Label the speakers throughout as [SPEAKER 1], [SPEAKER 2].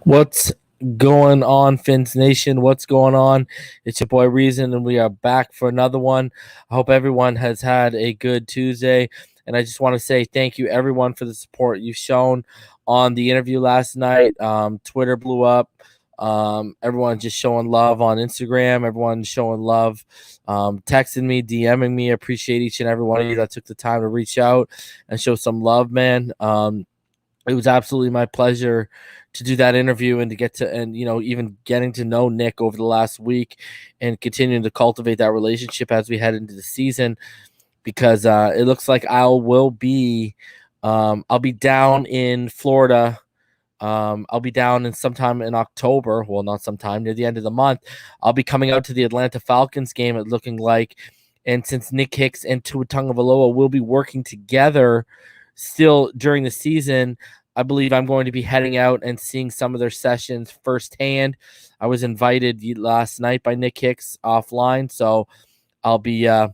[SPEAKER 1] What's going on, Fins Nation? What's going on? It's your boy Reason, and we are back for another one. I hope everyone has had a good Tuesday, and I just want to say thank you, everyone, for the support you've shown on the interview last night. Twitter blew up. Everyone just showing love on Instagram. Everyone showing love, texting me, DMing me. I appreciate each and every one of you that took the time to reach out and show some love, man. It was absolutely my pleasure to do that interview and to get to, and even getting to know Nick over the last week and continuing to cultivate that relationship as we head into the season, because it looks like I'll be down in Florida. I'll be down in sometime in October. Well, not sometime, near the end of the month. I'll be coming out to the Atlanta Falcons game, it looking like. And since Nick Hicks and Tua Tagovailoa will be working together still during the season, I believe I'm going to be heading out and seeing some of their sessions firsthand. I was invited last night by Nick Hicks offline, so I'll be your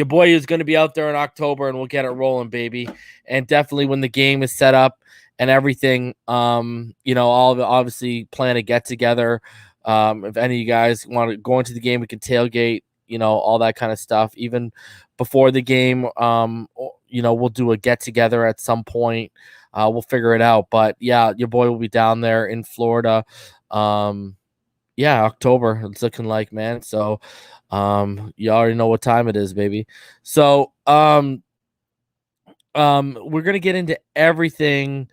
[SPEAKER 1] boy is going to be out there in October, and we'll get it rolling, baby. And definitely when the game is set up and everything, I'll obviously plan a get together. If any of you guys want to go into the game, we can tailgate, all that kind of stuff. Even before the game, we'll do a get together at some point. We'll figure it out. But yeah, your boy will be down there in Florida. October it's looking like, man. So you already know what time it is, baby. So we're gonna get into everything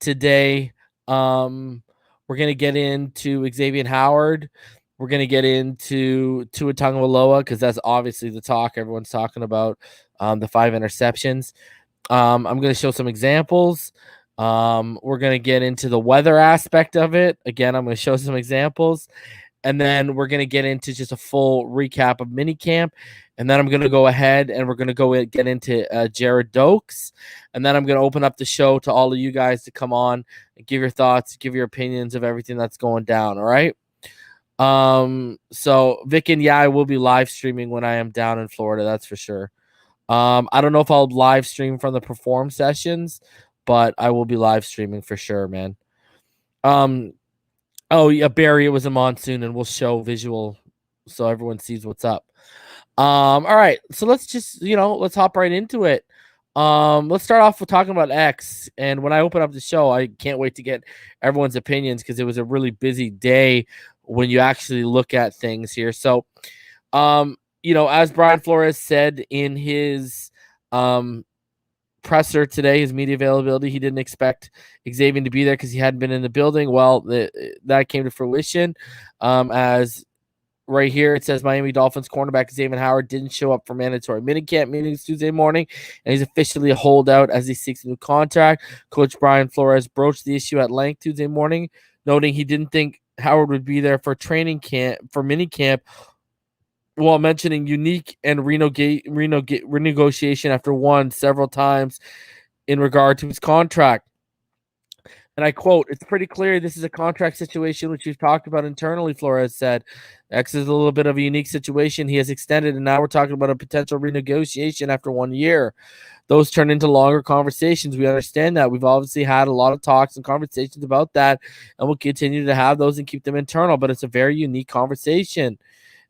[SPEAKER 1] today. We're gonna get into Xavien Howard. We're gonna get into Tua Tagovailoa, because that's obviously the talk everyone's talking about. The 5 interceptions. I'm going to show some examples. We're going to get into the weather aspect of it. Again, I'm going to show some examples. And then we're going to get into just a full recap of Minicamp. And then I'm going to go ahead and we're going to get into Gerrid Doaks. And then I'm going to open up the show to all of you guys to come on and give your thoughts, give your opinions of everything that's going down. All right. So Vic and I will be live streaming when I am down in Florida. That's for sure. I don't know if I'll live stream from the perform sessions, but I will be live streaming for sure, man. Oh yeah, Barry, it was a monsoon, and we'll show visual so everyone sees what's up. All right, so let's just let's hop right into it. Let's start off with talking about X. And when I open up the show, I can't wait to get everyone's opinions, because it was a really busy day when you actually look at things here. So, as Brian Flores said in his presser today, his media availability, he didn't expect Xavien to be there because he hadn't been in the building. Well, that came to fruition. As right here, it says Miami Dolphins cornerback Xavien Howard didn't show up for mandatory minicamp meetings Tuesday morning, and he's officially a holdout as he seeks a new contract. Coach Brian Flores broached the issue at length Tuesday morning, noting he didn't think Howard would be there for minicamp, while mentioning unique and renegotiation after one several times in regard to his contract. And I quote, "It's pretty clear this is a contract situation which we've talked about internally," Flores said. X is a little bit of a unique situation. He has extended, and now we're talking about a potential renegotiation after 1 year. Those turn into longer conversations. We understand that. We've obviously had a lot of talks and conversations about that, and we'll continue to have those and keep them internal, but it's a very unique conversation.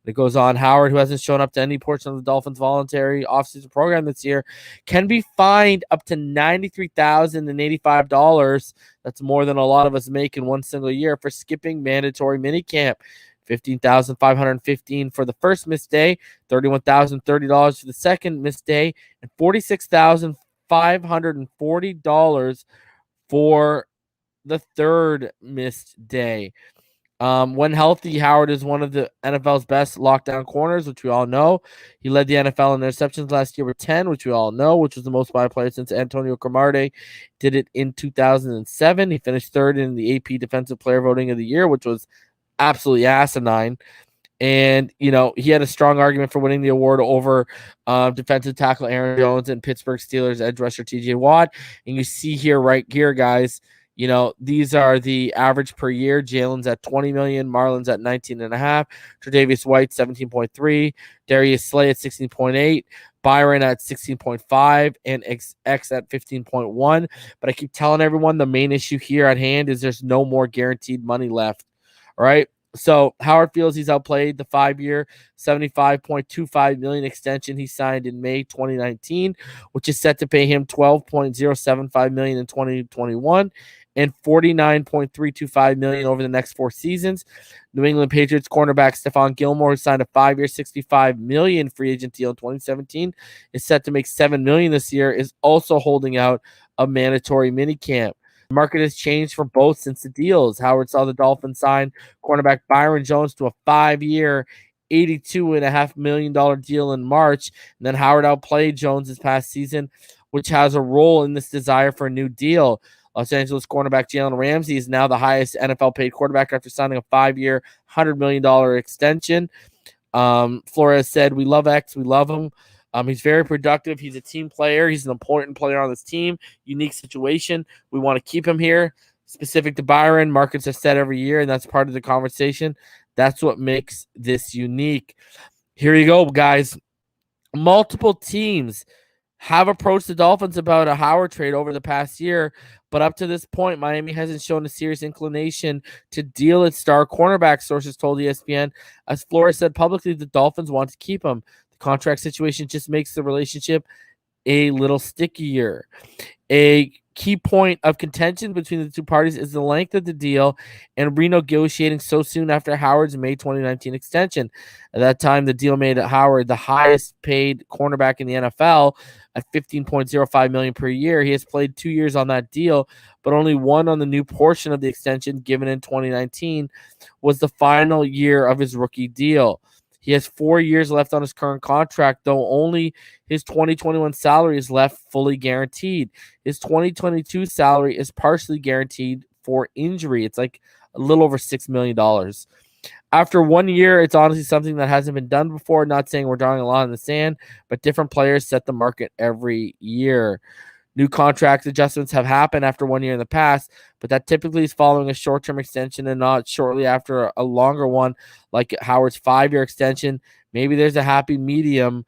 [SPEAKER 1] It goes on, Howard, who hasn't shown up to any portion of the Dolphins' voluntary offseason program this year, can be fined up to $93,085. That's more than a lot of us make in one single year for skipping mandatory minicamp. $15,515 for the first missed day, $31,030 for the second missed day, and $46,540 for the third missed day. When healthy, Howard is one of the NFL's best lockdown corners, which we all know. He led the NFL in interceptions last year with 10, which we all know, which was the most by a player since Antonio Cromartie did it in 2007. He finished third in the AP Defensive Player Voting of the Year, which was absolutely asinine. And, he had a strong argument for winning the award over defensive tackle Aaron Jones and Pittsburgh Steelers edge rusher TJ Watt. And you see here, right here, guys, these are the average per year. Jalen's at $20 million, Marlon's at $19.5 million, Tre'Davious White 17.3, Darius Slay at 16.8, Byron at 16.5, and X at 15.1. But I keep telling everyone the main issue here at hand is there's no more guaranteed money left. All right. So Howard feels he's outplayed the 5-year, $75.25 million extension he signed in May 2019, which is set to pay him $12.075 million in 2021 and $49.325 million over the next 4 seasons. New England Patriots cornerback Stephon Gilmore, who signed a 5-year, $65 million free agent deal in 2017, is set to make $7 million this year, is also holding out a mandatory minicamp. The market has changed for both since the deals. Howard saw the Dolphins sign cornerback Byron Jones to a 5-year, $82.5 million deal in March. And then Howard outplayed Jones this past season, which has a role in this desire for a new deal. Los Angeles cornerback Jalen Ramsey is now the highest NFL paid quarterback after signing a 5-year, $100 million extension. Flores said, "We love X. We love him. He's very productive. He's a team player. He's an important player on this team. Unique situation. We want to keep him here." Specific to Byron, markets are set every year, and that's part of the conversation. That's what makes this unique. Here you go, guys. Multiple teams have approached the Dolphins about a Howard trade over the past year, but up to this point, Miami hasn't shown a serious inclination to deal its star cornerback, sources told ESPN. As Flores said publicly, the Dolphins want to keep him. The contract situation just makes the relationship a little stickier. A key point of contention between the two parties is the length of the deal and renegotiating so soon after Howard's May 2019 extension. At that time, the deal made Howard the highest paid cornerback in the NFL at $15.05 million per year. He has played 2 years on that deal, but only one on the new portion of the extension given in 2019 was the final year of his rookie deal. He has 4 years left on his current contract, though only his 2021 salary is left fully guaranteed. His 2022 salary is partially guaranteed for injury. It's like a little over $6 million. After 1 year, it's honestly something that hasn't been done before. Not saying we're drawing a line in the sand, but different players set the market every year. New contract adjustments have happened after 1 year in the past, but that typically is following a short-term extension and not shortly after a longer one, like Howard's 5-year extension. Maybe there's a happy medium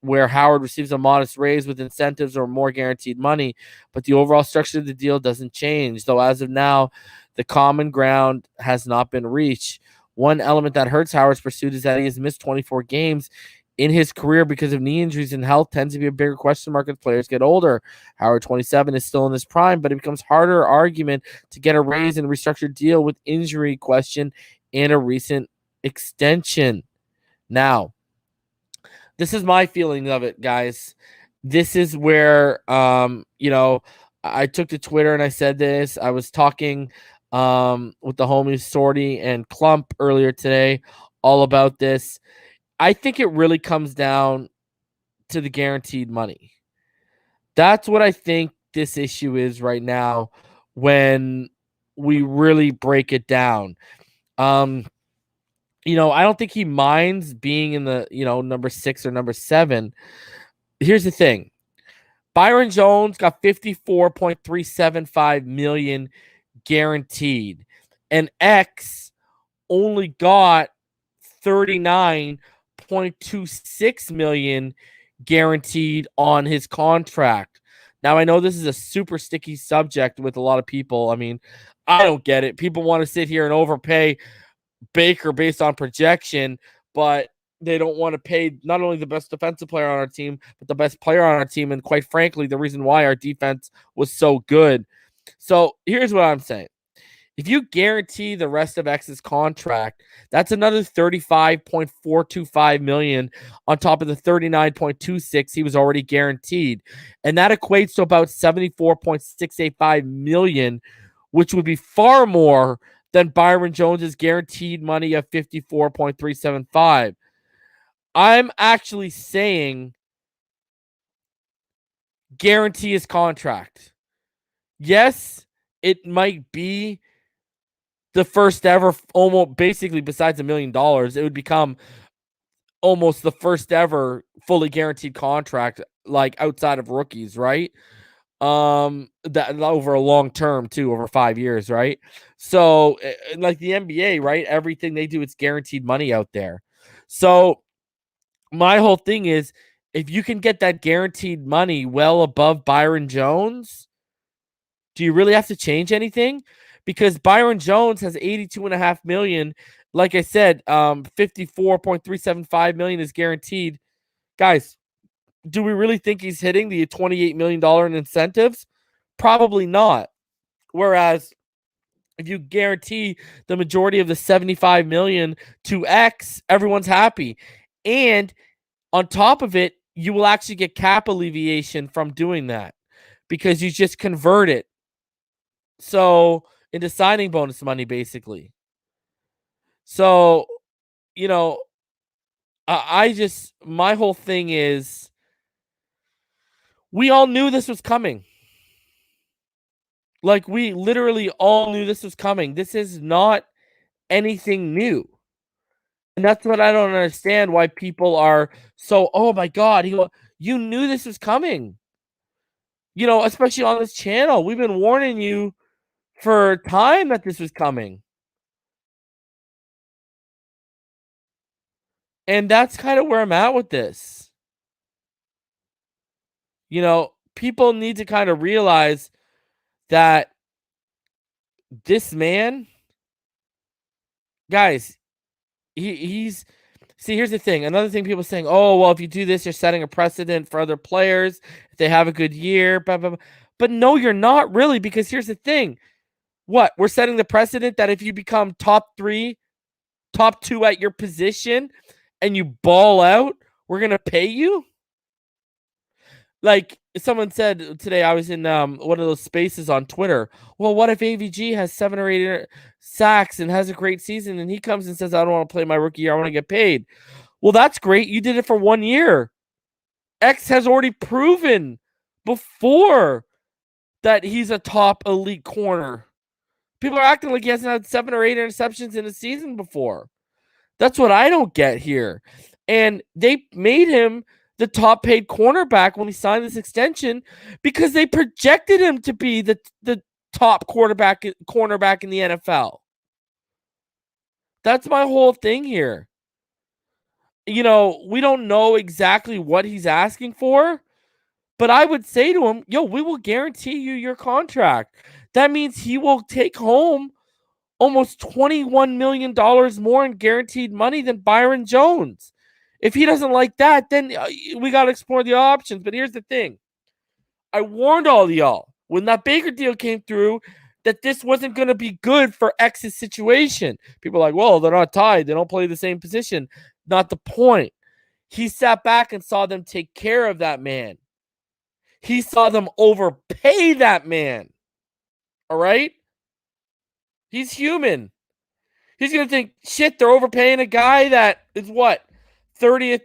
[SPEAKER 1] where Howard receives a modest raise with incentives or more guaranteed money, but the overall structure of the deal doesn't change, though as of now, the common ground has not been reached. One element that hurts Howard's pursuit is that he has missed 24 games in his career because of knee injuries, and health tends to be a bigger question mark as players get older. Howard, 27, is still in his prime, but it becomes harder argument to get a raise and restructured deal with injury question and a recent extension. Now, this is my feeling of it, guys. This is where, I took to Twitter and I said this. I was talking with the homies Sorty and Clump earlier today all about this. I think it really comes down to the guaranteed money. That's what I think this issue is right now when we really break it down. I don't think he minds being in the, number 6 or number 7. Here's the thing. Byron Jones got $54.375 million guaranteed, and X only got $39.26 million guaranteed on his contract. Now, I know this is a super sticky subject with a lot of people. I mean, I don't get it. People want to sit here and overpay Baker based on projection, but they don't want to pay not only the best defensive player on our team, but the best player on our team. And quite frankly, the reason why our defense was so good. So here's what I'm saying. If you guarantee the rest of X's contract, that's another $35.425 million on top of the $39.26 he was already guaranteed. And that equates to about $74.685 million, which would be far more than Byron Jones's guaranteed money of $54.375. I'm actually saying guarantee his contract. Yes, it might be the first ever, almost basically besides $1 million, it would become almost the first ever fully guaranteed contract, like outside of rookies, right? That over a long term too, over 5 years, right? So like the NBA, right? Everything they do, it's guaranteed money out there. So my whole thing is, if you can get that guaranteed money well above Byron Jones, do you really have to change anything? Because Byron Jones has $82.5 million. Like I said, $54.375 million is guaranteed. Guys, do we really think he's hitting the $28 million in incentives? Probably not. Whereas if you guarantee the majority of the $75 million to X, everyone's happy. And on top of it, you will actually get cap alleviation from doing that because you just convert it so into signing bonus money, basically. So, you know, my whole thing is we all knew this was coming. Like, we literally all knew this was coming. This is not anything new. And that's what I don't understand, why people are so, oh my God, you knew this was coming. Especially on this channel. We've been warning you for time that this was coming. And that's kind of where I'm at with this. People need to kind of realize that this man, guys, he's see, here's the thing. Another thing people are saying, oh, well, if you do this, you're setting a precedent for other players. If they have a good year, blah, blah, blah. But no, you're not really, because here's the thing. What? We're setting the precedent that if you become top 3, top 2 at your position and you ball out, we're going to pay you? Like someone said today, I was in one of those spaces on Twitter. Well, what if AVG has 7 or 8 sacks and has a great season, and he comes and says, I don't want to play my rookie year, I want to get paid? Well, that's great. You did it for 1 year. X has already proven before that he's a top elite corner. People are acting like he hasn't had 7 or 8 interceptions in a season before. That's what I don't get here. And they made him the top paid cornerback when he signed this extension because they projected him to be the top cornerback in the NFL. That's my whole thing here. We don't know exactly what he's asking for, but I would say to him, we will guarantee you your contract. That means he will take home almost $21 million more in guaranteed money than Byron Jones. If he doesn't like that, then we got to explore the options. But here's the thing. I warned all of y'all when that Baker deal came through that this wasn't going to be good for X's situation. People are like, well, they're not tied. They don't play the same position. Not the point. He sat back and saw them take care of that man. He saw them overpay that man. All right? He's human. He's going to think, shit, they're overpaying a guy that is what? 30th,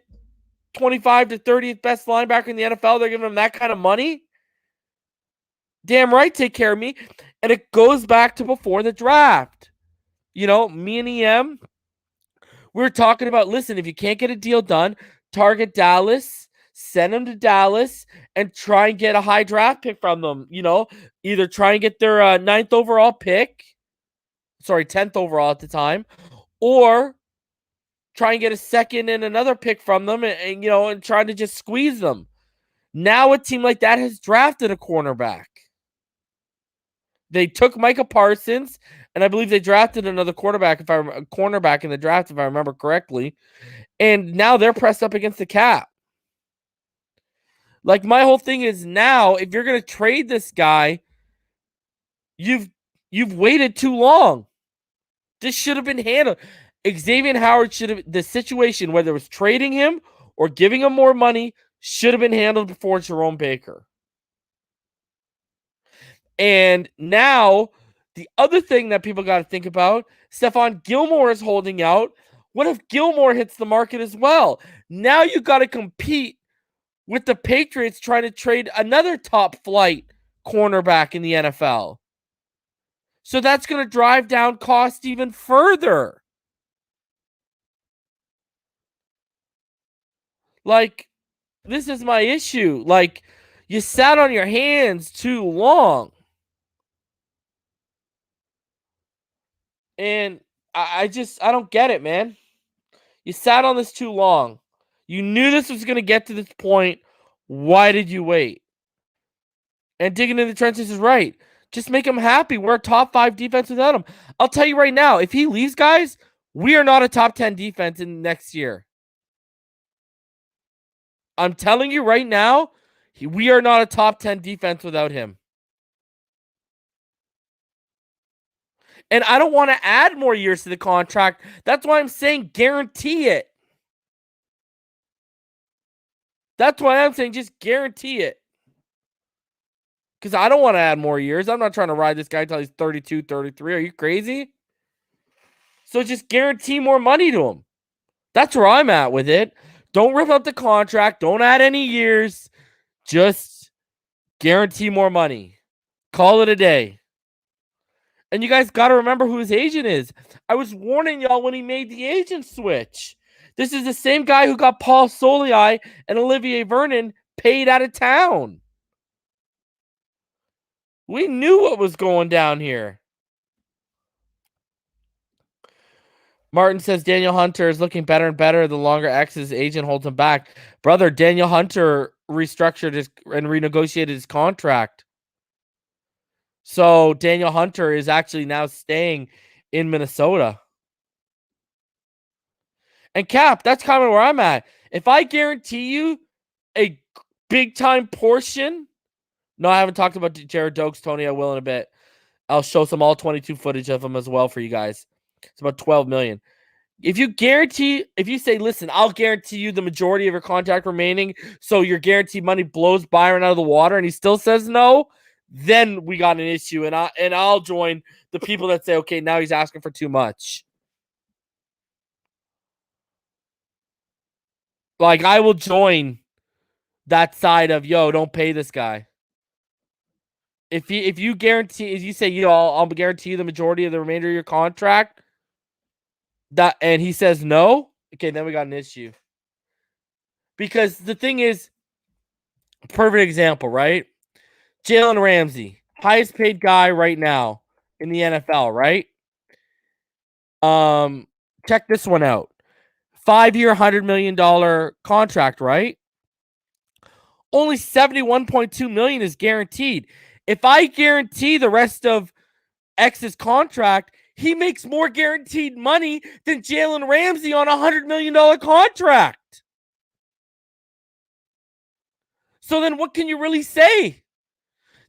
[SPEAKER 1] 25 to 30th best linebacker in the NFL. They're giving him that kind of money? Damn right, take care of me. And it goes back to before the draft. Me and EM, we were talking about, listen, if you can't get a deal done, target Dallas, send them to Dallas, and try and get a high draft pick from them. Either try and get their 9th overall pick. Sorry, 10th overall at the time. Or try and get a second and another pick from them and try to just squeeze them. Now a team like that has drafted a cornerback. They took Micah Parsons, and I believe they drafted another cornerback in the draft, if I remember correctly. And now they're pressed up against the cap. Like, my whole thing is, now, if you're going to trade this guy, you've waited too long. This should have been handled. Xavien Howard should have, the situation, whether it was trading him or giving him more money, should have been handled before Jerome Baker. And now, the other thing that people got to think about, Stephon Gilmore is holding out. What if Gilmore hits the market as well? Now you got to compete with the Patriots trying to trade another top flight cornerback in the NFL. So that's going to drive down cost even further. Like, this is my issue. Like, you sat on your hands too long. And I don't get it, man. You sat on this too long. You knew this was going to get to this point. Why did you wait? And digging in the trenches is right. Just make him happy. We're a top 5 defense without him. I'll tell you right now, if he leaves, guys, we are not a top 10 defense in next year. I'm telling you right now, we are not a top 10 defense without him. And I don't want to add more years to the contract. That's why I'm saying guarantee it. That's why I'm saying just guarantee it. Because I don't want to add more years. I'm not trying to ride this guy until he's 32, 33. Are you crazy? So just guarantee more money to him. That's where I'm at with it. Don't rip up the contract. Don't add any years. Just guarantee more money. Call it a day. And you guys got to remember who his agent is. I was warning y'all when he made the agent switch. This is the same guy who got Paul Soliai and Olivier Vernon paid out of town. We knew what was going down here. Martin says Daniel Hunter is looking better and better the longer X's agent holds him back. Brother, Daniel Hunter restructured and renegotiated his contract. So Daniel Hunter is actually now staying in Minnesota. And Cap, that's kind of where I'm at. If I guarantee you a big-time portion, no, I haven't talked about Gerrid Doaks, Tony. I will in a bit. I'll show some all 22 footage of him as well for you guys. It's about $12 million. If you say, listen, I'll guarantee you the majority of your contract remaining, so your guaranteed money blows Byron out of the water, and he still says no, then we got an issue, and I'll join the people that say, okay, now he's asking for too much. Like, I will join that side of, yo, don't pay this guy. If you say, yo, I'll guarantee you the majority of the remainder of your contract, and he says no, okay, then we got an issue. Because the thing is, perfect example, right? Jalen Ramsey, highest paid guy right now in the NFL, right? Check this one out. 5-year, $100 million contract, right? Only $71.2 million is guaranteed. If I guarantee the rest of X's contract, he makes more guaranteed money than Jalen Ramsey on a $100 million contract. So then what can you really say?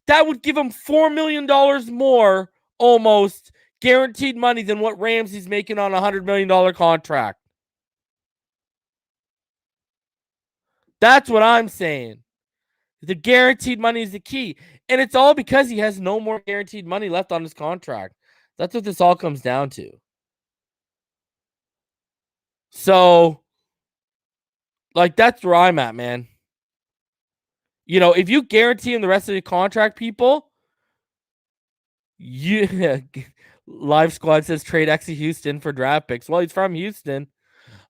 [SPEAKER 1] That would give him $4 million more almost guaranteed money than what Ramsey's making on a $100 million contract. That's what I'm saying. The guaranteed money is the key. And it's all because he has no more guaranteed money left on his contract. That's what this all comes down to. So, like, that's where I'm at, man. You know, if you guarantee him the rest of the contract, people, Live Squad says trade X Houston for draft picks. Well, he's from Houston.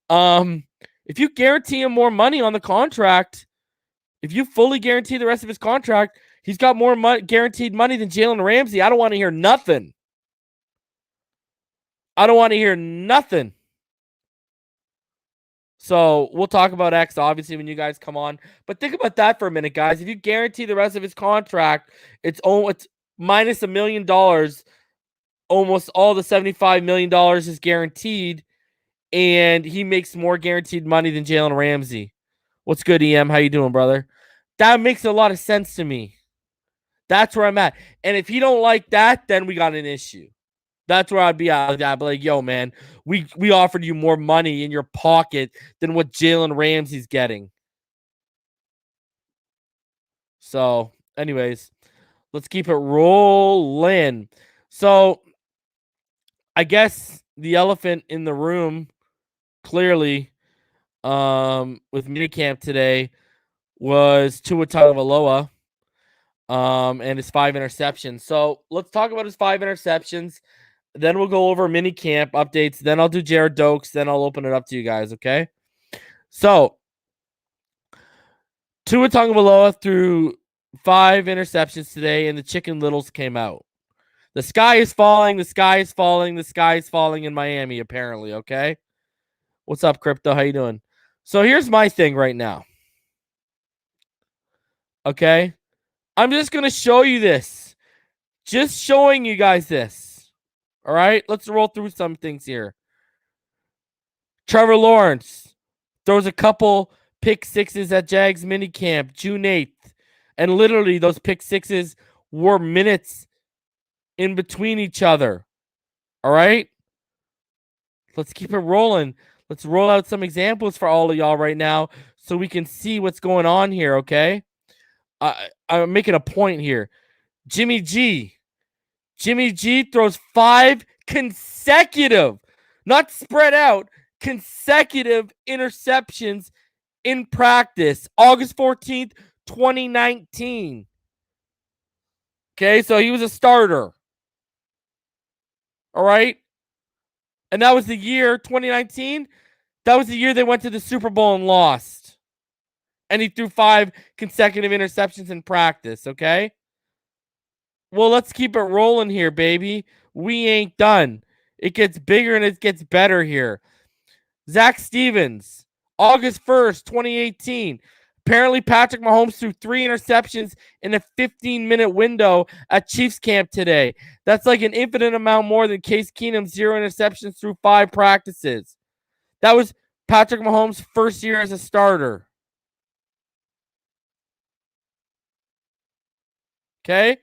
[SPEAKER 1] If you guarantee him more money on the contract, if you fully guarantee the rest of his contract, he's got more guaranteed money than Jalen Ramsey. I don't want to hear nothing. So we'll talk about X, obviously, when you guys come on. But think about that for a minute, guys. If you guarantee the rest of his contract, it's minus $1 million. Almost all the $75 million is guaranteed, and he makes more guaranteed money than Jalen Ramsey. What's good, EM? How you doing, brother? That makes a lot of sense to me. That's where I'm at. And if you don't like that, then we got an issue. That's where I'd be at. I'd be like, yo, man, we offered you more money in your pocket than what Jalen Ramsey's getting. So, anyways, let's keep it rolling. So, I guess the elephant in the room, clearly, with Minicamp today, was Tua Tagovailoa, and his 5 interceptions. So let's talk about his 5 interceptions. Then we'll go over Minicamp updates. Then I'll do Gerrid Doaks. Then I'll open it up to you guys, okay? So Tua Tagovailoa threw 5 interceptions today, and the Chicken Littles came out. The sky is falling. The sky is falling. The sky is falling in Miami, apparently, okay? What's up, Crypto? How you doing? So here's my thing right now. Okay? I'm just going to show you this. Just showing you guys this. All right? Let's roll through some things here. Trevor Lawrence throws a couple pick sixes at Jags minicamp June 8th. And literally those pick sixes were minutes in between each other. All right? Let's keep it rolling. Let's roll out some examples for all of y'all right now so we can see what's going on here, okay? I'm making a point here. Jimmy G throws 5 consecutive, not spread out, consecutive interceptions in practice. August 14th, 2019. Okay, so he was a starter. All right? And that was the year, 2019. That was the year they went to the Super Bowl and lost. And he threw 5 consecutive interceptions in practice, okay? Well, let's keep it rolling here, baby. We ain't done. It gets bigger and it gets better here. Zach Stevens, August 1st, 2018. Apparently, Patrick Mahomes threw 3 interceptions in a 15-minute window at Chiefs camp today. That's like an infinite amount more than Case Keenum's 0 interceptions through 5 practices. That was Patrick Mahomes' first year as a starter. Okay?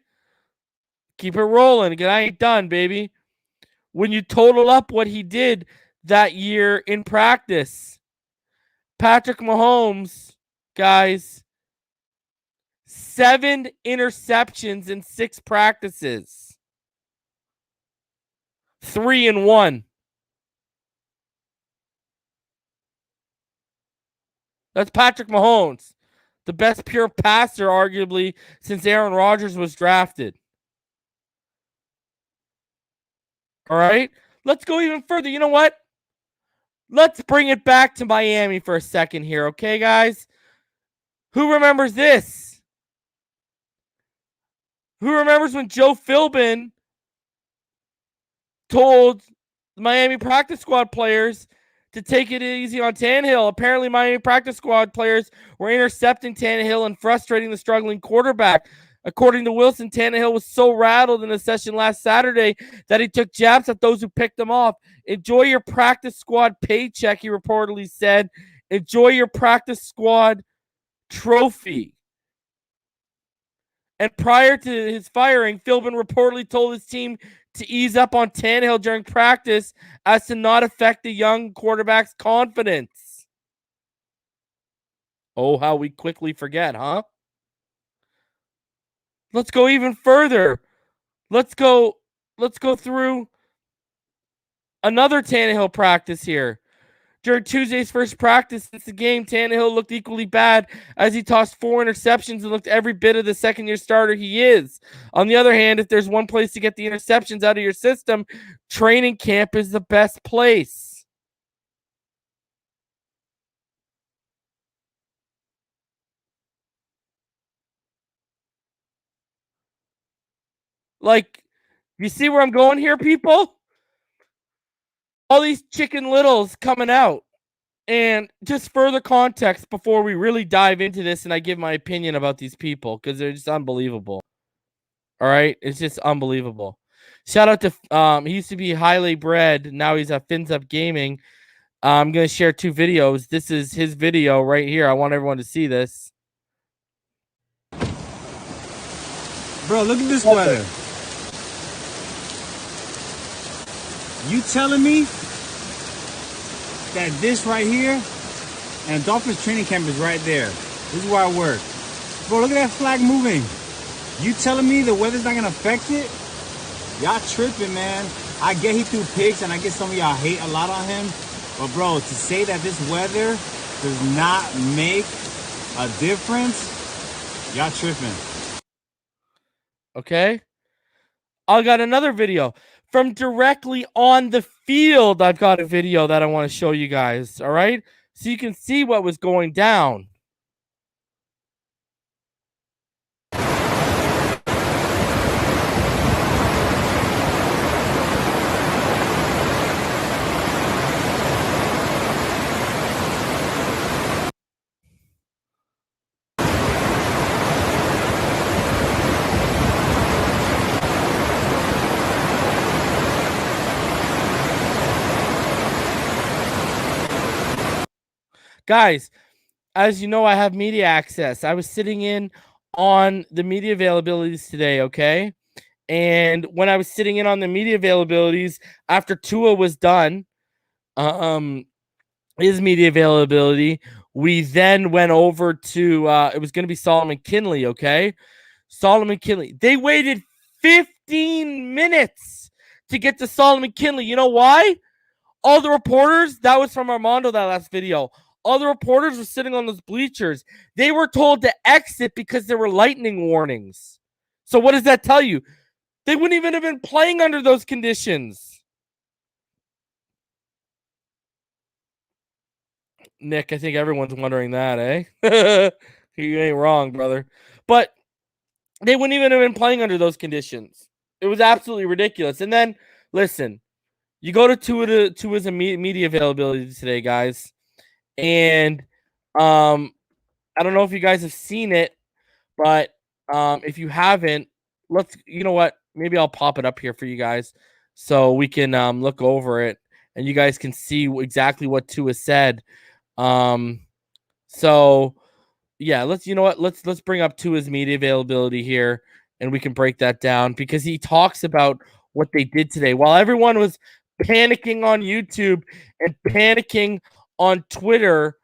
[SPEAKER 1] Keep it rolling. Again, I ain't done, baby. When you total up what he did that year in practice, Patrick Mahomes, guys, 7 interceptions in 6 practices. 3-1. That's Patrick Mahomes, the best pure passer, arguably, since Aaron Rodgers was drafted. All right? Let's go even further. You know what? Let's bring it back to Miami for a second here, okay, guys? Who remembers this? Who remembers when Joe Philbin told the Miami practice squad players to take it easy on Tannehill? Apparently, Miami practice squad players were intercepting Tannehill and frustrating the struggling quarterback. According to Wilson, Tannehill was so rattled in a session last Saturday that he took jabs at those who picked him off. Enjoy your practice squad paycheck, he reportedly said. Enjoy your practice squad trophy. And prior to his firing, Philbin reportedly told his team to ease up on Tannehill during practice as to not affect the young quarterback's confidence. Oh, how we quickly forget, huh? Let's go even further. Let's go through another Tannehill practice here. During Tuesday's first practice since the game, Tannehill looked equally bad as he tossed 4 interceptions and looked every bit of the second-year starter he is. On the other hand, if there's one place to get the interceptions out of your system, training camp is the best place. Like, you see where I'm going here, people? All these chicken littles coming out. And just further context before we really dive into this and I give my opinion about these people, because they're just unbelievable. All right? It's just unbelievable. Shout out to, he used to be Highly Bred. Now he's at Phinside Gaming. I'm going to share 2 videos. This is his video right here. I want everyone to see this.
[SPEAKER 2] Bro, look at this weather. You telling me that this right here and Dolphins training camp is right there? This is where I work. Bro, look at that flag moving. You telling me the weather's not gonna affect it? Y'all tripping, man. I get he threw picks and I get some of y'all hate a lot on him. But bro, to say that this weather does not make a difference, y'all tripping.
[SPEAKER 1] Okay. I got another video from directly on the field. I've got a video that I want to show you guys. All right. So you can see what was going down. Guys, as you know, I have media access. I was sitting in on the media availabilities today, okay? And when I was sitting in on the media availabilities after Tua was done, his media availability, we then went over to it was going to be Solomon Kinley, okay? Solomon Kinley. They waited 15 minutes to get to Solomon Kinley. You know why? All the reporters, that was from Armando, that last video. All the reporters were sitting on those bleachers. They were told to exit because there were lightning warnings. So what does that tell you? They wouldn't even have been playing under those conditions. Nick, I think everyone's wondering that, eh? You ain't wrong, brother. But they wouldn't even have been playing under those conditions. It was absolutely ridiculous. And then, listen, you go to Tua's media availability today, guys. And I don't know if you guys have seen it, but if you haven't, you know what? Maybe I'll pop it up here for you guys so we can look over it and you guys can see exactly what Tua said. So yeah, let's bring up Tua's media availability here and we can break that down because he talks about what they did today while everyone was panicking on YouTube and panicking on Twitter.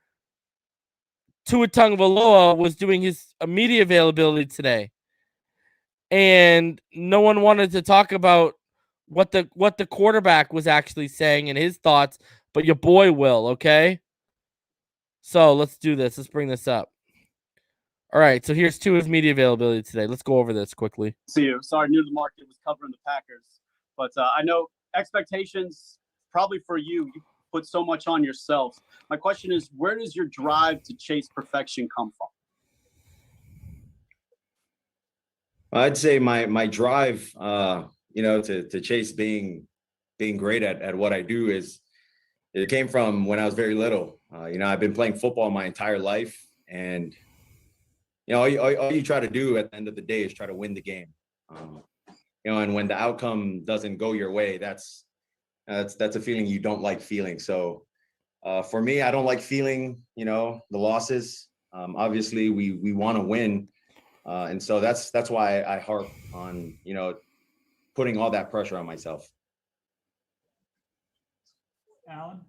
[SPEAKER 1] Tua Tagovailoa was doing his media availability today, and no one wanted to talk about what the quarterback was actually saying and his thoughts, but your boy will. Okay, so let's do this. Let's bring this up. All right, so here's Tua's media availability today. Let's go over this quickly.
[SPEAKER 3] See you. Sorry, new to the market, was covering the Packers, but I know expectations probably for you. You put so much on yourself. My question is, where does your drive to chase perfection come from?
[SPEAKER 4] I'd say my drive, to chase being great at what I do it came from when I was very little. I've been playing football my entire life, and all you try to do at the end of the day is try to win the game. And when the outcome doesn't go your way, that's a feeling you don't like feeling. So for me, I don't like feeling, the losses. Obviously, we want to win. And so that's why I harp on, putting all that pressure on myself.
[SPEAKER 5] Alan?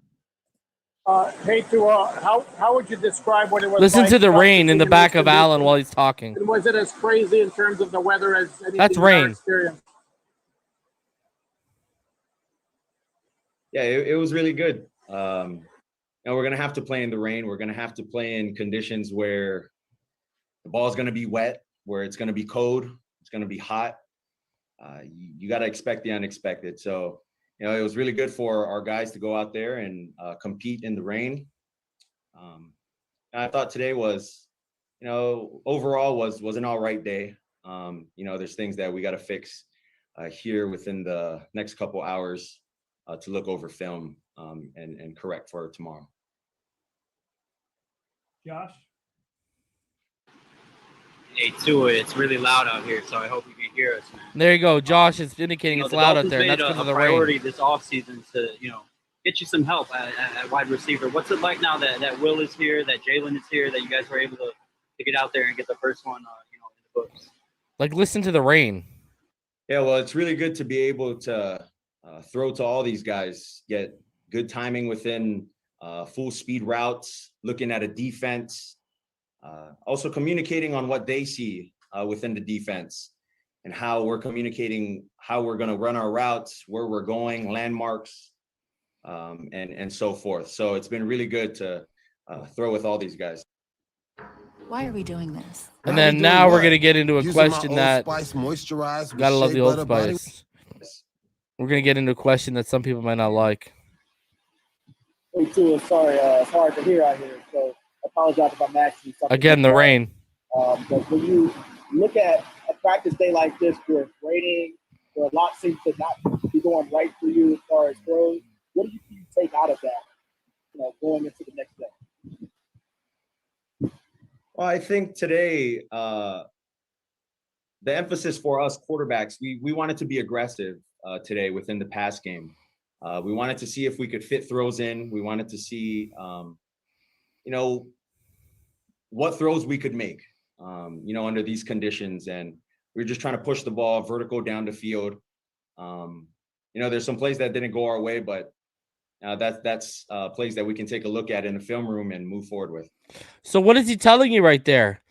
[SPEAKER 5] Hey, Tua, how would you describe what it was
[SPEAKER 1] Listen
[SPEAKER 5] like
[SPEAKER 1] to the rain in the back of
[SPEAKER 5] conditions?
[SPEAKER 1] Alan while he's talking.
[SPEAKER 5] And was it as crazy in terms of the weather as anything
[SPEAKER 1] That's rain.
[SPEAKER 5] Experienced?
[SPEAKER 4] Yeah, it was really good. We're going to have to play in the rain. We're going to have to play in conditions where the ball is going to be wet, where it's going to be cold, it's going to be hot. You got to expect the unexpected. So, it was really good for our guys to go out there and compete in the rain. I thought today was, overall was an all right day. There's things that we got to fix here within the next couple hours to look over film and correct for tomorrow.
[SPEAKER 5] Josh?
[SPEAKER 6] Hey, Tua, it's really loud out here, so I hope you can hear us, man.
[SPEAKER 1] There you go. Josh is indicating it's loud out there. And that's because of the rain.
[SPEAKER 6] Priority this offseason to, get you some help at wide receiver. What's it like now that Will is here, that Jalen is here, that you guys were able to get out there and get the first one, in the books?
[SPEAKER 1] Like, listen to the rain.
[SPEAKER 4] Yeah, well, it's really good to be able to throw to all these guys, get good timing within full speed routes, looking at a defense, also communicating on what they see within the defense and how we're communicating, how we're going to run our routes, where we're going, landmarks, and so forth. So it's been really good to throw with all these guys.
[SPEAKER 7] Why are we doing this?
[SPEAKER 1] And then now we're going to get into a question that gotta love the Old Spice. We're going to get into a question that some people might not like.
[SPEAKER 5] Hey, Tua, sorry, it's hard to hear out here, so I apologize if I'm asking something.
[SPEAKER 1] Again, the rain.
[SPEAKER 5] But when you look at a practice day like this with raining, where a lot seems to not be going right for you as far as throws, what do you take out of that, going into the next day?
[SPEAKER 4] Well, I think today, the emphasis for us quarterbacks, we wanted to be aggressive today within the pass game. We wanted to see if we could fit throws in. We wanted to see what throws we could make, under these conditions. And we're just trying to push the ball vertical down the field. There's some plays that didn't go our way, but that's plays that we can take a look at in the film room and move forward with.
[SPEAKER 1] So what is he telling you right there?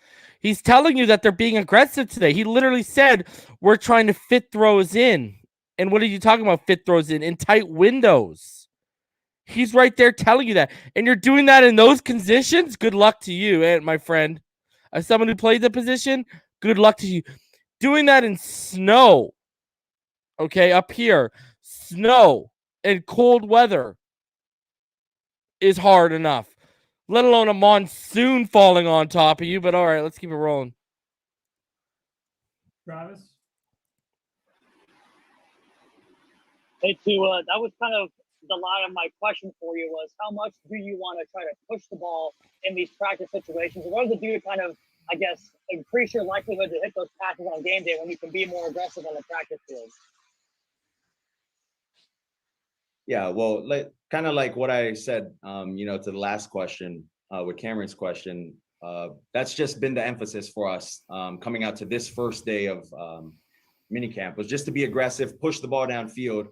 [SPEAKER 1] He's telling you that they're being aggressive today. He literally said, we're trying to fit throws in. And what are you talking about, fit throws in tight windows? He's right there telling you that. And you're doing that in those conditions? Good luck to you, my friend. As someone who played the position, good luck to you. Doing that in snow, okay, up here, snow and cold weather is hard enough, let alone a monsoon falling on top of you. But all right, let's keep it rolling.
[SPEAKER 8] Travis?
[SPEAKER 9] Hey, Tua, that was kind of the line of my question for you was, how much do you want to try to push the ball in these practice situations? What does it do to kind of, I guess, increase your likelihood to hit those passes on game day when you can be more aggressive on the practice field?
[SPEAKER 4] Yeah, well, kind of like what I said, to the last question with Cameron's question, that's just been the emphasis for us coming out to this first day of minicamp, was just to be aggressive, push the ball downfield.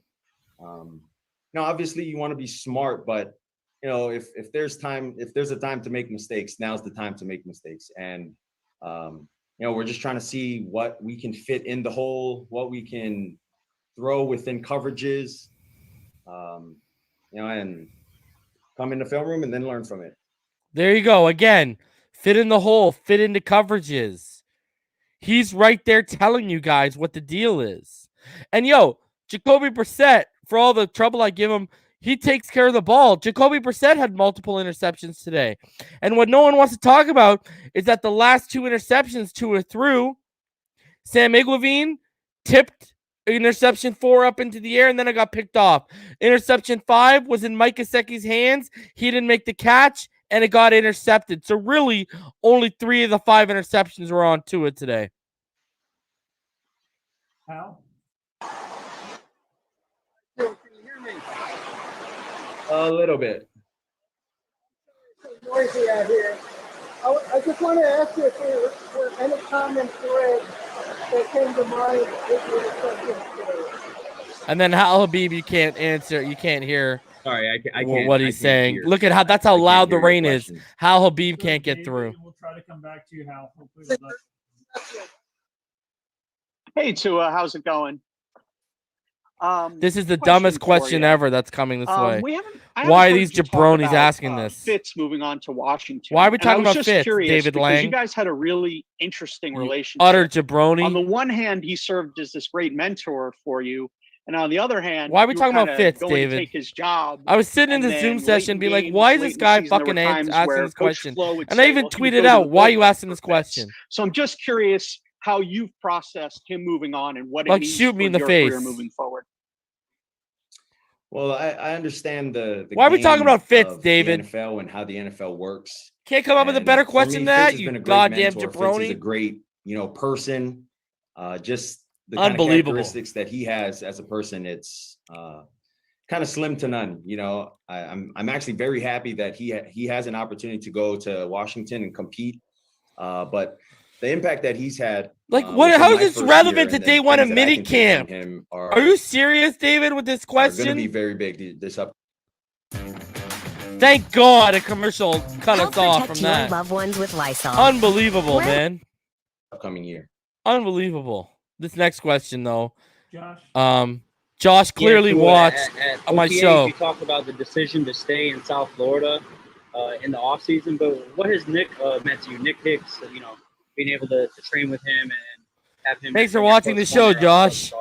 [SPEAKER 4] Obviously you want to be smart, but if there's a time to make mistakes, now's the time to make mistakes. And we're just trying to see what we can fit in the hole, what we can throw within coverages. And come in the film room and then learn from it.
[SPEAKER 1] There you go. Again, fit in the hole, fit into coverages. He's right there telling you guys what the deal is. And Jacoby Brissett, for all the trouble I give him, he takes care of the ball. Jacoby Brissett had multiple interceptions today. And what no one wants to talk about is that the last 2 interceptions, 2 are through. Sam Iguavine tipped interception 4 up into the air, and then it got picked off. Interception 5 was in Mike Gesicki's hands. He didn't make the catch, and it got intercepted. So really, only 3 of the 5 interceptions were on Tua today.
[SPEAKER 8] Hal?
[SPEAKER 10] Can you hear me?
[SPEAKER 4] A little bit.
[SPEAKER 10] It's noisy out here. I just want to ask you if there were any common threads that came to mind with your discussion today.
[SPEAKER 1] And then Hal Habib, you can't answer. You can't hear.
[SPEAKER 4] Sorry, I can't,
[SPEAKER 1] what he's saying.
[SPEAKER 4] hear.
[SPEAKER 1] Look at that's how loud the rain is. Hal Habib
[SPEAKER 8] So
[SPEAKER 1] can't get
[SPEAKER 8] David,
[SPEAKER 1] through.
[SPEAKER 8] We'll try to come back to you, Hal. Hopefully we'll let-
[SPEAKER 11] Hey, Tua, how's it going?
[SPEAKER 1] This is the dumbest question ever that's coming this way. Why are these jabronis asking this?
[SPEAKER 11] Fitz moving on to Washington.
[SPEAKER 1] Why are we talking about
[SPEAKER 11] just
[SPEAKER 1] Fitz,
[SPEAKER 11] curious
[SPEAKER 1] David
[SPEAKER 11] because
[SPEAKER 1] Lang?
[SPEAKER 11] You guys had a really interesting relationship.
[SPEAKER 1] Utter jabroni.
[SPEAKER 11] On the one hand, he served as this great mentor for you. And on the other hand,
[SPEAKER 1] why are we talking about Fitz, David?
[SPEAKER 11] Take his job.
[SPEAKER 1] I was sitting in the Zoom session being like, why is this guy fucking asking this question? And I even tweeted out, why are you asking this question?
[SPEAKER 11] So I'm just curious how you've processed him moving on and what it
[SPEAKER 1] Like,
[SPEAKER 11] means
[SPEAKER 1] shoot me
[SPEAKER 11] for
[SPEAKER 1] in the
[SPEAKER 11] your
[SPEAKER 1] face.
[SPEAKER 11] career moving forward.
[SPEAKER 4] Well, I understand the
[SPEAKER 1] why are we talking about Fitz, David?
[SPEAKER 4] The NFL and how the NFL works.
[SPEAKER 1] Can't come up with a better question than that, you goddamn jabroni.
[SPEAKER 4] Fitz is a great, person. Just the kind of
[SPEAKER 1] unbelievable
[SPEAKER 4] characteristics that he has as a person, it's kind of slim to none. I'm actually very happy that he has an opportunity to go to Washington and compete. But the impact that he's had,
[SPEAKER 1] how is this relevant to day one of minicamp? Are you serious, David, with this question?
[SPEAKER 4] Going to be very big this up.
[SPEAKER 1] Thank God a commercial cut us off from
[SPEAKER 12] your
[SPEAKER 1] that.
[SPEAKER 12] Loved ones with Lysol.
[SPEAKER 1] Unbelievable, man.
[SPEAKER 4] Upcoming year.
[SPEAKER 1] Unbelievable. This next question, though.
[SPEAKER 8] Josh.
[SPEAKER 1] Josh clearly watched
[SPEAKER 6] at
[SPEAKER 1] my
[SPEAKER 6] OTA,
[SPEAKER 1] show.
[SPEAKER 6] You talked about the decision to stay in South Florida in the offseason, but what has Nick meant to you? Nick Hicks, being able to train with him and have him.
[SPEAKER 1] Thanks for watching the show, Josh.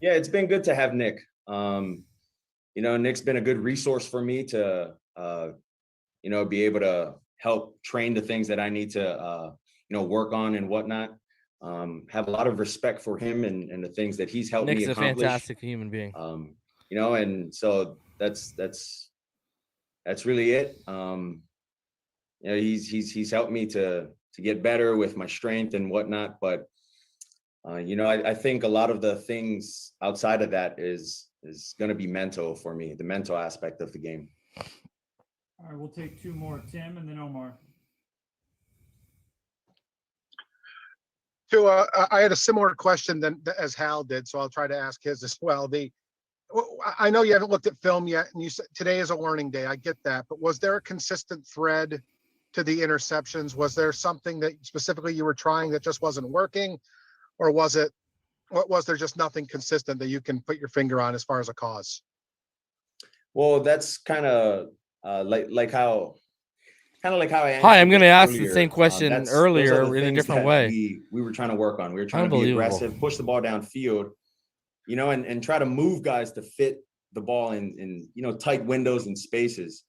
[SPEAKER 4] Yeah, it's been good to have Nick. Nick's been a good resource for me to, be able to help train the things that I need to, work on and whatnot. Have a lot of respect for him and the things that he's helped
[SPEAKER 1] Nick's
[SPEAKER 4] me accomplish.
[SPEAKER 1] Nick's a fantastic human being.
[SPEAKER 4] And so that's really it. He's helped me to get better with my strength and whatnot. But, I think a lot of the things outside of that is going to be mental for me, the mental aspect of the game.
[SPEAKER 8] All right, we'll take two more. Tim and then Omar.
[SPEAKER 12] Tua, I had a similar question as Hal did, so I'll try to ask his as well. I know you haven't looked at film yet, and you said today is a learning day. I get that, but was there a consistent thread to the interceptions? Was there something that specifically you were trying that just wasn't working, or was there just nothing consistent that you can put your finger on as far as a cause?
[SPEAKER 4] Well, that's kind of like how I answered.
[SPEAKER 1] Hi, I'm going to ask
[SPEAKER 4] earlier.
[SPEAKER 1] the same question earlier in a different way.
[SPEAKER 4] We were trying to work on. We were trying to be aggressive, push the ball downfield, and try to move guys to fit the ball in tight windows and spaces.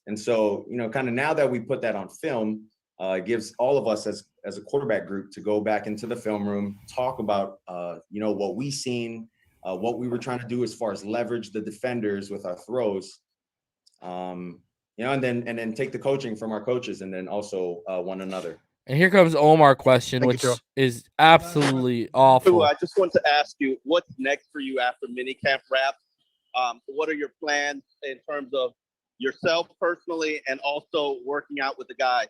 [SPEAKER 4] And so, kind of now that we put that on film, it gives all of us as a quarterback group to go back into the film room, talk about, what we seen, what we were trying to do as far as leverage the defenders with our throws, and then take the coaching from our coaches and then also one another.
[SPEAKER 1] And here comes Omar's question, which is absolutely awful.
[SPEAKER 13] I just want to ask you, what's next for you after minicamp wraps? What are your plans in terms of yourself personally and also working out with the guys?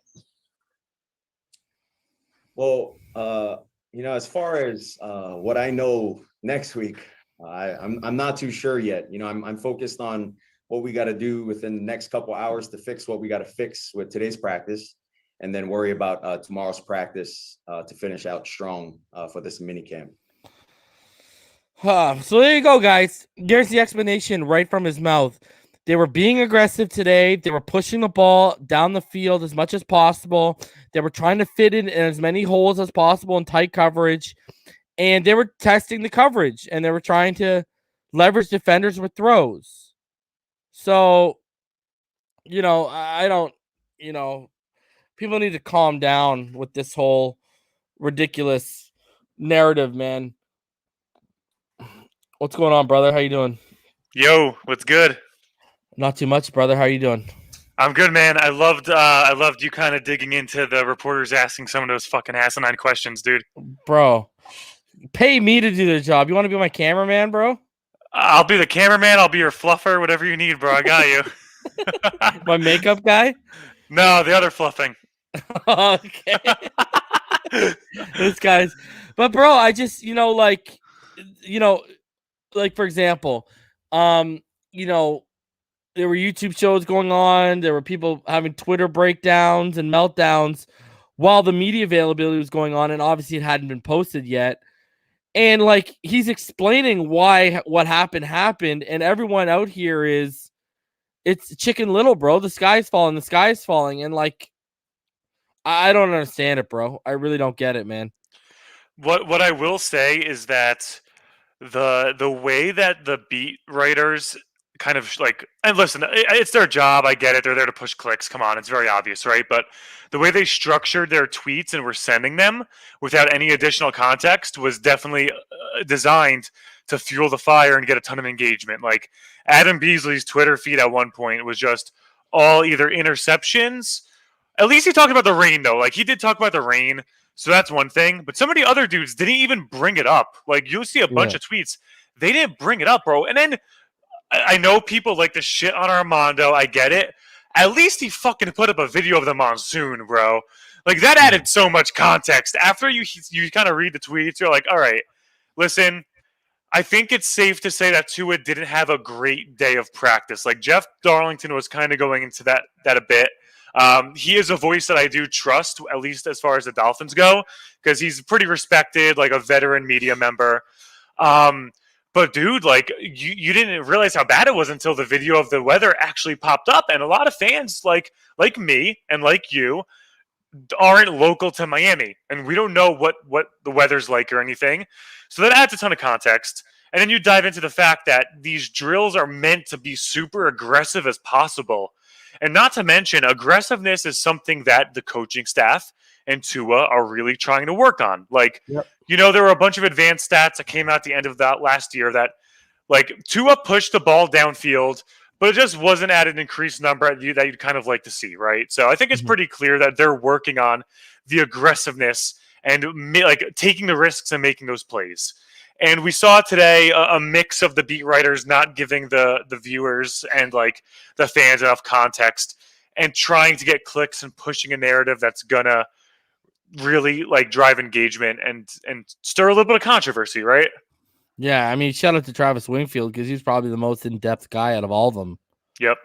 [SPEAKER 4] Well, as far as what I know next week, I'm not too sure yet. I'm focused on what we got to do within the next couple hours to fix what we got to fix with today's practice, and then worry about tomorrow's practice to finish out strong for this minicamp.
[SPEAKER 1] So there you go, guys. There's the explanation right from his mouth. They were being aggressive today. They were pushing the ball down the field as much as possible. They were trying to fit in as many holes as possible in tight coverage. And they were testing the coverage. And they were trying to leverage defenders with throws. So, I don't, people need to calm down with this whole ridiculous narrative, man. What's going on, brother? How you doing?
[SPEAKER 14] Yo, what's good?
[SPEAKER 1] Not too much, brother. How are you doing?
[SPEAKER 14] I'm good, man. I loved you kind of digging into the reporters asking some of those fucking asinine questions, dude.
[SPEAKER 1] Bro, pay me to do the job. You want to be my cameraman, bro?
[SPEAKER 14] I'll be the cameraman. I'll be your fluffer. Whatever you need, bro. I got you.
[SPEAKER 1] My makeup guy?
[SPEAKER 14] No, the other fluffing.
[SPEAKER 1] Okay. This guy's. But, bro, I just, like for example, there were YouTube shows going on. There were people having Twitter breakdowns and meltdowns while the media availability was going on. And obviously it hadn't been posted yet. And he's explaining why what happened. And everyone out here it's Chicken Little, bro. The sky's falling. And I don't understand it, bro. I really don't get it, man.
[SPEAKER 14] What I will say is that the way that the beat writers kind of and listen, it's their job. I get it. They're there to push clicks. Come on. It's very obvious, right? But the way they structured their tweets and were sending them without any additional context was definitely designed to fuel the fire and get a ton of engagement. Like Adam Beasley's Twitter feed at one point was just all either interceptions. At least he talked about the rain, though. He did talk about the rain. So that's one thing. But some of the other dudes didn't even bring it up. You'll see a bunch of tweets. They didn't bring it up, bro. And then I know people like to shit on Armando. I get it. At least he fucking put up a video of the monsoon, bro. That added so much context. After you kind of read the tweets, you're like, all right, listen, I think it's safe to say that Tua didn't have a great day of practice. Jeff Darlington was kind of going into that a bit. He is a voice that I do trust, at least as far as the Dolphins go, because he's pretty respected, a veteran media member. But dude, you didn't realize how bad it was until the video of the weather actually popped up. And a lot of fans like me and like you aren't local to Miami. And we don't know what the weather's like or anything. So that adds a ton of context. And then you dive into the fact that these drills are meant to be super aggressive as possible. And not to mention, aggressiveness is something that the coaching staff and Tua are really trying to work on. There were a bunch of advanced stats that came out at the end of that last year that, Tua pushed the ball downfield, but it just wasn't at an increased number that you'd kind of like to see, right? So I think it's pretty clear that they're working on the aggressiveness and taking the risks and making those plays. And we saw today a mix of the beat writers not giving the viewers and the fans enough context. and trying to get clicks and pushing a narrative that's gonna really like drive engagement and stir a little bit of controversy, right?
[SPEAKER 1] Yeah, I mean, shout out to Travis Wingfield because he's probably the most in-depth guy out of all of them.
[SPEAKER 14] Yep.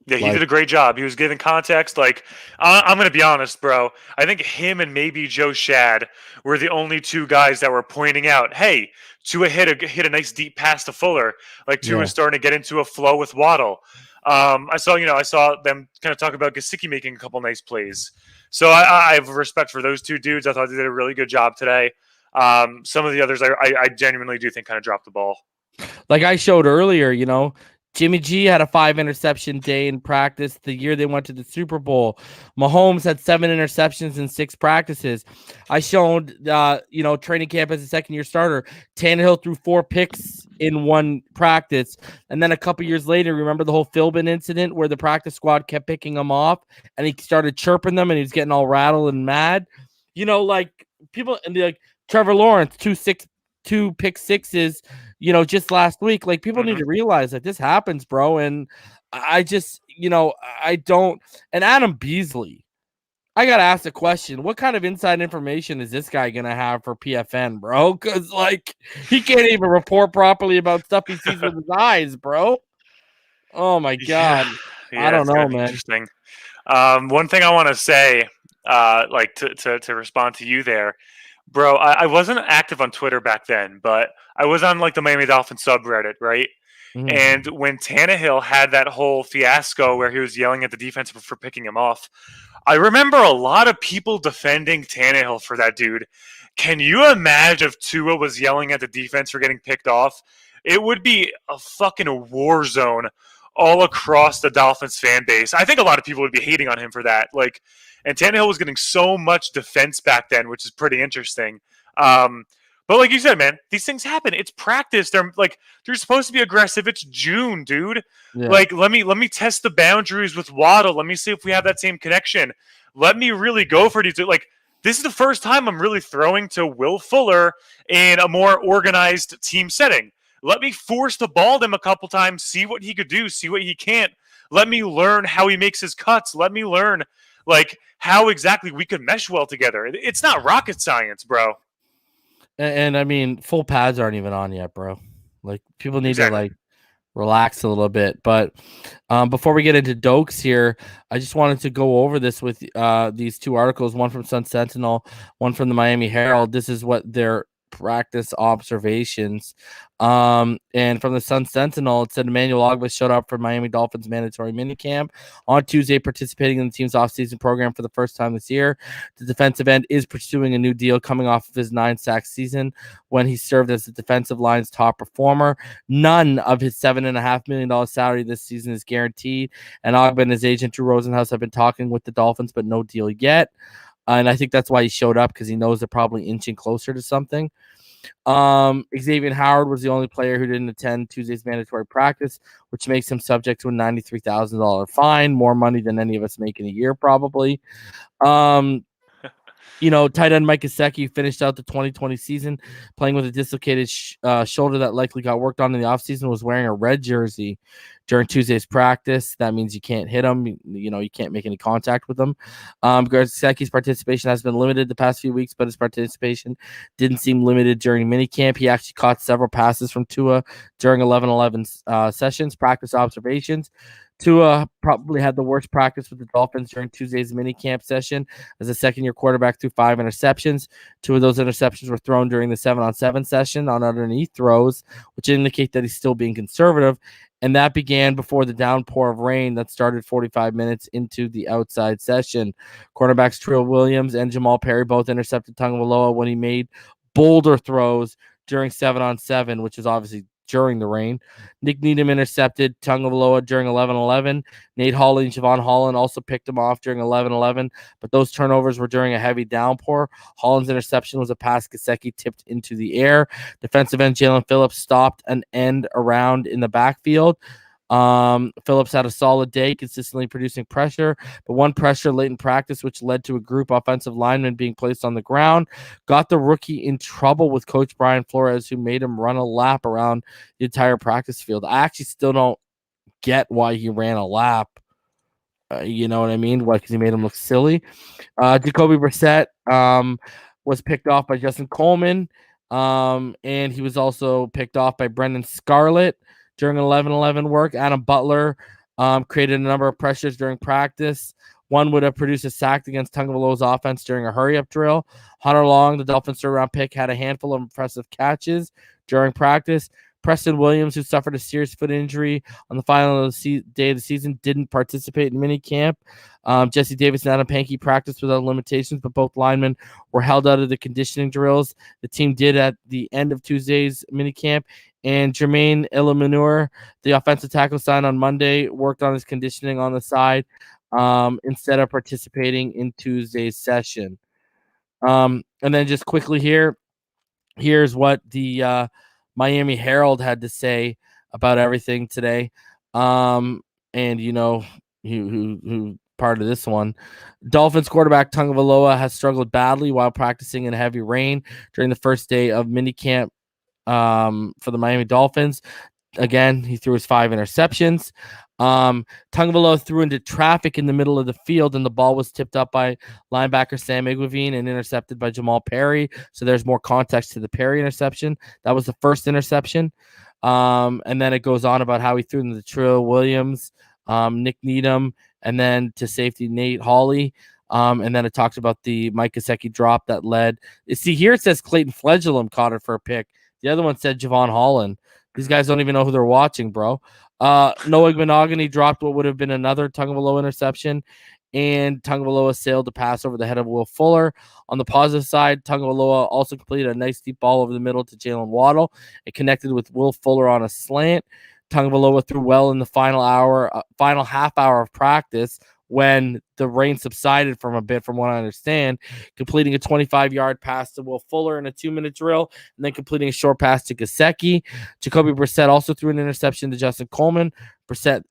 [SPEAKER 14] Yeah, he did a great job. He was giving context. Like, I'm going to be honest, bro. I think him and maybe Joe Shad were the only two guys that were pointing out, hey, Tua hit a nice deep pass to Fuller. Like, Tua is starting to get into a flow with Waddle. I saw them kind of talk about Gesicki making a couple nice plays. So I have respect for those two dudes. I thought they did a really good job today. Some of the others, I genuinely do think kind of dropped the ball.
[SPEAKER 1] Like I showed earlier, Jimmy G had a 5-interception day in practice the year they went to the Super Bowl. Mahomes had 7 interceptions in 6 practices. I showed, training camp as a second-year starter. Tannehill threw 4 picks in 1 practice. And then a couple years later, remember the whole Philbin incident where the practice squad kept picking him off and he started chirping them and he was getting all rattled and mad? People, and like Trevor Lawrence, 2 pick sixes, just last week. Like, people need to realize that this happens, bro. And I just, I don't. And Adam Beasley, I got to ask the question, what kind of inside information is this guy going to have for PFN, bro? Because, like, he can't even report properly about stuff he sees with his eyes, bro. Oh, my God.
[SPEAKER 14] Yeah,
[SPEAKER 1] I don't know, man.
[SPEAKER 14] Interesting. One thing I want to say, to respond to you there, bro, I wasn't active on Twitter back then, but I was on like the Miami Dolphins subreddit, right?
[SPEAKER 1] Mhm.
[SPEAKER 14] And when Tannehill had that whole fiasco where he was yelling at the defense for picking him off, I remember a lot of people defending Tannehill for that dude. Can you imagine if Tua was yelling at the defense for getting picked off? It would be a fucking war zone all across the Dolphins fan base. I think a lot of people would be hating on him for that. Like, and Tannehill was getting so much defense back then, which is pretty interesting. But like you said, man, these things happen. It's practice. They're supposed to be aggressive. It's June, dude.
[SPEAKER 1] Yeah.
[SPEAKER 14] Like, let me test the boundaries with Waddle. Let me see if we have that same connection. Let me really go for these. Like, this is the first time I'm really throwing to Will Fuller in a more organized team setting. Let me force the ball to him a couple times, see what he could do, see what he can't. Let me learn how he makes his cuts. Let me learn, like, how exactly we could mesh well together. It's not rocket science, bro.
[SPEAKER 1] And I mean, full pads aren't even on yet, bro. Like, people need to like relax a little bit. But before we get into Doaks here, I just wanted to go over this with these 2 articles, one from Sun Sentinel, one from the Miami Herald. This is what their practice observations. And from the Sun Sentinel, it said Emmanuel Ogbah showed up for Miami Dolphins mandatory minicamp on Tuesday, participating in the team's offseason program for the first time this year. The defensive end is pursuing a new deal coming off of his 9-sack season when he served as the defensive line's top performer. None of his $7.5 million salary this season is guaranteed, and Ogbah and his agent Drew Rosenhaus have been talking with the Dolphins, but no deal yet. And I think that's why he showed up, because he knows they're probably inching closer to something. Xavien Howard was the only player who didn't attend Tuesday's mandatory practice, which makes him subject to a $93,000 fine, more money than any of us make in a year, probably. Tight end Mike Gesicki finished out the 2020 season playing with a dislocated shoulder that likely got worked on in the offseason, was wearing a red jersey during Tuesday's practice. That means you can't hit him. You can't make any contact with him. Gesicki's participation has been limited the past few weeks, but his participation didn't seem limited during minicamp. He actually caught several passes from Tua during 11-11 sessions, practice observations. Tua probably had the worst practice with the Dolphins during Tuesday's minicamp session as a second-year quarterback, threw 5 interceptions. 2 of those interceptions were thrown during the 7-on-7 session on underneath throws, which indicate that he's still being conservative. And that began before the downpour of rain that started 45 minutes into the outside session. Quarterbacks Trill Williams and Jamal Perry both intercepted Tagovailoa when he made boulder throws during 7-on-7, which is obviously during the rain. Nick Needham intercepted Tagovailoa during 11-11. Nate Hawley and Javon Holland also picked him off during 11-11, but those turnovers were during a heavy downpour. Holland's interception was a pass Gesicki tipped into the air. Defensive end Jalen Phillips stopped an end around in the backfield. Phillips had a solid day, consistently producing pressure, but one pressure late in practice, which led to a group offensive lineman being placed on the ground, got the rookie in trouble with Coach Brian Flores, who made him run a lap around the entire practice field. I actually still don't get why he ran a lap You know what I mean? Why? Because he made him look silly. Jacoby Brissett was picked off by Justin Coleman, and he was also picked off by Brendan Scarlett during 11-11 work. Adam Butler created a number of pressures during practice. One would have produced a sack against Tagovailoa's offense during a hurry-up drill. Hunter Long, the Dolphins' third-round pick, had a handful of impressive catches during practice. Preston Williams, who suffered a serious foot injury on the final day of the season, didn't participate in minicamp. Jesse Davis and Adam Pankey practiced without limitations, but both linemen were held out of the conditioning drills the team did at the end of Tuesday's minicamp. And Jermaine Illuminor, the offensive tackle signed on Monday, worked on his conditioning on the side instead of participating in Tuesday's session. And then just quickly here's what the Miami Herald had to say about everything today. And you know who part of this one. Dolphins quarterback Tagovailoa has struggled badly while practicing in heavy rain during the first day of minicamp for the Miami Dolphins. Again, he threw his 5 interceptions. Tagovailoa threw into traffic in the middle of the field, and the ball was tipped up by linebacker Sam Iguavine and intercepted by Jamal Perry. So there's more context to the Perry interception. That was the first interception. And then it goes on about how he threw into the Trill Williams, Nick Needham, and then to safety Nate Hawley. And then it talks about the Mike Gesicki drop that led. See, here it says Clayton Fledglam caught it for a pick. The other one said Javon Holland. These guys don't even know who they're watching, bro. Noah Monogany dropped what would have been another Tagovailoa interception, and Tagovailoa sailed to pass over the head of Will Fuller. On the positive side, Tagovailoa also completed a nice deep ball over the middle to Jalen Waddle. It connected with Will Fuller on a slant. Tagovailoa threw well in the final half hour of practice when the rain subsided from a bit, from what I understand, completing a 25-yard pass to Will Fuller in a 2-minute drill, and then completing a short pass to Gesicki. Jacoby Brissett also threw an interception to Justin Coleman. Brissett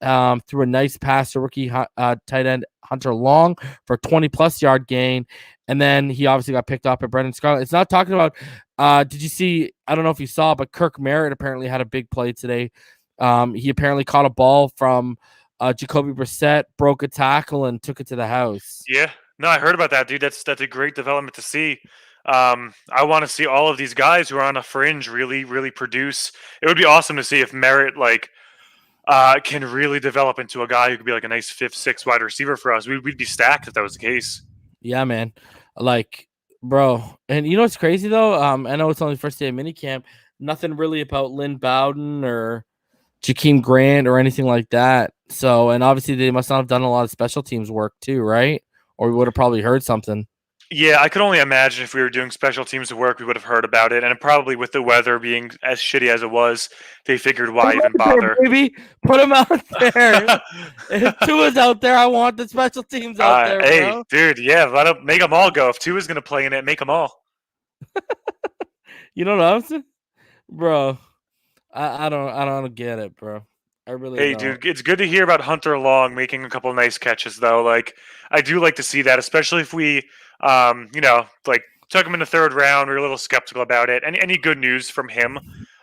[SPEAKER 1] threw a nice pass to rookie tight end Hunter Long for a 20-plus yard gain, and then he obviously got picked up by Brendan Scarlett. It's not talking about did you see, I don't know if you saw, but Kirk Merritt apparently had a big play today. He apparently caught a ball from Jacoby Brissett, broke a tackle, and took it to the house.
[SPEAKER 14] Yeah. No, I heard about that, dude. That's a great development to see. I want to see all of these guys who are on a fringe really, really produce. It would be awesome to see if Merritt can really develop into a guy who could be like a nice 5th, 6th wide receiver for us. We'd be stacked if that was the case.
[SPEAKER 1] Yeah, man. Bro. And you know what's crazy though? I know it's only the first day of minicamp. Nothing really about Lynn Bowden or Jakeem Grant or anything like that. So, and obviously they must not have done a lot of special teams work too, right? Or we would have probably heard something.
[SPEAKER 14] Yeah, I could only imagine if we were doing special teams work, we would have heard about it. And probably with the weather being as shitty as it was, they figured why even bother.
[SPEAKER 1] Baby, put him out there. If Tua's out there, I want the special teams out there.
[SPEAKER 14] Hey,
[SPEAKER 1] bro.
[SPEAKER 14] dude, yeah, make them all go. If Tua's gonna play in it, make them all.
[SPEAKER 1] You know what I'm saying, bro? I don't get it, bro. I really
[SPEAKER 14] Hey,
[SPEAKER 1] don't.
[SPEAKER 14] dude, it's good to hear about Hunter Long making a couple of nice catches, though. I do like to see that, especially if we, took him in the 3rd round. We were a little skeptical about it. Any good news from him,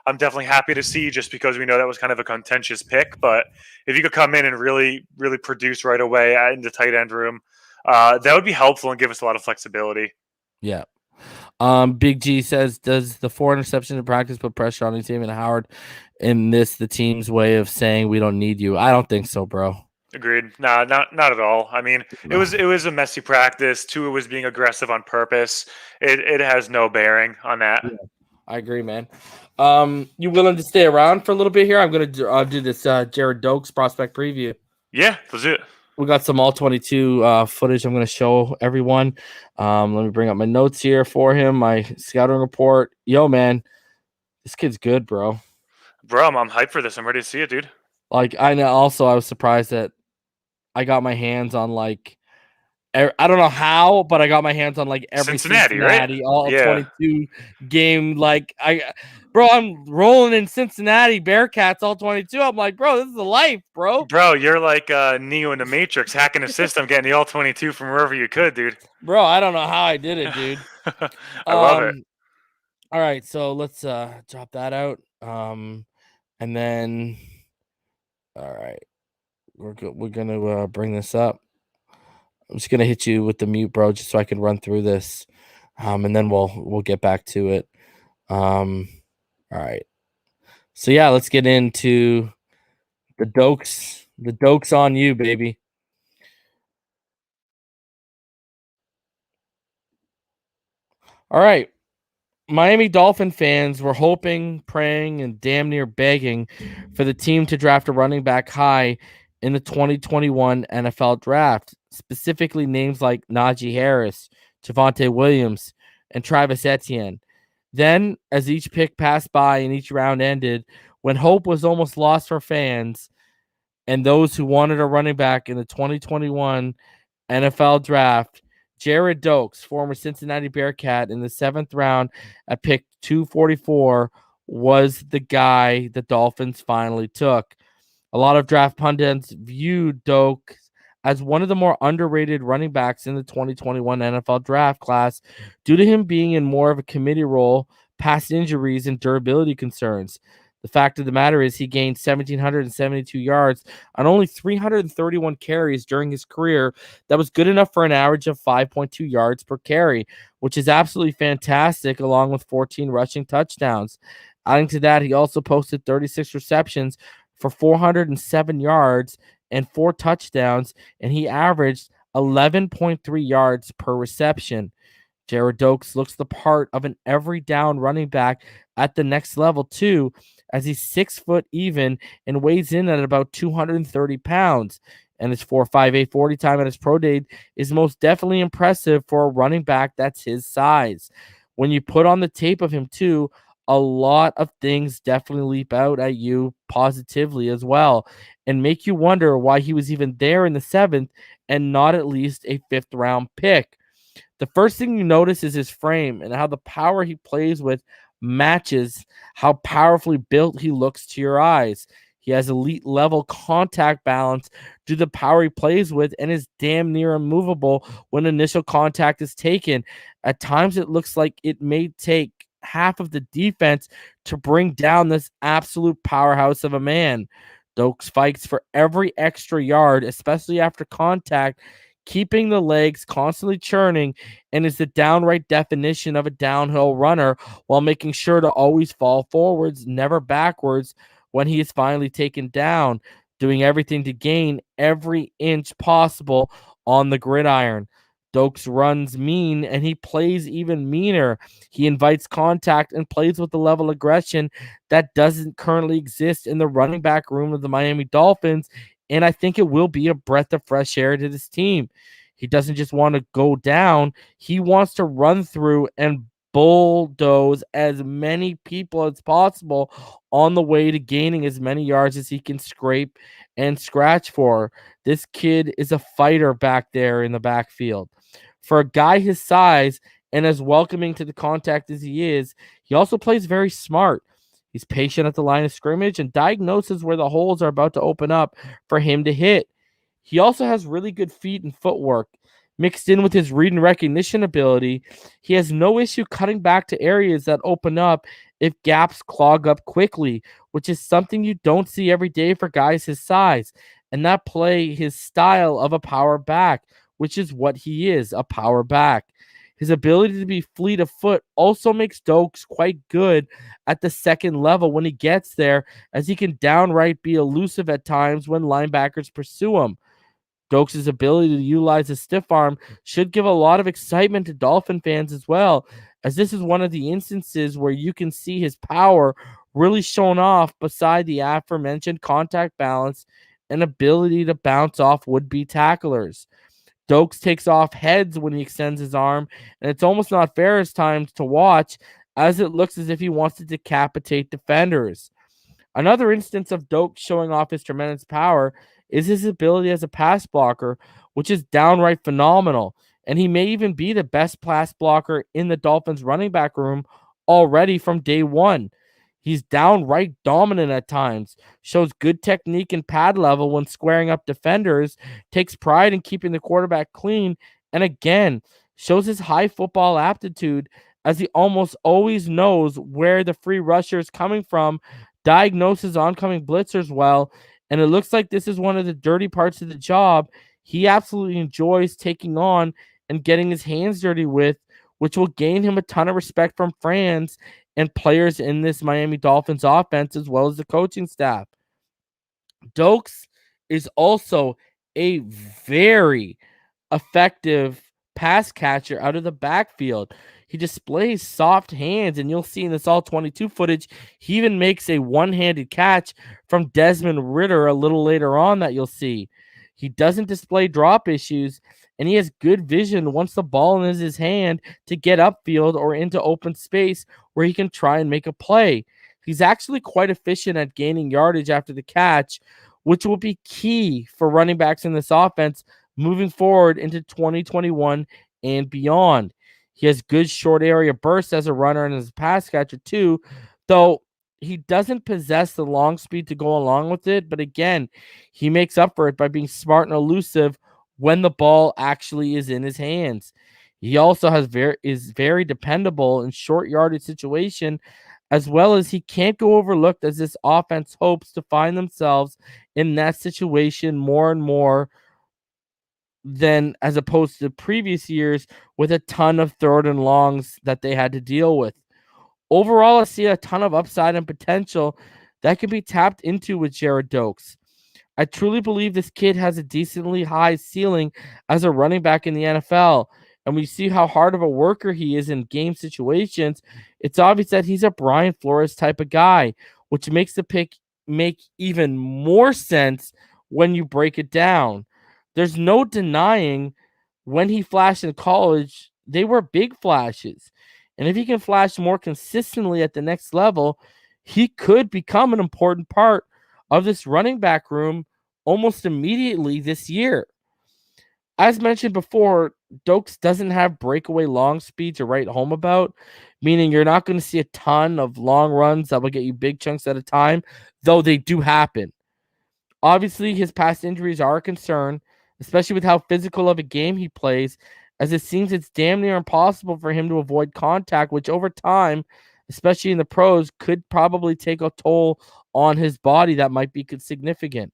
[SPEAKER 14] I'm definitely happy to see, just because we know that was kind of a contentious pick. But if you could come in and really, really produce right away in the tight end room, that would be helpful and give us a lot of flexibility.
[SPEAKER 1] Yeah. Big G says, does the 4 interceptions in practice put pressure on Xavien Howard? In this, the team's way of saying we don't need you? I don't think so, bro.
[SPEAKER 14] Agreed. Nah, not at all. I mean, it was a messy practice. Tua was being aggressive on purpose. It has no bearing on that.
[SPEAKER 1] Yeah, I agree, man. You willing to stay around for a little bit here? I'm gonna do this Gerrid Doaks prospect preview.
[SPEAKER 14] Yeah, let's do it.
[SPEAKER 1] We got some all 22 footage I'm going to show everyone. Let me bring up my notes here for him, my scouting report. Yo, man, this kid's good, bro.
[SPEAKER 14] Bro, I'm hyped for this. I'm ready to see it, dude.
[SPEAKER 1] I know. Also, I was surprised that I got my hands on I don't know how, but I got my hands on every Cincinnati
[SPEAKER 14] right?
[SPEAKER 1] all 22 game. Bro, I'm rolling in Cincinnati Bearcats all 22. I'm like, bro, this is a life, bro.
[SPEAKER 14] Bro, you're like Neo in the Matrix, hacking the system, getting the all 22 from wherever you could, dude.
[SPEAKER 1] Bro, I don't know how I did it, dude.
[SPEAKER 14] I love it.
[SPEAKER 1] All right, so let's drop that out. And then, all right, we're gonna bring this up. I'm just gonna hit you with the mute, bro, just so I can run through this, and then we'll get back to it. All right. So yeah, let's get into the Doaks. The Doaks on you, baby. All right. Miami Dolphin fans were hoping, praying, and damn near begging for the team to draft a running back high in the 2021 NFL draft, specifically names like Najee Harris, Javonte Williams, and Travis Etienne. Then, as each pick passed by and each round ended, when hope was almost lost for fans and those who wanted a running back in the 2021 NFL draft, Gerrid Doaks, former Cincinnati Bearcat, in the 7th round at pick 244, was the guy the Dolphins finally took. A lot of draft pundits viewed Doaks as one of the more underrated running backs in the 2021 NFL draft class due to him being in more of a committee role, past injuries, and durability concerns. The fact of the matter is he gained 1,772 yards on only 331 carries during his career. That was good enough for an average of 5.2 yards per carry, which is absolutely fantastic, along with 14 rushing touchdowns. Adding to that, he also posted 36 receptions for 407 yards and 4 touchdowns, and he averaged 11.3 yards per reception. Gerrid Doaks looks the part of an every down running back at the next level, too, as he's 6 foot even and weighs in at about 230 pounds. And his 4.58 40 time at his pro day is most definitely impressive for a running back that's his size. When you put on the tape of him, too, a lot of things definitely leap out at you positively as well and make you wonder why he was even there in the 7th and not at least a 5th round pick. The first thing you notice is his frame and how the power he plays with matches how powerfully built he looks to your eyes. He has elite level contact balance due to the power he plays with and is damn near immovable when initial contact is taken. At times, it looks like it may take half of the defense to bring down this absolute powerhouse of a man. Doaks fights for every extra yard, especially after contact, keeping the legs constantly churning, and is the downright definition of a downhill runner while making sure to always fall forwards, never backwards when he is finally taken down, doing everything to gain every inch possible on the gridiron. Doaks runs mean, and he plays even meaner. He invites contact and plays with the level of aggression that doesn't currently exist in the running back room of the Miami Dolphins, and I think it will be a breath of fresh air to this team. He doesn't just want to go down. He wants to run through and bulldoze as many people as possible on the way to gaining as many yards as he can scrape and scratch for. This kid is a fighter back there in the backfield. For a guy his size and as welcoming to the contact as he is, he also plays very smart. He's patient at the line of scrimmage and diagnoses where the holes are about to open up for him to hit. He also has really good feet and footwork. Mixed in with his read and recognition ability, he has no issue cutting back to areas that open up if gaps clog up quickly, which is something you don't see every day for guys his size, and that play his style of a power back, which is what he is, a power back. His ability to be fleet of foot also makes Doaks quite good at the second level when he gets there, as he can downright be elusive at times when linebackers pursue him. Doaks' ability to utilize his stiff arm should give a lot of excitement to Dolphin fans as well, as this is one of the instances where you can see his power really shown off beside the aforementioned contact balance and ability to bounce off would-be tacklers. Doaks takes off heads when he extends his arm, and it's almost not fair at times to watch, as it looks as if he wants to decapitate defenders. Another instance of Doaks showing off his tremendous power is his ability as a pass blocker, which is downright phenomenal, and he may even be the best pass blocker in the Dolphins running back room already from day one. He's downright dominant at times, shows good technique and pad level when squaring up defenders, takes pride in keeping the quarterback clean, and again, shows his high football aptitude as he almost always knows where the free rusher is coming from, diagnoses oncoming blitzers well, and it looks like this is one of the dirty parts of the job. he absolutely enjoys taking on and getting his hands dirty with, which will gain him a ton of respect from fans and players in this Miami Dolphins offense, as well as the coaching staff. Doaks is also a very effective pass catcher out of the backfield. He displays soft hands, and you'll see in this all 22 footage, he even makes a one-handed catch from Desmond Ridder a little later on that you'll see. He doesn't display drop issues, and he has good vision once the ball is in his hand to get upfield or into open space where he can try and make a play. He's actually quite efficient at gaining yardage after the catch, which will be key for running backs in this offense moving forward into 2021 and beyond. He has good short area bursts as a runner and as a pass catcher too, though he doesn't possess the long speed to go along with it. But again, he makes up for it by being smart and elusive when the ball actually is in his hands. He also is very dependable in short yardage situation, as well as he can't go overlooked as this offense hopes to find themselves in that situation more and more than as opposed to previous years with a ton of third and longs that they had to deal with. Overall, I see a ton of upside and potential that can be tapped into with Gerrid Doaks. I truly believe this kid has a decently high ceiling as a running back in the NFL. And we see how hard of a worker he is in game situations. It's obvious that he's a Brian Flores type of guy, which makes the pick make even more sense when you break it down. There's no denying when he flashed in college, they were big flashes. And if he can flash more consistently at the next level, he could become an important part of this running back room almost immediately this year. As mentioned before, Doaks doesn't have breakaway long speed to write home about, meaning you're not going to see a ton of long runs that will get you big chunks at a time, though they do happen. Obviously, his past injuries are a concern, especially with how physical of a game he plays, as it seems it's damn near impossible for him to avoid contact, which over time, especially in the pros, could probably take a toll on his body that might be significant.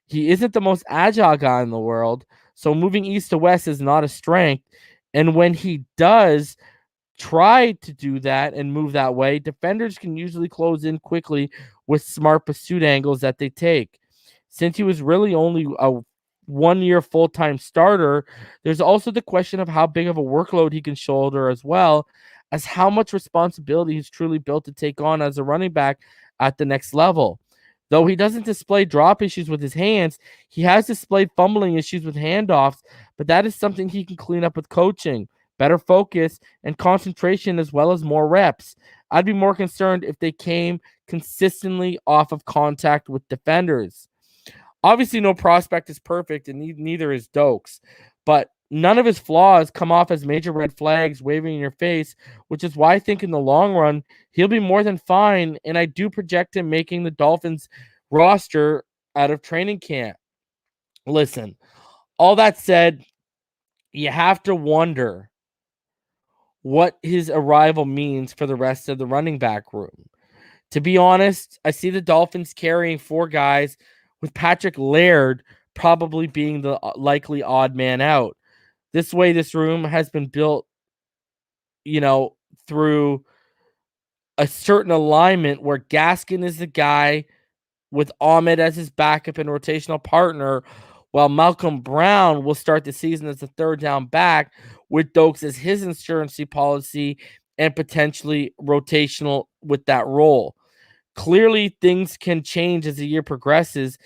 [SPEAKER 1] He isn't the most agile guy in the world, so moving east to west is not a strength. And when he does try to do that and move that way, defenders can usually close in quickly with smart pursuit angles that they take. Since he was really only a 1 year full-time starter, there's also the question of how big of a workload he can shoulder, as well as how much responsibility he's truly built to take on as a running back at the next level. Though he doesn't display drop issues with his hands, he has displayed fumbling issues with handoffs, but that is something he can clean up with coaching, better focus, and concentration, as well as more reps. I'd be more concerned if they came consistently off of contact with defenders. Obviously, no prospect is perfect, and neither is Doaks, but none of his flaws come off as major red flags waving in your face, which is why I think in the long run, he'll be more than fine, and I do project him making the Dolphins roster out of training camp. Listen, all that said, you have to wonder what his arrival means for the rest of the running back room. To be honest, I see the Dolphins carrying 4 guys, with Patrick Laird probably being the likely odd man out. This way, this room has been built, through a certain alignment where Gaskin is the guy with Ahmed as his backup and rotational partner, while Malcolm Brown will start the season as a third down back with Doaks as his insurance policy and potentially rotational with that role. Clearly, things can change as the year progresses,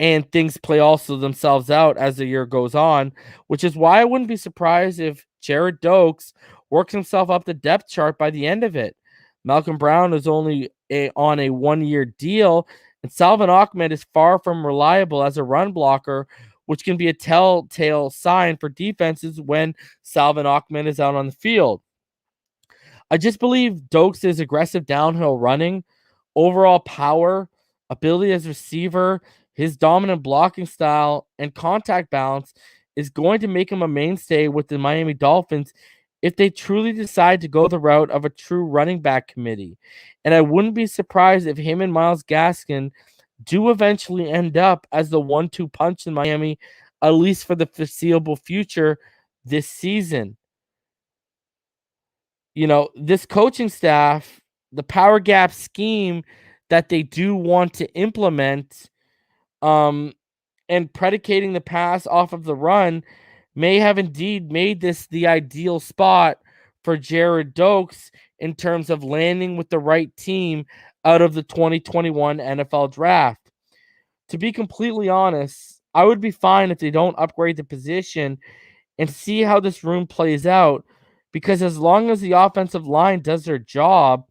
[SPEAKER 1] and things play also themselves out as the year goes on, which is why I wouldn't be surprised if Gerrid Doaks works himself up the depth chart by the end of it. Malcolm Brown is only on a 1-year deal, and Salvon Ahmed is far from reliable as a run blocker, which can be a telltale sign for defenses when Salvon Ahmed is out on the field. I just believe Doaks' aggressive downhill running, overall power, ability as a receiver, his dominant blocking style, and contact balance is going to make him a mainstay with the Miami Dolphins if they truly decide to go the route of a true running back committee. And I wouldn't be surprised if him and Myles Gaskin do eventually end up as the 1-2 punch in Miami at least for the foreseeable future this season. You know, this coaching staff, the power gap scheme that they do want to implement, and predicating the pass off of the run may have indeed made this the ideal spot for Gerrid Doaks in terms of landing with the right team out of the 2021 NFL draft. To be completely honest, I would be fine if they don't upgrade the position and see how this room plays out, because as long as the offensive line does their job,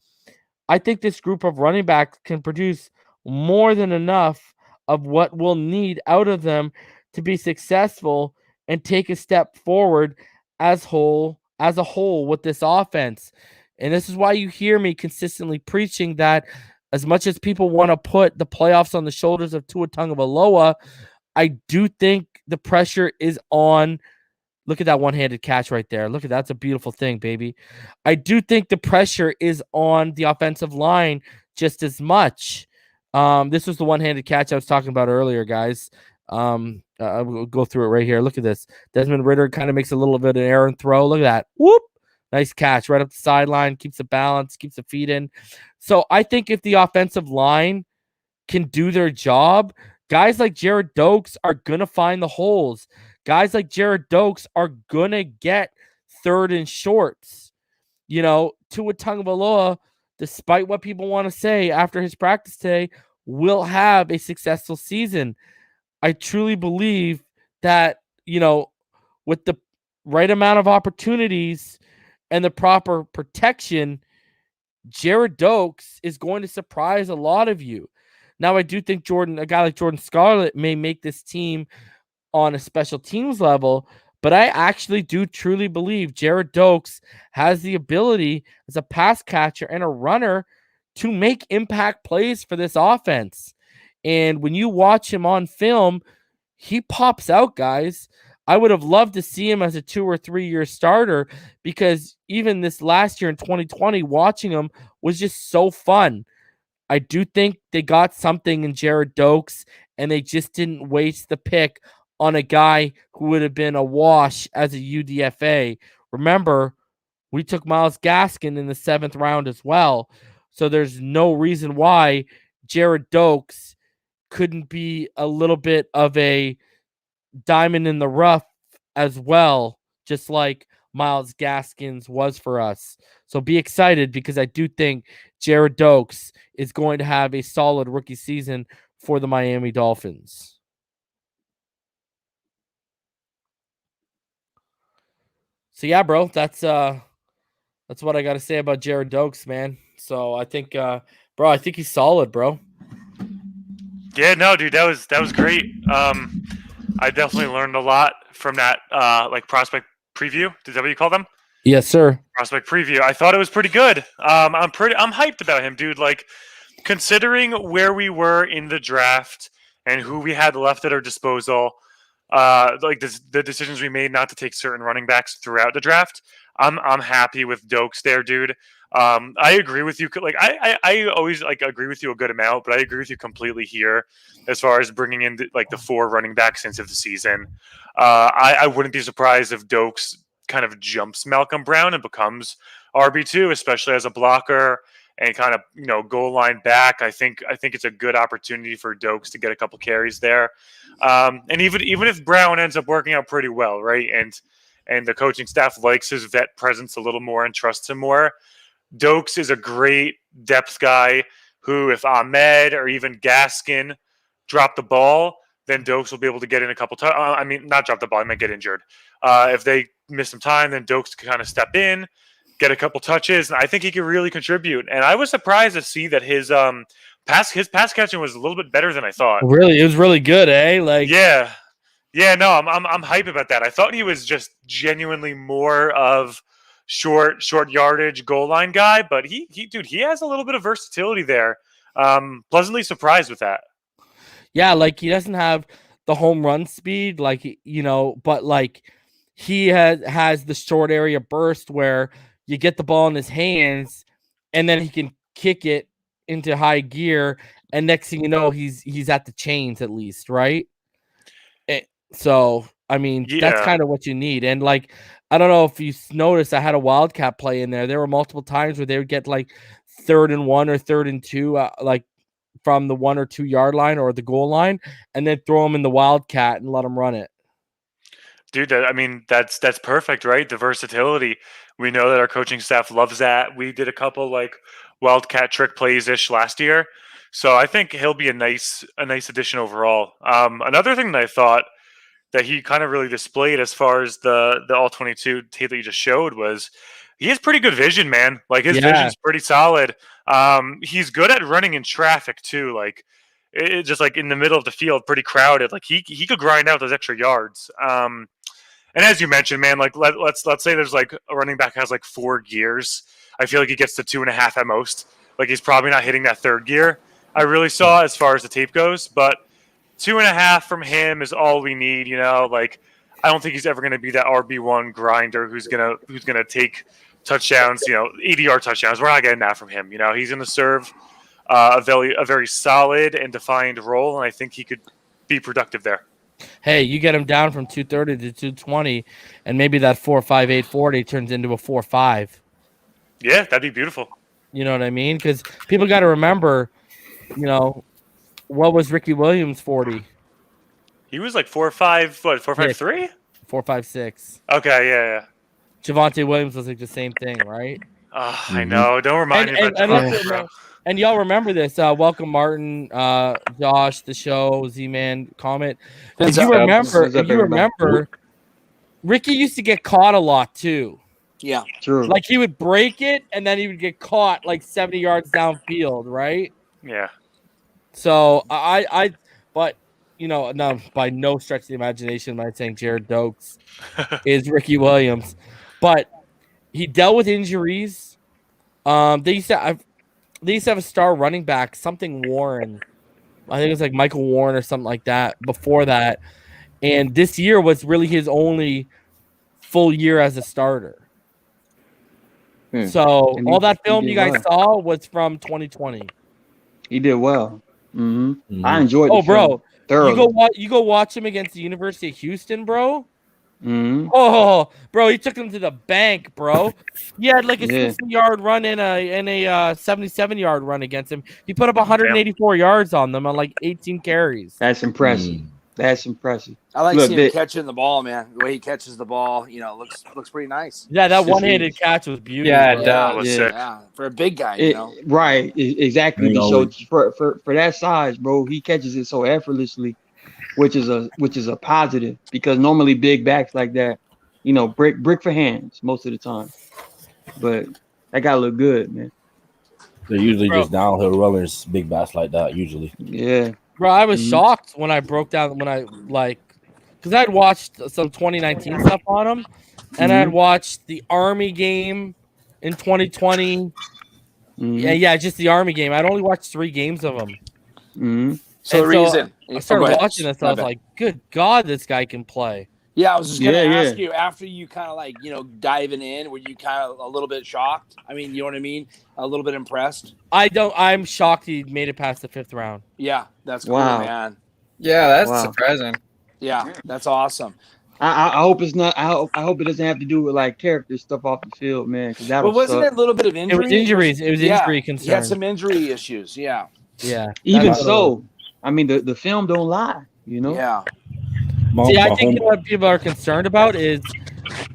[SPEAKER 1] I think this group of running backs can produce more than enough of what we'll need out of them to be successful and take a step forward as a whole with this offense. And this is why you hear me consistently preaching that as much as people want to put the playoffs on the shoulders of Tua Tagovailoa, I do think the pressure is on. Look at that one-handed catch right there. Look at that's a beautiful thing, baby. I do think the pressure is on the offensive line just as much. This was the one-handed catch I was talking about earlier, guys. We'll go through it right here. Look at this. Desmond Ridder kind of makes a little bit of an error and throw. Look at that. Whoop. Nice catch right up the sideline. Keeps the balance. Keeps the feet in. So I think if the offensive line can do their job, guys like Gerrid Doaks are going to find the holes. Guys like Gerrid Doaks are going to get third and shorts. You know, Tua Tagovailoa, despite what people want to say after his practice today, will have a successful season. I truly believe that, you know, with the right amount of opportunities and the proper protection, Gerrid Doaks is going to surprise a lot of you. Now, I do think a guy like Jordan Scarlett may make this team on a special teams level, but I actually do truly believe Gerrid Doaks has the ability as a pass catcher and a runner to make impact plays for this offense. And when you watch him on film, he pops out, guys. I would have loved to see him as a 2 or 3 year starter, because even this last year in 2020, watching him was just so fun. I do think they got something in Gerrid Doaks, and they just didn't waste the pick on a guy who would have been a wash as a UDFA. Remember, we took Myles Gaskin in the 7th round as well. So there's no reason why Gerrid Doaks couldn't be a little bit of a diamond in the rough as well, just like Myles Gaskins was for us. So be excited, because I do think Gerrid Doaks is going to have a solid rookie season for the Miami Dolphins. So yeah, bro, that's what I got to say about Gerrid Doaks, man. So I think, bro, I think he's solid, bro.
[SPEAKER 14] Yeah, no, dude, that was great. I definitely learned a lot from that, like prospect preview. Is that what you call them?
[SPEAKER 1] Yes, sir.
[SPEAKER 14] Prospect preview. I thought it was pretty good. I'm hyped about him, dude. Like, considering where we were in the draft and who we had left at our disposal, like the decisions we made not to take certain running backs throughout the draft, I'm happy with Doaks there, dude. I agree with you. Like, I always like agree with you a good amount, but I agree with you completely here as far as bringing in the 4 running backs into the season. I wouldn't be surprised if Doaks kind of jumps Malcolm Brown and becomes RB2, especially as a blocker and kind of, you know, goal line back. I think it's a good opportunity for Doaks to get a couple carries there. And even if Brown ends up working out pretty well, right? And the coaching staff likes his vet presence a little more and trusts him more, Doaks is a great depth guy who, if Ahmed or even Gaskin drop the ball, then Doaks will be able to get in a couple times. I mean, not drop the ball, I might get injured. If they miss some time, then Doaks can kind of step in, get a couple touches, and I think he could really contribute. And I was surprised to see that his pass catching was a little bit better than I thought.
[SPEAKER 1] Really, it was really good, eh? Like,
[SPEAKER 14] yeah. No, I'm hype about that. I thought he was just genuinely more of short yardage goal line guy, but he has a little bit of versatility there. Pleasantly surprised with that.
[SPEAKER 1] Yeah, like he doesn't have the home run speed, like, you know, but like he has the short area burst where you get the ball in his hands and then he can kick it into high gear, and next thing you know, he's at the chains at least, right? So, I mean, that's
[SPEAKER 14] Yeah.
[SPEAKER 1] kind of what you need. And like, I don't know if you noticed, I had a Wildcat play in there. There were multiple times where they would get like 3rd and 1 or 3rd and 2, like from the 1 or 2 yard line or the goal line, and then throw them in the Wildcat and let them run it.
[SPEAKER 14] Dude, that's perfect, right? The versatility. We know that our coaching staff loves that. We did a couple like wildcat trick plays ish last year, so I think he'll be a nice addition overall. Another thing that I thought that he kind of really displayed as far as the all 22 tape that you just showed was he has pretty good vision, man. Like his vision's pretty solid. He's good at running in traffic too. Like it just like in the middle of the field, pretty crowded. Like he could grind out those extra yards. And as you mentioned, man, like let's say there's like a running back has like 4 gears. I feel like he gets to 2.5 at most. Like he's probably not hitting that 3rd gear. I really saw as far as the tape goes, but 2.5 from him is all we need. You know, like I don't think he's ever going to be that RB1 grinder who's gonna take touchdowns. 80-yard touchdowns. We're not getting that from him. He's going to serve a very solid and defined role, and I think he could be productive there.
[SPEAKER 1] Hey, you get him down from 230 to 220, and maybe that 4.58 40 turns into a 4.5.
[SPEAKER 14] Yeah, that'd be beautiful.
[SPEAKER 1] You know what I mean? Because people got to remember, what was Ricky Williams 40?
[SPEAKER 14] He was like 4.5. What 4.53?
[SPEAKER 1] 4.56.
[SPEAKER 14] Okay, yeah.
[SPEAKER 1] Javonte Williams was like the same thing, right?
[SPEAKER 14] I know. Don't remind me about Javonte.
[SPEAKER 1] And y'all remember this. Welcome, Martin, Josh, the show, Z-Man, comment. If you remember, Ricky used to get caught a lot too.
[SPEAKER 15] Yeah,
[SPEAKER 1] true. Like he would break it, and then he would get caught like 70 yards downfield, right?
[SPEAKER 14] Yeah.
[SPEAKER 1] So but no, by no stretch of the imagination, am I saying Gerrid Doaks is Ricky Williams, but he dealt with injuries. They used to have a star running back, something Warren. I think it was like Michael Warren or something like that before that. And this year was really his only full year as a starter. So all that film you guys saw was from 2020.
[SPEAKER 16] He did well. I enjoyed it.
[SPEAKER 1] Oh, bro.
[SPEAKER 16] Thoroughly.
[SPEAKER 1] You go watch him against the University of Houston, bro.
[SPEAKER 16] Mm-hmm.
[SPEAKER 1] Oh, bro, he took him to the bank, bro. He had like a 60-yard run and a 77-yard run against him. He put up 184 yards on them on like 18 carries.
[SPEAKER 16] That's impressive. That's impressive.
[SPEAKER 15] I like seeing him catching the ball, man. The way he catches the ball, looks pretty nice.
[SPEAKER 1] Yeah, that one-handed catch was beautiful.
[SPEAKER 15] Yeah, for a big guy,
[SPEAKER 16] Right, exactly. So for that size, bro, he catches it so effortlessly, which is a positive because normally big backs like that, brick for hands most of the time. But that guy look good, man.
[SPEAKER 17] They're usually just downhill runners, big backs like that. Usually,
[SPEAKER 16] yeah.
[SPEAKER 1] Bro, I was shocked when I broke down because I'd watched some 2019 stuff on him, and I'd watched the Army game in 2020. Yeah, just the Army game. I'd only watched 3 games of him.
[SPEAKER 15] So the reason
[SPEAKER 1] I started watching this, I was like, "Good God, this guy can play."
[SPEAKER 15] Yeah, I was just gonna ask you after you kind of diving in, were you kind of a little bit shocked? I mean, you know what I mean? A little bit impressed.
[SPEAKER 1] I'm shocked he made it past the 5th round.
[SPEAKER 15] Yeah, that's cool, man.
[SPEAKER 18] Yeah, that's surprising.
[SPEAKER 15] Yeah, that's awesome.
[SPEAKER 16] I hope it's not. I hope it doesn't have to do with like character stuff off the field, man. Because that
[SPEAKER 15] wasn't it a little bit of injury?
[SPEAKER 1] It was injuries. It was injury concerns.
[SPEAKER 15] He had some injury issues. Yeah.
[SPEAKER 16] Even so, I mean the film don't lie.
[SPEAKER 15] Yeah.
[SPEAKER 1] See, I think what people are concerned about is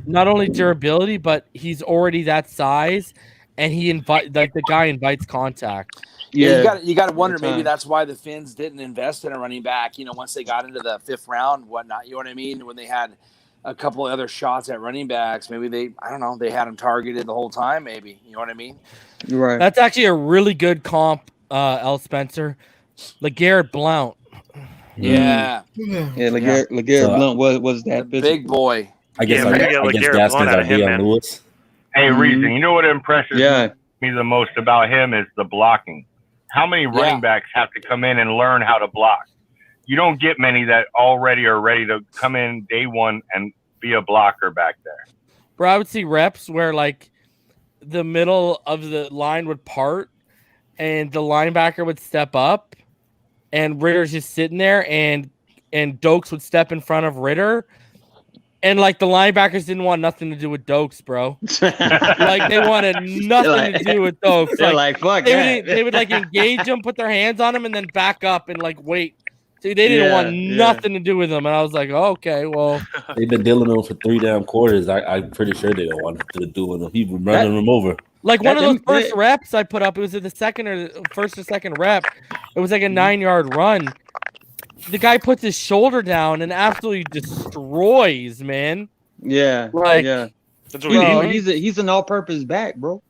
[SPEAKER 1] not only durability, but he's already that size, and the guy invites contact.
[SPEAKER 15] Yeah, you got to wonder maybe that's why the Finns didn't invest in a running back. Once they got into the 5th round, whatnot. You know what I mean? When they had a couple of other shots at running backs, maybe they had him targeted the whole time. Maybe you know what I mean?
[SPEAKER 16] Right.
[SPEAKER 1] That's actually a really good comp, L. Spencer, LeGarrette Blount.
[SPEAKER 15] Yeah.
[SPEAKER 16] LeGarrette Blount was that
[SPEAKER 15] big boy.
[SPEAKER 17] I guess Gaskins are DM Lewis.
[SPEAKER 19] Hey, Reason, you know what impresses me the most about him is the blocking. How many running backs have to come in and learn how to block? You don't get many that already are ready to come in day one and be a blocker back there.
[SPEAKER 1] Bro, I would see reps where like the middle of the line would part and the linebacker would step up and Ritter's just sitting there and and Doaks would step in front of Ritter. And like the linebackers didn't want nothing to do with Doaks, bro. Like they wanted nothing to do with Doaks.
[SPEAKER 16] They're like fuck that.
[SPEAKER 1] They would like engage him, put their hands on him, and then back up and like wait. See, they didn't want nothing to do with him, and I was like, oh, okay, well,
[SPEAKER 17] they've been dealing with him for 3 damn quarters. I'm pretty sure they don't want to do with him. He was running them over.
[SPEAKER 1] Like one of those first reps I put up, it was at the first or second rep. It was like a 9-yard run. The guy puts his shoulder down and absolutely destroys, man.
[SPEAKER 16] Yeah,
[SPEAKER 1] like,
[SPEAKER 16] yeah.
[SPEAKER 14] That's what
[SPEAKER 16] He's an all-purpose back, bro.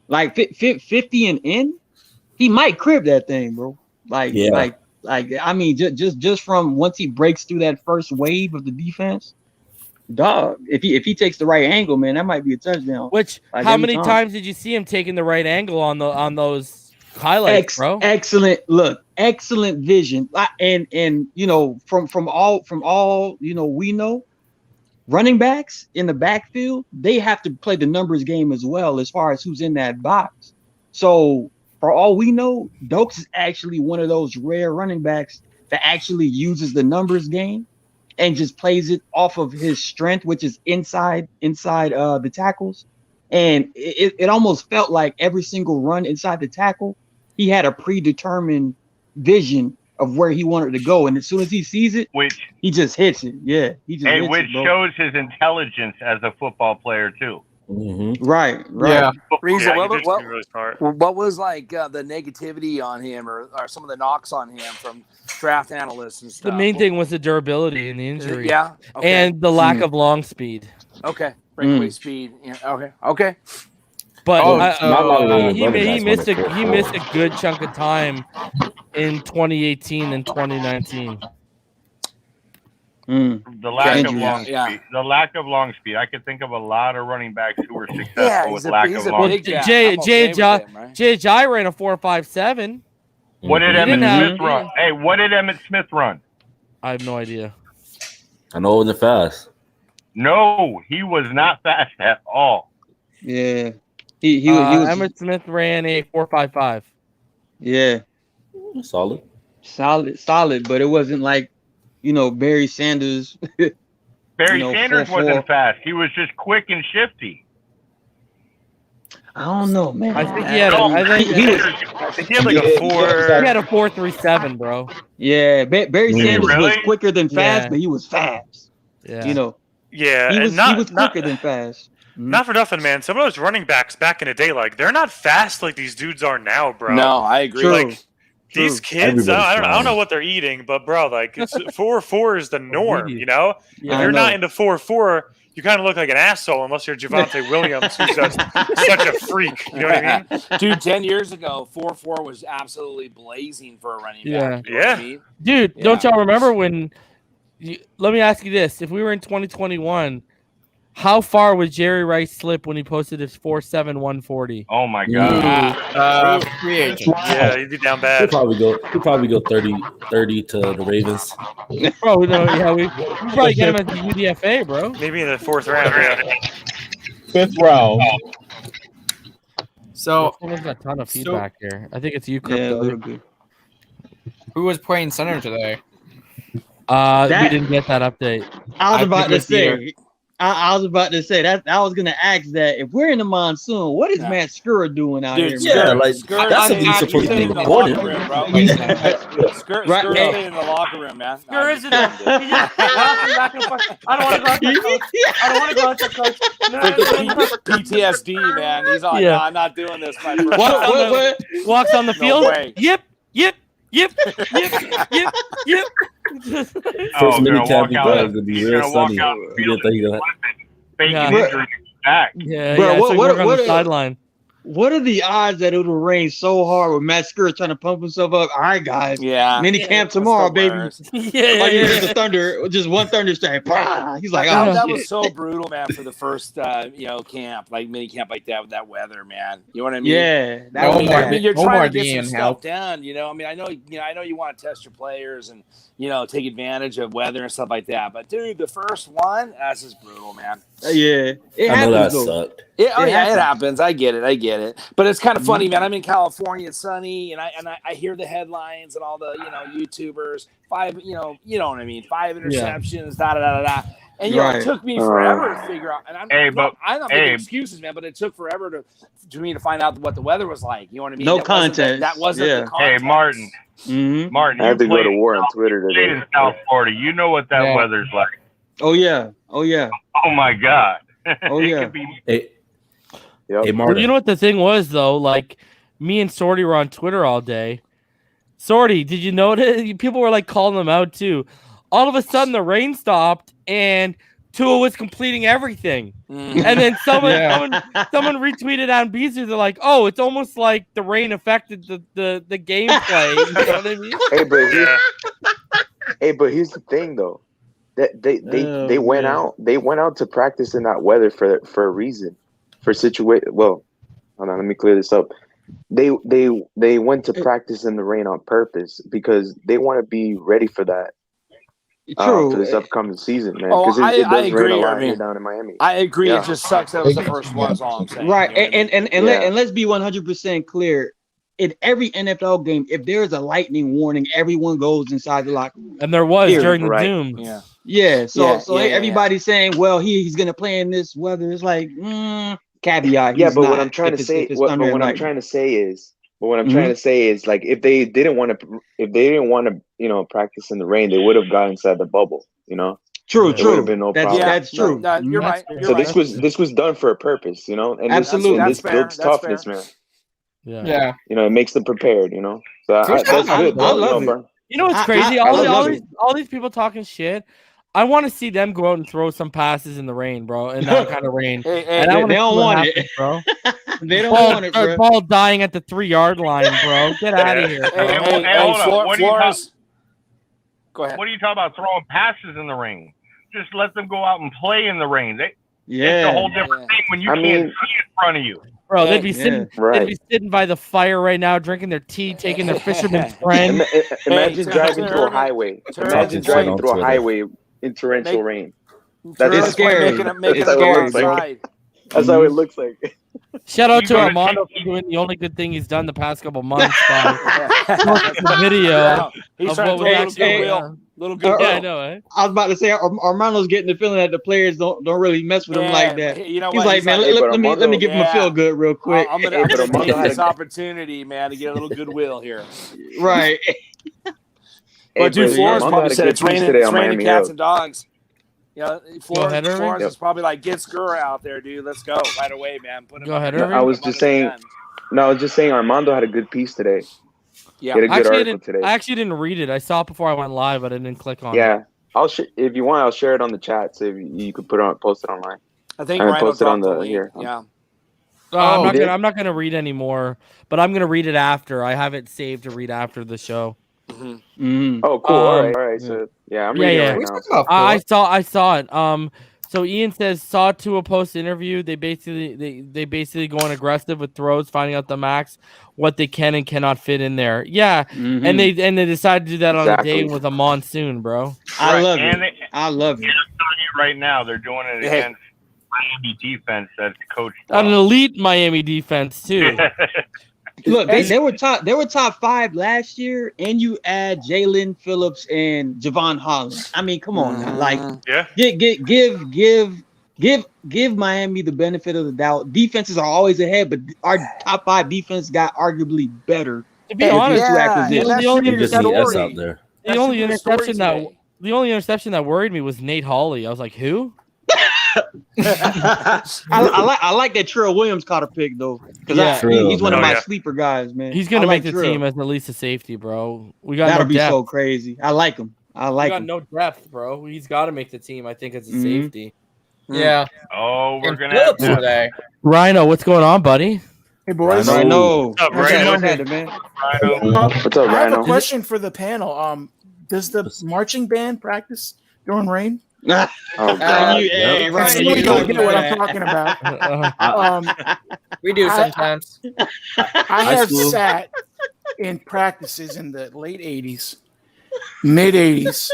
[SPEAKER 16] Like 50 and in, he might crib that thing, bro. Like I mean, just from once he breaks through that first wave of the defense, dog. If he takes the right angle, man, that might be a touchdown.
[SPEAKER 1] Which how many times did you see him taking the right angle on those highlights, bro?
[SPEAKER 16] Excellent look, excellent vision, and you know from all you know we know, running backs in the backfield, they have to play the numbers game as well as far as who's in that box. So for all we know, Doaks is actually one of those rare running backs that actually uses the numbers game and just plays it off of his strength, which is inside the tackles. And it almost felt like every single run inside the tackle, he had a predetermined vision of where he wanted to go. And as soon as he sees it, he just hits it. Yeah. He just hits
[SPEAKER 19] which
[SPEAKER 16] it, bro.
[SPEAKER 19] shows his intelligence as a football player too.
[SPEAKER 16] Mm-hmm. Right.
[SPEAKER 15] Yeah.
[SPEAKER 14] Yeah,
[SPEAKER 15] what was like the negativity on him or some of the knocks on him from draft analysts and stuff?
[SPEAKER 1] The main thing was the durability and the injury.
[SPEAKER 15] Yeah. Okay.
[SPEAKER 1] And the lack of long speed.
[SPEAKER 15] Okay. Breakaway speed. Yeah. Okay.
[SPEAKER 1] But he missed a good chunk of time in 2018 and 2019.
[SPEAKER 19] The lack of long speed. The lack of long speed. I could think of a lot of running backs who were successful with lack of long speed.
[SPEAKER 1] Jay ran a 4.57.
[SPEAKER 19] What did Emmitt Smith run? Hey, what did Emmitt Smith run?
[SPEAKER 1] I have no idea.
[SPEAKER 17] I know it wasn't fast.
[SPEAKER 19] No, he was not fast at all.
[SPEAKER 16] Yeah. He was
[SPEAKER 1] Emmitt Smith ran a 4.55.
[SPEAKER 16] Yeah.
[SPEAKER 17] Solid,
[SPEAKER 16] but it wasn't like, you know, Barry Sanders.
[SPEAKER 19] Barry Sanders wasn't fast. He was just quick and shifty.
[SPEAKER 16] I don't know, man.
[SPEAKER 1] I think he had like a 4. He had a 4.37, bro.
[SPEAKER 16] Yeah, Barry Sanders was quicker than fast, but he was fast.
[SPEAKER 1] Yeah.
[SPEAKER 16] You know.
[SPEAKER 14] Yeah,
[SPEAKER 16] he was quicker than fast.
[SPEAKER 14] Not for nothing, man. Some of those running backs back in the day, like they're not fast like these dudes are now, bro.
[SPEAKER 15] No, I agree.
[SPEAKER 14] True. Like these kids, I don't know what they're eating, but bro, like it's 4.4 is the norm, you know.
[SPEAKER 1] Yeah,
[SPEAKER 14] if you're not into 4.4, you kind of look like an asshole unless you're Javonte Williams, who's just such a freak. You know what I mean?
[SPEAKER 15] Dude, 10 years ago, 4.4 was absolutely blazing for a running back.
[SPEAKER 1] Yeah,
[SPEAKER 15] you know what I mean?
[SPEAKER 1] Dude, don't y'all remember when? Let me ask you this: if we were in 2021. How far would Jerry Rice slip when he posted his 4.7 140?
[SPEAKER 19] Oh my god!
[SPEAKER 14] Free agent. Yeah, he'd be down bad.
[SPEAKER 17] He'd probably go 30 to the Ravens.
[SPEAKER 1] Bro, no, yeah, we probably get him at the UDFA, bro.
[SPEAKER 14] Maybe in the 4th round. Yeah.
[SPEAKER 20] 5th round.
[SPEAKER 8] So
[SPEAKER 1] there's a ton of feedback here. I think it's you, Crypto.
[SPEAKER 16] Yeah,
[SPEAKER 8] who was playing center today?
[SPEAKER 1] We didn't get that update.
[SPEAKER 16] I was about to say that. I was gonna ask that if we're in the monsoon, what is Matt Skura doing out here?
[SPEAKER 17] Yeah, like that's something you're supposed to be reporting.
[SPEAKER 15] Skura in the locker room, man.
[SPEAKER 1] Skura is I don't want to go out there, coach.
[SPEAKER 15] PTSD, man. He's like, no, I'm not doing this.
[SPEAKER 1] Walks on the field. Yep.
[SPEAKER 17] First minicamp he does to be real sunny. You didn't think he'd
[SPEAKER 16] back.
[SPEAKER 1] Yeah,
[SPEAKER 16] bro,
[SPEAKER 1] what on the sideline?
[SPEAKER 16] What are the odds that it'll rain so hard with Matt Skura trying to pump himself up? All right, guys.
[SPEAKER 15] Yeah.
[SPEAKER 16] Minicamp tomorrow, baby.
[SPEAKER 1] The
[SPEAKER 16] thunder, just one thunder strike. He's like,
[SPEAKER 15] that was so brutal, man, for the first camp, like minicamp like that with that weather, man. You know what I mean?
[SPEAKER 16] Yeah.
[SPEAKER 15] You're trying to get some stuff down, you know. I mean, I know you want to test your players and take advantage of weather and stuff like that. But dude, the first one, that's just brutal, man.
[SPEAKER 16] Yeah, it
[SPEAKER 17] I know that
[SPEAKER 16] happens though.
[SPEAKER 17] sucked.
[SPEAKER 15] It
[SPEAKER 16] happens.
[SPEAKER 15] happens. I get it. But it's kind of funny, man. I'm in California, it's sunny, and I hear the headlines and all the YouTubers 5 what I mean, 5 interceptions, da da da da. And it took me forever to figure out. And I'm not making excuses, man. But it took forever to me to find out what the weather was like. You know what I mean?
[SPEAKER 16] No context.
[SPEAKER 15] That wasn't the context.
[SPEAKER 19] Hey, Martin. Martin,
[SPEAKER 21] I had to go to
[SPEAKER 19] you
[SPEAKER 21] war on Twitter
[SPEAKER 19] played
[SPEAKER 21] today.
[SPEAKER 19] in South Florida. You know what that weather's like.
[SPEAKER 16] Oh yeah.
[SPEAKER 19] Oh my God.
[SPEAKER 16] Oh yeah.
[SPEAKER 17] Hey,
[SPEAKER 21] Yep.
[SPEAKER 1] Well, you know what the thing was though? Like me and Sorty were on Twitter all day. Sorty, did you notice? People were like calling them out too. All of a sudden, the rain stopped and Tua was completing everything. And then someone retweeted on Beasley. They're like, "Oh, it's almost like the rain affected the gameplay." You know what I mean?
[SPEAKER 21] But here's the thing though. That they went out to practice in that weather for a reason. For situation. Well, hold on, let me clear this up. They went to practice in the rain on purpose because they want to be ready for that.
[SPEAKER 16] True.
[SPEAKER 21] For this upcoming season, man.
[SPEAKER 15] Oh,
[SPEAKER 21] Because it
[SPEAKER 15] I
[SPEAKER 21] does
[SPEAKER 15] agree.
[SPEAKER 21] rain a lot
[SPEAKER 15] I mean,
[SPEAKER 21] here down in Miami.
[SPEAKER 15] I agree.
[SPEAKER 21] Yeah.
[SPEAKER 15] It just sucks that it was the first one. Is all I'm saying.
[SPEAKER 16] Right.
[SPEAKER 15] You know what I mean?
[SPEAKER 16] And let's be 100% clear. In every NFL game, if there is a lightning warning, everyone goes inside the locker room.
[SPEAKER 1] And there was during the Zoom.
[SPEAKER 16] Yeah. So everybody's saying, well, he's gonna play in this weather. It's like caveat.
[SPEAKER 21] Yeah, but what I'm trying to say, what I'm trying to say is, like, if they didn't want to, practice in the rain, they would have got inside the bubble.
[SPEAKER 16] True.
[SPEAKER 21] There would have been no problem.
[SPEAKER 16] That's true.
[SPEAKER 15] You're right.
[SPEAKER 21] So this was done for a purpose, and
[SPEAKER 16] absolutely,
[SPEAKER 21] this builds toughness, man.
[SPEAKER 1] Yeah.
[SPEAKER 21] It makes them prepared, So that's good.
[SPEAKER 16] I love it.
[SPEAKER 21] Bro.
[SPEAKER 1] You know what's crazy? All these people talking shit. I want to see them go out and throw some passes in the rain, bro, in that kind of rain. And
[SPEAKER 16] they don't want it,
[SPEAKER 1] bro.
[SPEAKER 16] They don't want it, bro.
[SPEAKER 1] Ball dying at the 3-yard line, bro. Get out of here. Bro.
[SPEAKER 19] Flores.
[SPEAKER 15] Go ahead.
[SPEAKER 19] What are you talking about throwing passes in the rain? Just let them go out and play in the rain. It's
[SPEAKER 21] Yeah.
[SPEAKER 19] a whole different thing when you can't see in front of you.
[SPEAKER 1] Bro, they'd be sitting by the fire right now, drinking their tea, taking their fisherman's friend.
[SPEAKER 21] Imagine driving through a highway. Imagine driving through a highway in torrential rain.
[SPEAKER 16] That's scary.
[SPEAKER 21] That's how it looks like. That's how it looks like.
[SPEAKER 1] Shout out to Armando for doing the only good thing he's done the past couple months by the video
[SPEAKER 15] He's
[SPEAKER 1] of what was actually
[SPEAKER 15] little good.
[SPEAKER 1] Yeah, I know, eh?
[SPEAKER 16] I was about to say Armando's getting the feeling that the players don't really mess with him like that.
[SPEAKER 15] You know
[SPEAKER 16] He's
[SPEAKER 15] what?
[SPEAKER 16] like, man, let me give him a feel good real quick.
[SPEAKER 15] I'm gonna take this opportunity, man, to get a little goodwill here.
[SPEAKER 16] Right.
[SPEAKER 15] But dude, Flores probably said it's raining cats and dogs. Flores is probably like, get Skura out there, dude. Let's go right away, man. Put him.
[SPEAKER 1] Go ahead,
[SPEAKER 21] Irving. I was just saying Armando had a good piece today.
[SPEAKER 15] Yeah,
[SPEAKER 21] he had a good article today.
[SPEAKER 1] I actually didn't read it. I saw it before I went live, but I didn't click on it.
[SPEAKER 21] Yeah, if you want, I'll share it on the chat so you could post it online.
[SPEAKER 15] I think Ryan
[SPEAKER 21] post it on the
[SPEAKER 15] link.
[SPEAKER 21] here.
[SPEAKER 15] Yeah.
[SPEAKER 1] I'm not gonna read anymore, but I'm gonna read it after. I have it saved to read after the show.
[SPEAKER 21] Oh, cool. All right. So I'm reading it right now.
[SPEAKER 1] I saw it. So Ian says saw Tua post interview. They basically going aggressive with throws, finding out the max what they can and cannot fit in there. Yeah, and they decided to do that on a day with a monsoon, bro.
[SPEAKER 16] I love it. I love it.
[SPEAKER 19] Right now, they're doing it against Miami defense that's coached
[SPEAKER 1] an elite Miami defense too.
[SPEAKER 16] Look, they were top 5 last year, and you add Jalen Phillips and Javon Holland. I mean, come on, now. Like, give Miami the benefit of the doubt. Defenses are always ahead, but our top 5 defense got arguably better.
[SPEAKER 1] To be honest,
[SPEAKER 17] the
[SPEAKER 1] only interception that worried me was Nate Hawley. I was like, who?
[SPEAKER 16] I like that Terrell Williams caught a pick though, because he's one of my sleeper guys, man.
[SPEAKER 1] He's gonna make the team as at least a safety, bro. We got
[SPEAKER 16] that'll
[SPEAKER 1] no
[SPEAKER 16] be
[SPEAKER 1] depth.
[SPEAKER 16] so crazy. I like him.
[SPEAKER 1] We got no depth, bro. He's got to make the team. I think as a safety.
[SPEAKER 8] Yeah.
[SPEAKER 19] Oh, we're gonna have
[SPEAKER 8] today.
[SPEAKER 1] Rhino, what's going on, buddy?
[SPEAKER 8] Hey boys.
[SPEAKER 16] Rhino.
[SPEAKER 19] What's up, Rhino?
[SPEAKER 21] What's up,
[SPEAKER 8] I have
[SPEAKER 21] Rhino?
[SPEAKER 8] a question for the panel. Does the marching band practice during rain?
[SPEAKER 21] Oh, God.
[SPEAKER 8] You don't get what I'm talking about.
[SPEAKER 18] We do sometimes.
[SPEAKER 8] I have sat in practices in the late 80s, mid 80s,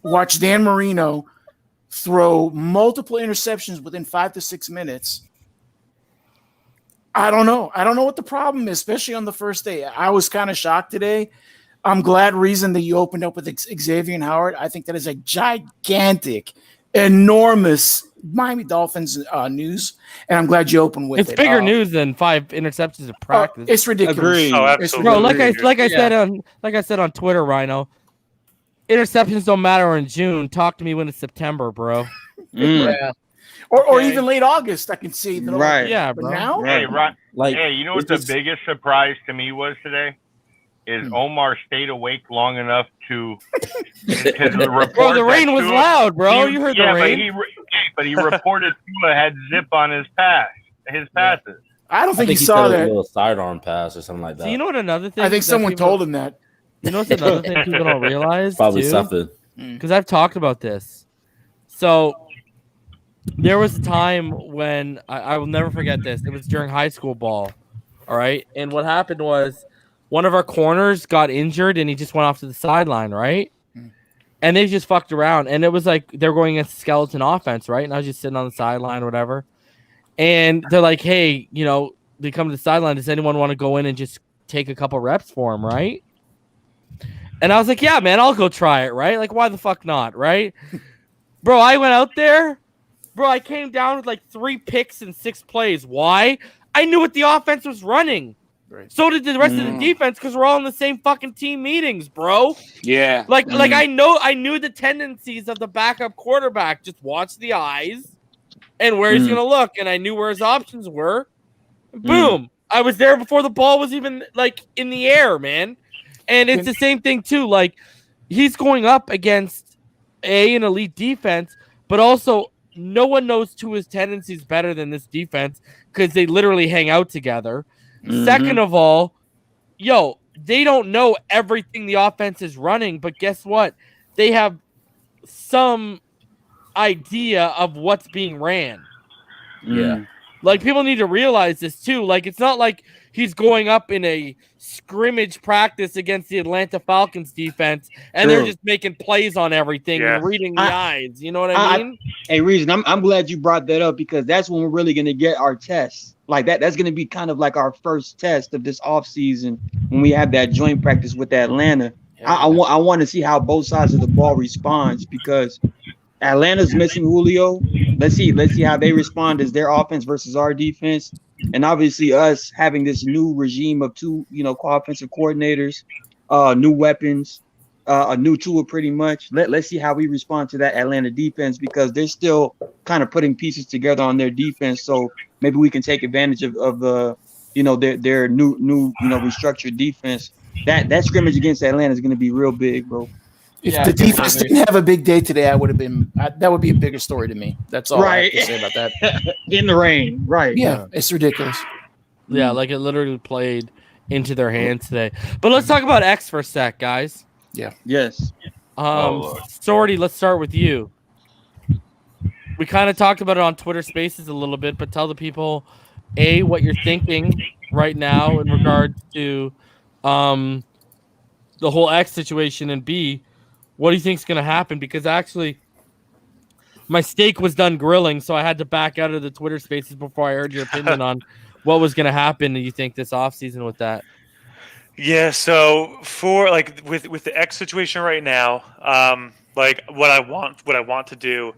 [SPEAKER 8] watched Dan Marino throw multiple interceptions within 5 to 6 minutes. I don't know. I don't know what the problem is, especially on the first day. I was kind of shocked today. I'm glad reason that you opened up with Xavien Howard. I think that is a gigantic, enormous Miami Dolphins news, and I'm glad you opened with
[SPEAKER 1] It's
[SPEAKER 8] it.
[SPEAKER 1] bigger news than 5 interceptions of practice.
[SPEAKER 8] It's ridiculous.
[SPEAKER 1] Agreed.
[SPEAKER 14] Oh,
[SPEAKER 8] It's
[SPEAKER 14] absolutely.
[SPEAKER 8] ridiculous.
[SPEAKER 1] Bro, like I said on Twitter, Rhino, interceptions don't matter in June. Talk to me when it's September, bro.
[SPEAKER 8] Yeah. Or even late August, I can see.
[SPEAKER 16] Right.
[SPEAKER 1] Yeah,
[SPEAKER 8] but
[SPEAKER 1] bro.
[SPEAKER 8] now?
[SPEAKER 19] Hey, Ron,
[SPEAKER 17] Like,
[SPEAKER 19] hey, you know what the
[SPEAKER 17] it's just-
[SPEAKER 19] biggest surprise to me was today? Is Omar stayed awake long enough to report
[SPEAKER 1] Bro, the
[SPEAKER 19] that
[SPEAKER 1] rain was
[SPEAKER 19] Tua-
[SPEAKER 1] loud, bro. You heard the rain.
[SPEAKER 19] But he reported Tua had zip on his passes.
[SPEAKER 8] I don't think
[SPEAKER 17] I
[SPEAKER 8] he
[SPEAKER 17] he
[SPEAKER 8] saw
[SPEAKER 17] said
[SPEAKER 8] that.
[SPEAKER 17] a little sidearm pass or something like that.
[SPEAKER 1] So you know what another thing?
[SPEAKER 8] I think
[SPEAKER 1] that
[SPEAKER 8] someone
[SPEAKER 1] people-
[SPEAKER 8] told him that.
[SPEAKER 1] You know what's another thing people don't realize?
[SPEAKER 17] Probably
[SPEAKER 1] too?
[SPEAKER 17] something.
[SPEAKER 1] Because I've talked about this. So there was a time when I will never forget this. It was during high school ball. All right. And what happened was one of our corners got injured and he just went off to the sideline, right? And they just fucked around. And it was like they were going against skeleton offense, right? And I was just sitting on the sideline or whatever. And they're like, hey, you know, they come to the sideline. Does anyone want to go in and just take a couple reps for him, right? And I was like, yeah, man, I'll go try it, right? Like, why the fuck not, right? Bro, I went out there. Bro, I came down with like 3 picks and 6 plays. Why? I knew what the offense was running.
[SPEAKER 8] Right.
[SPEAKER 1] So did the rest of the defense because we're all in the same fucking team meetings, bro.
[SPEAKER 15] Yeah.
[SPEAKER 1] Like I knew the tendencies of the backup quarterback. Just watch the eyes and where he's gonna look, and I knew where his options were. Boom! I was there before the ball was even like in the air, man. And it's the same thing too. Like he's going up against an elite defense, but also no one knows Tua's tendencies better than this defense because they literally hang out together. Second of all, they don't know everything the offense is running, but guess what? They have some idea of what's being ran.
[SPEAKER 17] Yeah.
[SPEAKER 1] Like, people need to realize this too. Like, it's not like he's going up in a scrimmage practice against the Atlanta Falcons defense and they're just making plays on everything and reading the eyes. You know what I mean?
[SPEAKER 16] Hey, Reason, I'm glad you brought that up because that's when we're really going to get our tests. Like that's going to be kind of like our first test of this offseason when we have that joint practice with Atlanta. Yeah. I want to see how both sides of the ball responds because Atlanta's missing Julio. Let's see how they respond as their offense versus our defense. And obviously us having this new regime of 2, co-offensive coordinators, new weapons, a new Tua pretty much. Let's see how we respond to that Atlanta defense because they're still kind of putting pieces together on their defense. So maybe we can take advantage of the, their new restructured defense. That scrimmage against Atlanta is going to be real big, bro.
[SPEAKER 8] If the defense didn't have a big day today, that would be a bigger story to me. That's all I have to say about that.
[SPEAKER 16] In the rain, right?
[SPEAKER 8] Yeah, it's ridiculous.
[SPEAKER 1] Yeah, like it literally played into their hands today. But let's talk about X for a sec, guys.
[SPEAKER 8] Yeah.
[SPEAKER 16] Yes.
[SPEAKER 1] Sorty, let's start with you. We kind of talked about it on Twitter Spaces a little bit, but tell the people, A, what you're thinking right now in regards to the whole X situation, and B, what do you think is going to happen? Because actually, my steak was done grilling, so I had to back out of the Twitter Spaces before I heard your opinion on what was going to happen. Do you think this offseason with that?
[SPEAKER 14] Yeah, so for like with the X situation right now, like what I want to do.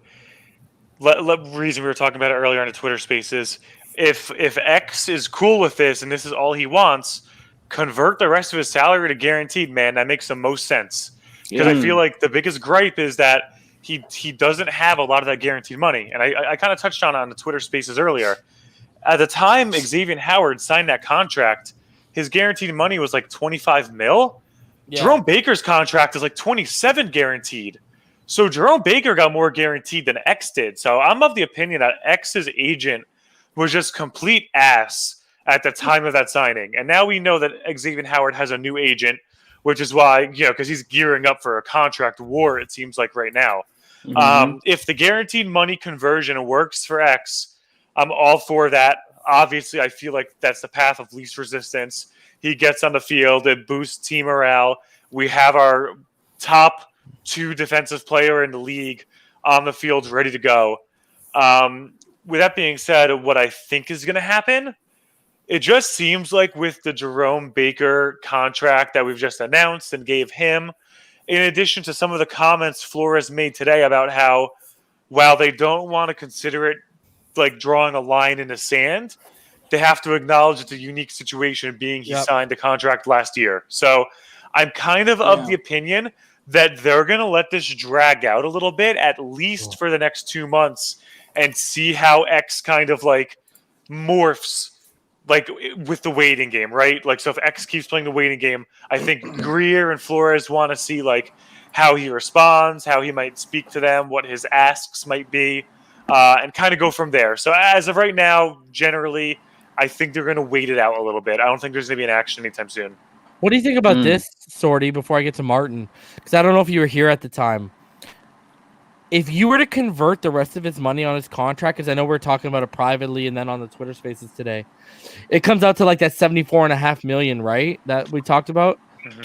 [SPEAKER 14] Reason we were talking about it earlier on the Twitter Spaces. If X is cool with this and this is all he wants, convert the rest of his salary to guaranteed. Man, that makes the most sense. Because I feel like the biggest gripe is that he doesn't have a lot of that guaranteed money, and I kind of touched on the Twitter Spaces earlier. At the time Xavien Howard signed that contract, his guaranteed money was like $25 million. Yeah. Jerome Baker's contract is like $27 guaranteed. So Jerome Baker got more guaranteed than X did. So I'm of the opinion that X's agent was just complete ass at the time of that signing. And now we know that Xavien Howard has a new agent, which is why, because he's gearing up for a contract war, it seems like right now. Mm-hmm. If the guaranteed money conversion works for X, I'm all for that. Obviously, I feel like that's the path of least resistance. He gets on the field, it boosts team morale. We have our top 2 defensive player in the league on the field, ready to go. With that being said, what I think is going to happen, it just seems like with the Jerome Baker contract that we've just announced and gave him, in addition to some of the comments Flores made today about how, while they don't want to consider it like drawing a line in the sand, they have to acknowledge it's a unique situation being he signed a contract last year. So I'm kind of the opinion that they're going to let this drag out a little bit, at least for the next 2 months, and see how X kind of like morphs like with the waiting game, right? Like, so if X keeps playing the waiting game, I think Greer and Flores want to see like how he responds, how he might speak to them, what his asks might be, and kind of go from there. So as of right now, generally, I think they're going to wait it out a little bit. I don't think there's going to be an action anytime soon.
[SPEAKER 1] What do you think about this, Sorty, before I get to Martin? Because I don't know if you were here at the time. If you were to convert the rest of his money on his contract, because I know we're talking about it privately and then on the Twitter Spaces today, it comes out to like that $74.5 million, right? That we talked about.
[SPEAKER 14] Mm-hmm.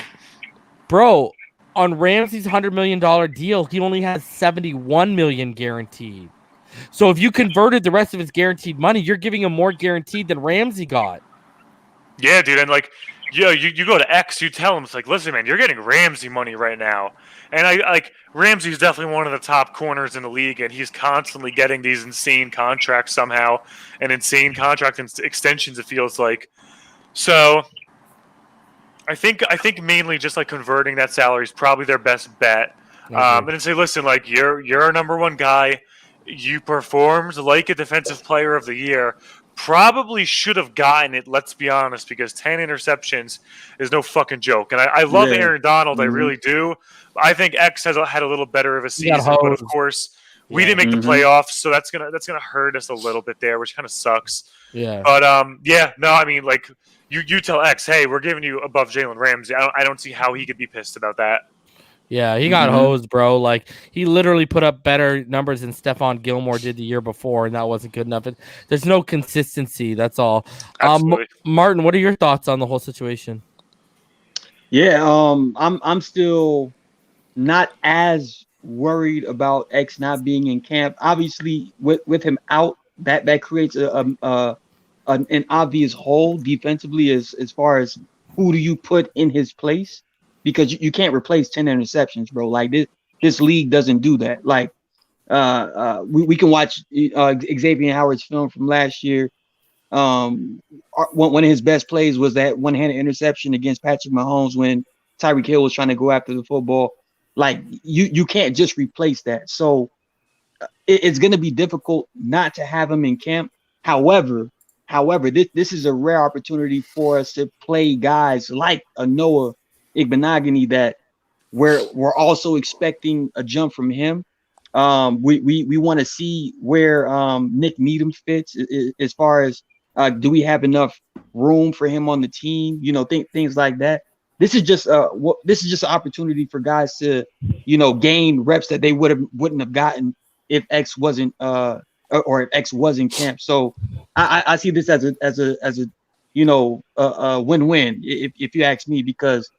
[SPEAKER 1] Bro, on Ramsey's $100 million deal, he only has $71 million guaranteed. So if you converted the rest of his guaranteed money, you're giving him more guaranteed than Ramsey got.
[SPEAKER 14] Yeah, dude, and like, you go to X, you tell him, it's like, listen, man, you're getting Ramsey money right now. And I like, Ramsey's definitely one of the top corners in the league, and he's constantly getting these insane contracts somehow, and insane contract extensions, it feels like. So I think mainly just like converting that salary is probably their best bet. And then say, listen, like, you're our number one guy. You performed like a defensive player of the year. Probably should have gotten it, let's be honest, because 10 interceptions is no fucking joke. And I love Aaron Donald, I really do. I think X has had a little better of a season, but of course, we didn't make the playoffs, so that's gonna hurt us a little bit there, which kind of sucks.
[SPEAKER 1] Yeah.
[SPEAKER 14] But I mean, like, you tell X, hey, we're giving you above Jalen Ramsey. I don't see how he could be pissed about that.
[SPEAKER 1] Yeah, he got hosed, bro. Like, he literally put up better numbers than Stephon Gilmore did the year before, and that wasn't good enough. There's no consistency. That's all. Martin, what are your thoughts on the whole situation?
[SPEAKER 16] Yeah, I'm still not as worried about X not being in camp. Obviously, with him out, that creates an obvious hole defensively as far as who do you put in his place. Because you can't replace 10 interceptions, bro. Like, this league doesn't do that. Like, we can watch Xavien Howard's film from last year. One of his best plays was that one-handed interception against Patrick Mahomes when Tyreek Hill was trying to go after the football. Like, you can't just replace that. So it's going to be difficult not to have him in camp. However, this is a rare opportunity for us to play guys like a Noah Igbenogany that we're also expecting a jump from him. We want to see where Nick Needham fits as far as do we have enough room for him on the team? You know, things like that. This is just an opportunity for guys to, you know, gain reps that they wouldn't have gotten if X wasn't or if X was in camp. So I see this as a you know a win-win if you ask me, because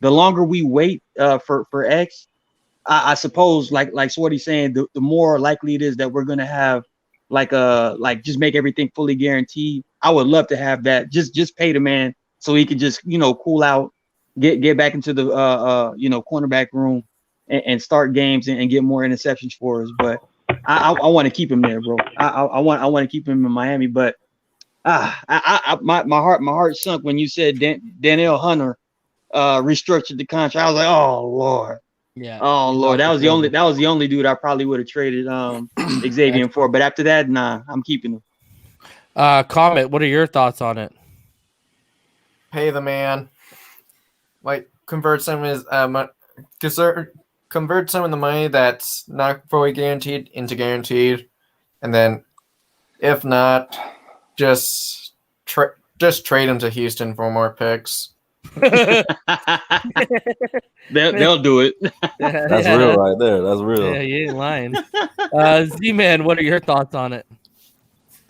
[SPEAKER 16] the longer we wait for X, I suppose, like Swarty's saying, the more likely it is that we're gonna have like just make everything fully guaranteed. I would love to have that. Just pay the man so he can just, you know, cool out, get back into the cornerback room and start games and get more interceptions for us. But I want to keep him there, bro. I want to keep him in Miami. But my heart sunk when you said Danielle Hunter restructured the contract. I was like, oh Lord.
[SPEAKER 1] Yeah.
[SPEAKER 16] Oh Lord. That was the only dude I probably would have traded Xavien for. But after that, nah, I'm keeping him.
[SPEAKER 1] Comment, what are your thoughts on it?
[SPEAKER 2] Pay the man. Like, convert some of his convert some of the money that's not fully guaranteed into guaranteed, and then if not, just trade him to Houston for more picks.
[SPEAKER 16] They'll do it.
[SPEAKER 17] That's real right there. That's real.
[SPEAKER 1] Yeah, you ain't lying. Z-Man, what are your thoughts on it?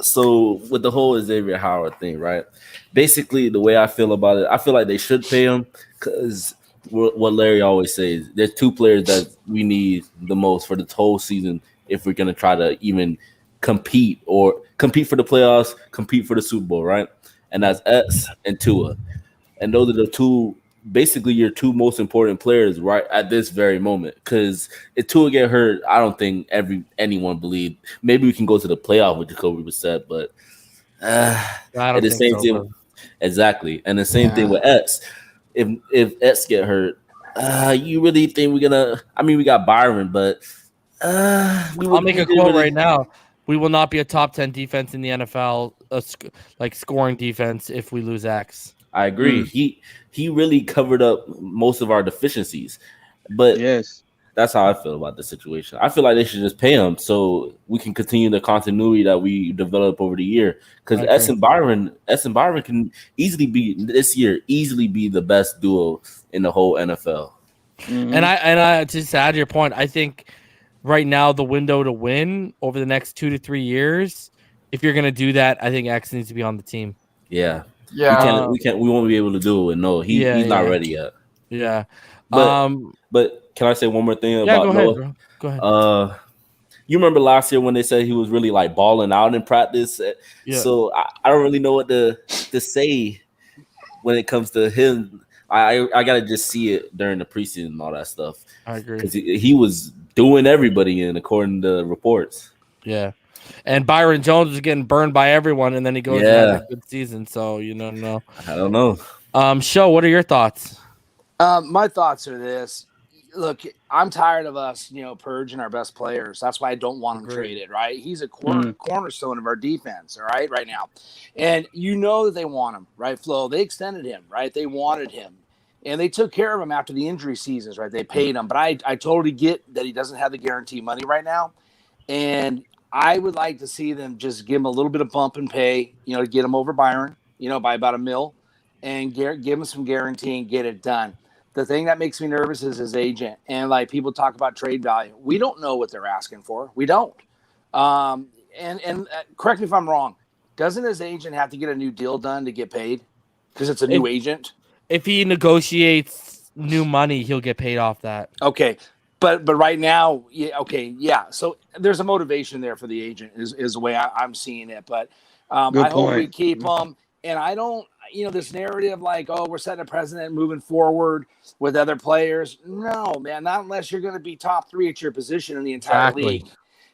[SPEAKER 17] So with the whole Xavien Howard thing, right? Basically, the way I feel about it, I feel like they should pay him because what Larry always says. There's two players that we need the most for the whole season if we're gonna try to even compete for the playoffs, compete for the Super Bowl, right? And that's X and Tua. And those are the two, basically your two most important players right at this very moment. Because if Tua get hurt, I don't think anyone believed. Maybe we can go to the playoff with Jacoby Brissett, but
[SPEAKER 1] I don't
[SPEAKER 17] the
[SPEAKER 1] think
[SPEAKER 17] same
[SPEAKER 1] so,
[SPEAKER 17] thing.
[SPEAKER 1] bro.
[SPEAKER 17] Exactly. And the same thing with X. If X get hurt, you really think we're gonna? I mean, we got Byron, but
[SPEAKER 1] I'll make a quote right now. We will not be a top 10 defense in the NFL, like scoring defense, if we lose X.
[SPEAKER 17] I agree. He really covered up most of our deficiencies, but that's how I feel about the situation. I feel like they should just pay him so we can continue the continuity that we develop over the year. Because S and Byron can easily be the best duo in the whole NFL.
[SPEAKER 1] And I just to add to your point, I think right now the window to win over the next 2 to 3 years, if you're gonna do that, I think X needs to be on the team.
[SPEAKER 17] Yeah.
[SPEAKER 2] Yeah.
[SPEAKER 17] We won't be able to do it. No, he's not ready yet.
[SPEAKER 1] Yeah.
[SPEAKER 17] But can I say one more thing about
[SPEAKER 1] go
[SPEAKER 17] Noah?
[SPEAKER 1] ahead, bro. Go ahead.
[SPEAKER 17] You remember last year when they said he was really like balling out in practice?
[SPEAKER 1] Yeah.
[SPEAKER 17] So I don't really know what to say when it comes to him. I gotta just see it during the preseason and all that stuff.
[SPEAKER 1] I agree.
[SPEAKER 17] Because he was doing everybody in according to reports.
[SPEAKER 1] Yeah. And Byron Jones was getting burned by everyone, and then he goes and has a good season. So you don't know.
[SPEAKER 17] I don't know.
[SPEAKER 1] Show, what are your thoughts?
[SPEAKER 15] My thoughts are this. Look, I'm tired of us, purging our best players. That's why I don't want him traded, right? He's a cornerstone of our defense, all right, right now. And you know that they want him, right, Flo? They extended him, right? They wanted him. And they took care of him after the injury seasons, right? They paid him. But I totally get that he doesn't have the guarantee money right now. And I would like to see them just give him a little bit of bump and pay, to get him over Byron, by about $1 million, and give him some guarantee and get it done. The thing that makes me nervous is his agent. And like people talk about trade value. We don't know what they're asking for. We don't. And correct me if I'm wrong. Doesn't his agent have to get a new deal done to get paid? Because it's a new agent.
[SPEAKER 1] If he negotiates new money, he'll get paid off that.
[SPEAKER 15] Okay. But right now, yeah. So there's a motivation there for the agent is the way I'm seeing it. But I hope we keep him. And I don't, this narrative like, oh, we're setting a precedent moving forward with other players. No, man, not unless you're going to be top 3 at your position in the entire league.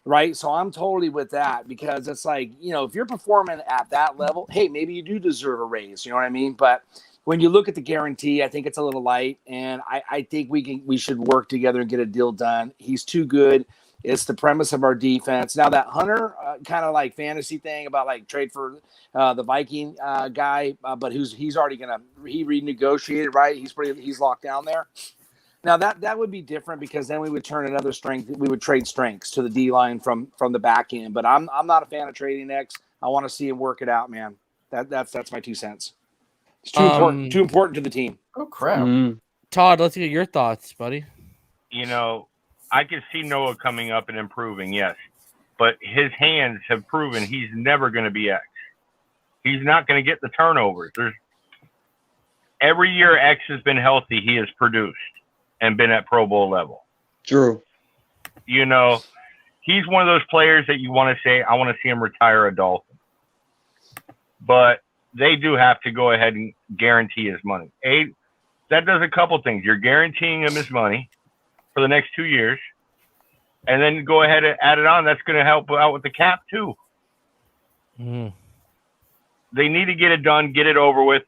[SPEAKER 15] Right. So I'm totally with that because it's like, if you're performing at that level, hey, maybe you do deserve a raise. You know what I mean? But when you look at the guarantee, I think it's a little light. And I think we should work together and get a deal done. He's too good. It's the premise of our defense. Now that Hunter kind of like fantasy thing about like trade for the Viking guy, but he's already he renegotiated, right? He's locked down there. Now that would be different because then we would turn another strength. We would trade strengths to the D line from the back end. But I'm not a fan of trading X. I want to see him work it out, man. That's my 2 cents. It's too important to the team.
[SPEAKER 2] Oh crap,
[SPEAKER 1] Todd, let's get your thoughts, buddy.
[SPEAKER 19] I can see Noah coming up and improving, yes. But his hands have proven he's never going to be X. He's not going to get the turnovers. Every year X has been healthy, he has produced and been at Pro Bowl level.
[SPEAKER 16] True.
[SPEAKER 19] He's one of those players that you want to say, I want to see him retire a Dolphin. But they do have to go ahead and guarantee his money. That does a couple things. You're guaranteeing him his money for the next 2 years, and then go ahead and add it on. That's going to help out with the cap too. They need to get it done, get it over with.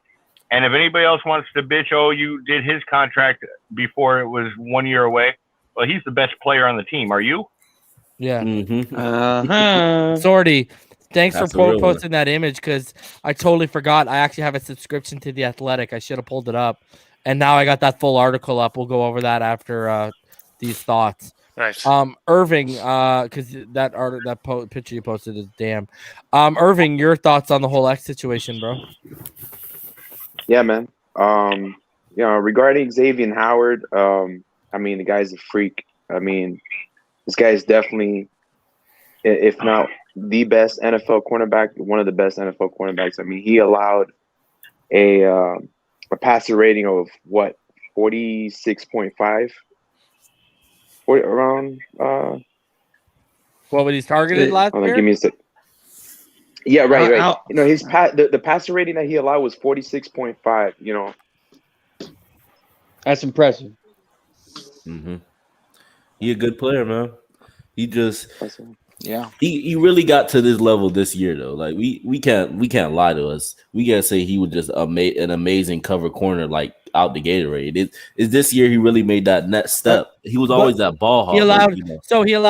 [SPEAKER 19] And if anybody else wants to bitch, oh, you did his contract before it was 1 year away. Well, he's the best player on the team. Are you?
[SPEAKER 1] Yeah.
[SPEAKER 16] Uh-huh.
[SPEAKER 1] Sorty, thanks
[SPEAKER 17] That's
[SPEAKER 1] for
[SPEAKER 17] a real one.
[SPEAKER 1] posting that image because I totally forgot. I actually have a subscription to The Athletic. I should have pulled it up. And now I got that full article up. We'll go over that after these thoughts.
[SPEAKER 14] Nice.
[SPEAKER 1] Irving, because that picture you posted is damn. Irving, your thoughts on the whole X situation, bro?
[SPEAKER 21] Yeah, man. Regarding Xavien Howard, the guy's a freak. This guy is definitely, if not the best NFL cornerback, one of the best NFL cornerbacks. He allowed a passer rating of 46.5. Around
[SPEAKER 1] what was he targeted last year?
[SPEAKER 21] Give me a sec. Yeah, right. You know, his the passer rating that he allowed was 46.5. You know,
[SPEAKER 16] that's impressive.
[SPEAKER 17] Mm-hmm. He a good player, man. He just he really got to this level this year though. Like we can't lie to us. We can't say he was just an amazing cover corner like out the Gatorade. Is this year he really made that next step. He was always that ball hawk.
[SPEAKER 1] He allowed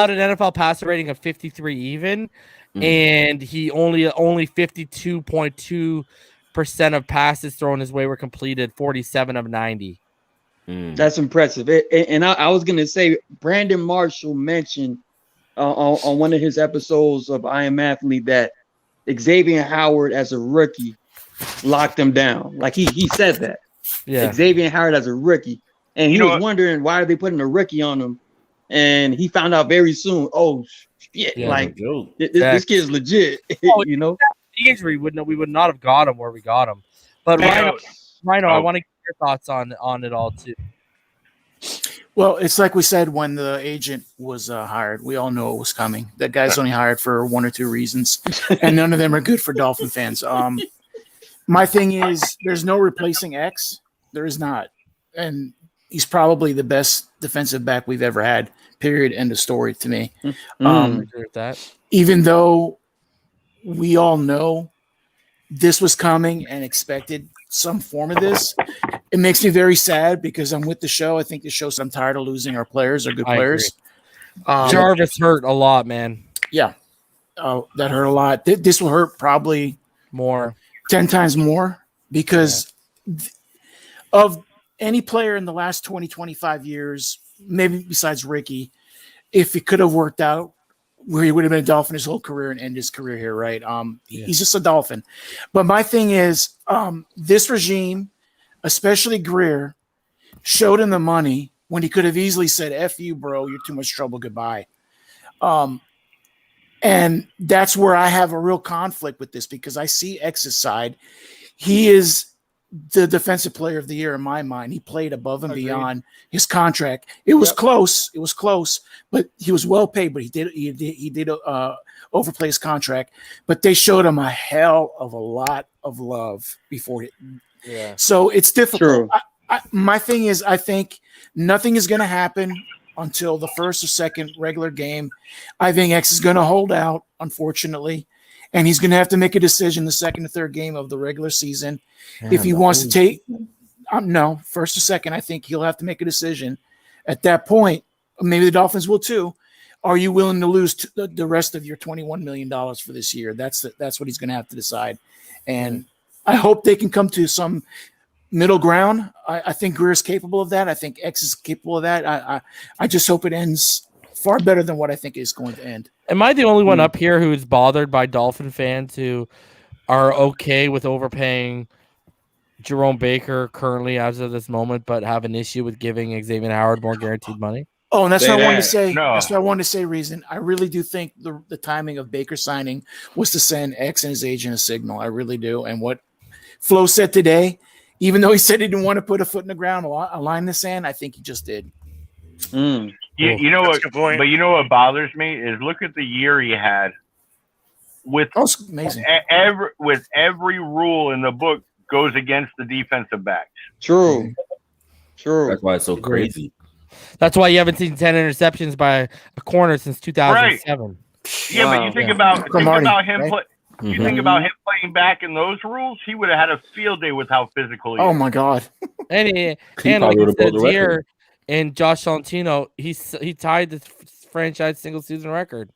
[SPEAKER 1] an NFL passer rating of 53 even, and he only 52.2% of passes thrown his way were completed, 47 of 90.
[SPEAKER 16] That's impressive. And I was gonna say Brandon Marshall mentioned on one of his episodes of I Am Athlete that Xavien Howard as a rookie locked him down. Like he said that.
[SPEAKER 1] Yeah.
[SPEAKER 16] Xavien Howard as a rookie. And he was wondering why are they putting a rookie on him. And he found out very soon, oh shit, this kid's legit. You know,
[SPEAKER 1] the injury we would not have got him where we got him. But Rhino, I want to get your thoughts on it all too.
[SPEAKER 8] Well, it's like we said when the agent was hired. We all know it was coming. That guy's only hired for one or two reasons, and none of them are good for Dolphin fans. My thing is, there's no replacing X. There is not, and he's probably the best defensive back we've ever had. Period. End of story to me. Even though we all know this was coming and expected some form of this, it makes me very sad because I'm with the show. I think the shows I'm tired of losing our players. Are good players.
[SPEAKER 1] Jarvis hurt a lot, man.
[SPEAKER 8] Yeah. That hurt a lot. This will hurt probably
[SPEAKER 1] more,
[SPEAKER 8] 10 times more because of any player in the last 20, 25 years, maybe besides Ricky, if it could have worked out where he would have been a Dolphin his whole career and end his career here, right? He's just a Dolphin. But my thing is, this regime, especially Greer, showed him the money when he could have easily said, F you, bro, you're too much trouble, goodbye. And that's where I have a real conflict with this because I see X's side. He is the defensive player of the year in my mind. He played above and beyond his contract. It was close. It was close, but he was well paid, but he did overplay his contract, but they showed him a hell of a lot of love before it.
[SPEAKER 1] Yeah.
[SPEAKER 8] So it's difficult. My thing is, I think nothing is going to happen until the first or second regular game. I think X is going to hold out, unfortunately, and he's going to have to make a decision the second or third game of the regular season. If he wants to take first or second, I think he'll have to make a decision. At that point, maybe the Dolphins will too. Are you willing to lose the rest of your $21 million for this year? That's what he's going to have to decide. And I hope they can come to some middle ground. I think Greer's capable of that. I think X is capable of that. I just hope it ends far better than what I think is going to end.
[SPEAKER 1] Am I the only one up here who's bothered by Dolphin fans who are okay with overpaying Jerome Baker currently as of this moment, but have an issue with giving Xavien Howard more guaranteed money?
[SPEAKER 8] Oh, and that's what I wanted to say. That's what I wanted to say, Reason. I really do think the timing of Baker signing was to send X and his agent a signal. I really do. And what Flo said today, even though he said he didn't want to put a foot in the ground, a line in the sand, I think he just did.
[SPEAKER 19] You know what? But you know what bothers me is look at the year he had with
[SPEAKER 8] amazing.
[SPEAKER 19] Every rule in the book goes against the defensive backs.
[SPEAKER 16] True.
[SPEAKER 17] That's why it's so crazy.
[SPEAKER 1] That's why you haven't seen 10 interceptions by a corner since 2007.
[SPEAKER 19] Right. Yeah, but you think about him.
[SPEAKER 1] Right?
[SPEAKER 19] You think about him playing back in those rules, he would have had a field day with how physical he is.
[SPEAKER 8] Oh my God!
[SPEAKER 1] And like it says here in Josh Salentino, he tied the franchise single season record.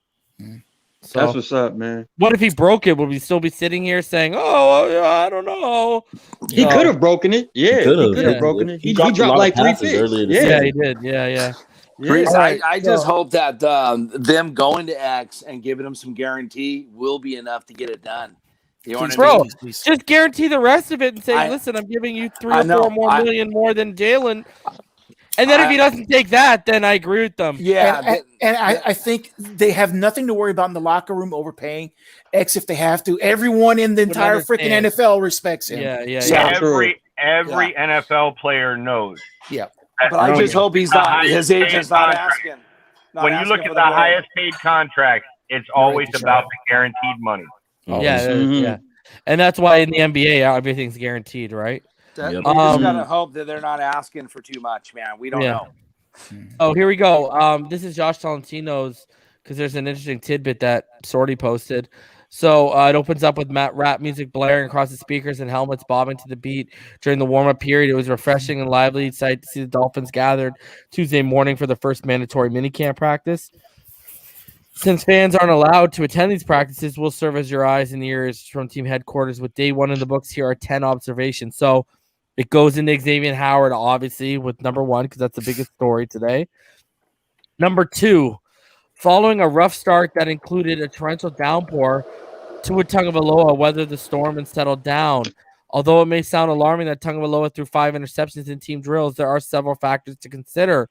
[SPEAKER 1] So,
[SPEAKER 16] that's what's up, man.
[SPEAKER 1] What if he broke it? Would we still be sitting here saying, "Oh, I don't know"?
[SPEAKER 16] He could have broken it. Yeah, he could have broken it. He dropped like 3 picks.
[SPEAKER 1] Yeah, he did. Yeah.
[SPEAKER 15] Chris, I just hope that them going to X and giving him some guarantee will be enough to get it done. You know what I mean?
[SPEAKER 1] Just guarantee the rest of it and say, listen, I'm giving you 3 or 4 more million more than Jalen. And then if he doesn't take that, then I agree with them.
[SPEAKER 8] Yeah. And I think they have nothing to worry about in the locker room overpaying X if they have to. Everyone in the entire freaking NFL respects him.
[SPEAKER 1] Yeah.
[SPEAKER 8] So,
[SPEAKER 19] every NFL player knows.
[SPEAKER 8] Yeah.
[SPEAKER 15] But I just hope he's not. His agent's not asking.
[SPEAKER 19] When you look at the highest paid contract, it's always about the guaranteed money.
[SPEAKER 1] Yeah, yeah, and that's why in the NBA everything's guaranteed, right?
[SPEAKER 15] We just gotta hope that they're not asking for too much, man. We don't know.
[SPEAKER 1] Oh, here we go. This is Josh Tolentino's because there's an interesting tidbit that Sorty posted. So it opens up with rap music blaring across the speakers and helmets bobbing to the beat during the warm-up period. It was refreshing and lively sight to see the Dolphins gathered Tuesday morning for the first mandatory minicamp practice. Since fans aren't allowed to attend these practices, we'll serve as your eyes and ears from team headquarters. With day one in the books, here are 10 observations. So it goes into Xavien Howard, obviously, with number one, because that's the biggest story today. Number two, following a rough start that included a torrential downpour, Tua Tagovailoa weathered the storm and settled down. Although it may sound alarming that Tagovailoa threw 5 interceptions in team drills, there are several factors to consider.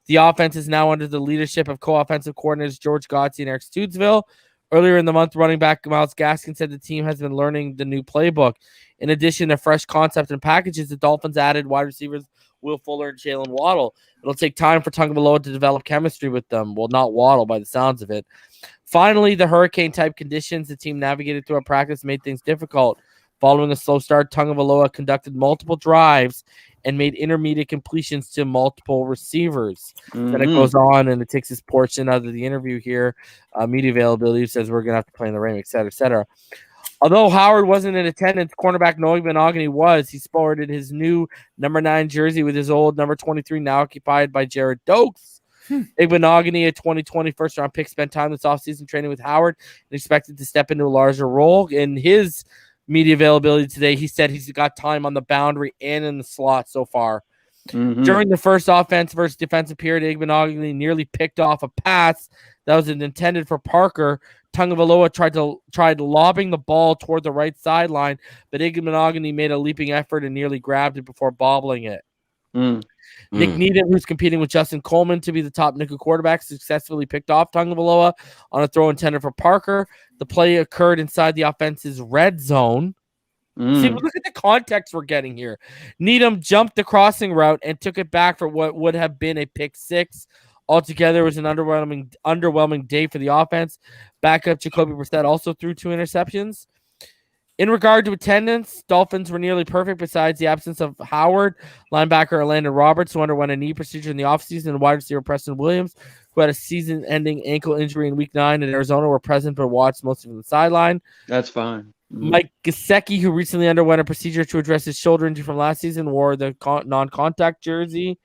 [SPEAKER 1] The offense is now under the leadership of co-offensive coordinators George Godsey and Eric Studesville. Earlier in the month, running back Myles Gaskin said the team has been learning the new playbook. In addition to fresh concepts and packages, the Dolphins added wide receivers Will Fuller and Jalen Waddle. It'll take time for Tagovailoa to develop chemistry with them. Well, not Waddle by the sounds of it. Finally, the hurricane-type conditions the team navigated through our practice made things difficult. Following a slow start, Tagovailoa conducted multiple drives and made intermediate completions to multiple receivers. Then it goes on and it takes this portion out of the interview here. Media availability says we're going to have to play in the rain, et cetera, et cetera. Although Howard wasn't in attendance, cornerback Noah Benogany was. He sported his new number 9 jersey with his old number 23 now occupied by Gerrid Doaks. Benogany, a 2020 first-round pick, spent time this offseason training with Howard and expected to step into a larger role. In his media availability today, he said he's got time on the boundary and in the slot so far. During the first offense versus defensive period, Benogany nearly picked off a pass that was intended for Parker. Tagovailoa tried lobbing the ball toward the right sideline, but Benogany made a leaping effort and nearly grabbed it before bobbling it. Nick Needham, who's competing with Justin Coleman to be the top nickel quarterback, successfully picked off Tagovailoa on a throw intended for Parker. The play occurred inside the offense's red zone. See, look at the context we're getting here. Needham jumped the crossing route and took it back for what would have been a pick 6. Altogether, it was an underwhelming day for the offense. Backup Jacoby Brissett also threw 2 interceptions. In regard to attendance, Dolphins were nearly perfect besides the absence of Howard, linebacker Landon Roberts, who underwent a knee procedure in the offseason, and wide receiver Preston Williams, who had a season-ending ankle injury in Week 9 in Arizona, were present but watched mostly from the sideline.
[SPEAKER 16] That's fine.
[SPEAKER 1] Mike Gesicki, who recently underwent a procedure to address his shoulder injury from last season, wore the non-contact jersey.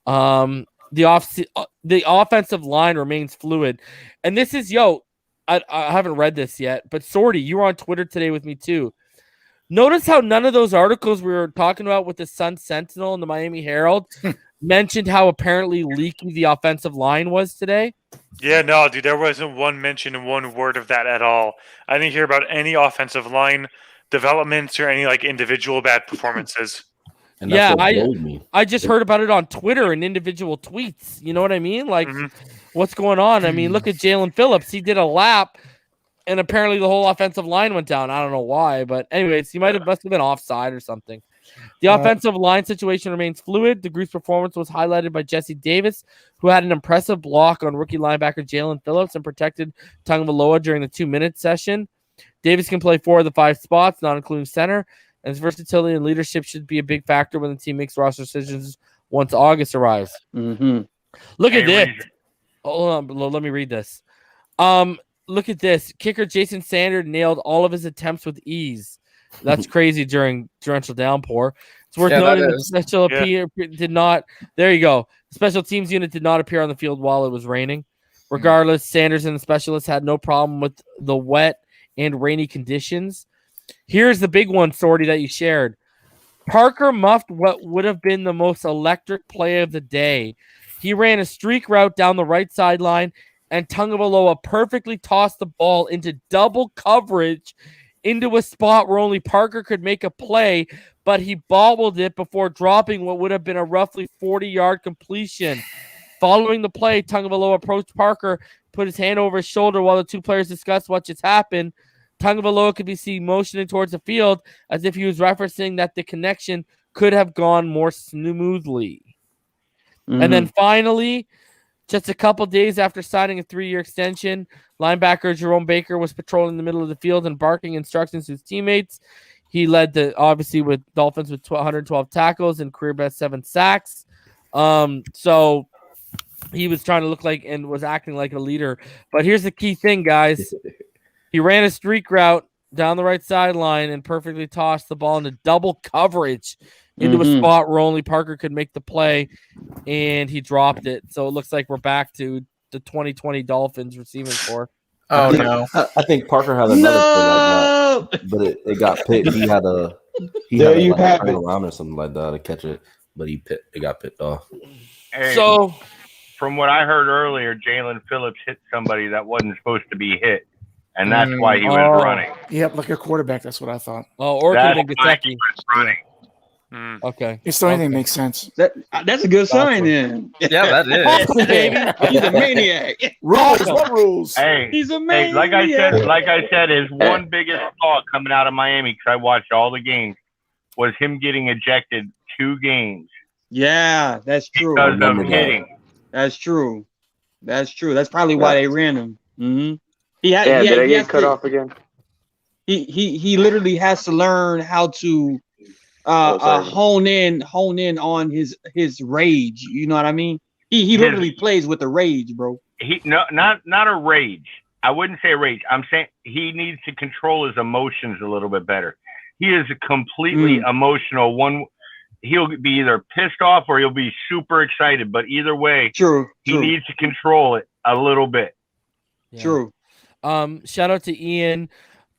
[SPEAKER 1] The offensive line remains fluid. And this is, I haven't read this yet, but Sorty, you were on Twitter today with me too. Notice how none of those articles we were talking about with the Sun Sentinel and the Miami Herald mentioned how apparently leaky the offensive line was today.
[SPEAKER 14] Yeah, no, dude, there wasn't one mention and one word of that at all. I didn't hear about any offensive line developments or any individual bad performances.
[SPEAKER 17] And that's what told me.
[SPEAKER 1] I just heard about it on Twitter and individual tweets. You know what I mean? What's going on? I mean, look at Jalen Phillips. He did a lap, and apparently the whole offensive line went down. I don't know why, but anyways, he must have been offside or something. The offensive line situation remains fluid. The group's performance was highlighted by Jesse Davis, who had an impressive block on rookie linebacker Jalen Phillips and protected Tagovailoa during the 2-minute session. Davis can play 4 of the 5 spots, not including center, and his versatility and leadership should be a big factor when the team makes roster decisions once August arrives. Look at this. Hold on, let me read this. Look at this. Kicker Jason Sanders nailed all of his attempts with ease. That's crazy during torrential downpour. It's worth noting that the special did not. There you go. The special teams unit did not appear on the field while it was raining. Regardless, Sanders and the specialists had no problem with the wet and rainy conditions. Here's the big one, Sorty, that you shared. Parker muffed what would have been the most electric play of the day. He ran a streak route down the right sideline, and Tagovailoa perfectly tossed the ball into double coverage into a spot where only Parker could make a play, but he bobbled it before dropping what would have been a roughly 40-yard completion. Following the play, Tagovailoa approached Parker, put his hand over his shoulder while the two players discussed what just happened. Tagovailoa could be seen motioning towards the field as if he was referencing that the connection could have gone more smoothly. And then finally, just a couple days after signing a 3-year extension, linebacker Jerome Baker was patrolling the middle of the field and barking instructions to his teammates. He led obviously with Dolphins with 112 tackles and career best 7 sacks. So he was trying to look like and was acting like a leader. But here's the key thing, guys. He ran a streak route down the right sideline and perfectly tossed the ball into double coverage into a spot where only Parker could make the play, and he dropped it. So it looks like we're back to the 2020 Dolphins receiving core.
[SPEAKER 2] Oh, no.
[SPEAKER 17] I think Parker had another play like that, but it got picked. He had a turn around or something like that to catch it, but it got picked off.
[SPEAKER 19] Hey,
[SPEAKER 1] So
[SPEAKER 19] from what I heard earlier, Jalen Phillips hit somebody that wasn't supposed to be hit, and that's why he was running.
[SPEAKER 8] Yep, like a quarterback. That's what I thought.
[SPEAKER 1] Oh, or it could have been
[SPEAKER 19] That's why
[SPEAKER 1] Kentucky.
[SPEAKER 19] he was running.
[SPEAKER 1] Okay.
[SPEAKER 8] It's the only thing that makes sense.
[SPEAKER 16] That's a good sign then.
[SPEAKER 18] Yeah, that is.
[SPEAKER 16] Baby. He's a maniac.
[SPEAKER 8] Rules, what rules?
[SPEAKER 19] Hey,
[SPEAKER 16] He's a
[SPEAKER 19] hey,
[SPEAKER 16] maniac.
[SPEAKER 19] like I said, his one biggest flaw coming out of Miami, because I watched all the games, was him getting ejected 2 games.
[SPEAKER 16] Yeah, that's true.
[SPEAKER 19] Because of hitting.
[SPEAKER 16] That's true. That's true. That's probably why they ran him. Mm-hmm.
[SPEAKER 21] Did I get cut off again?
[SPEAKER 16] He literally has to learn how to hone in on his rage. You know what I mean? He literally plays with the rage, bro.
[SPEAKER 19] Not a rage. I wouldn't say rage. I'm saying he needs to control his emotions a little bit better. He is a completely emotional one. He'll be either pissed off or he'll be super excited. But either way,
[SPEAKER 16] true.
[SPEAKER 19] He needs to control it a little bit.
[SPEAKER 1] Yeah.
[SPEAKER 16] True.
[SPEAKER 1] Shout out to Ian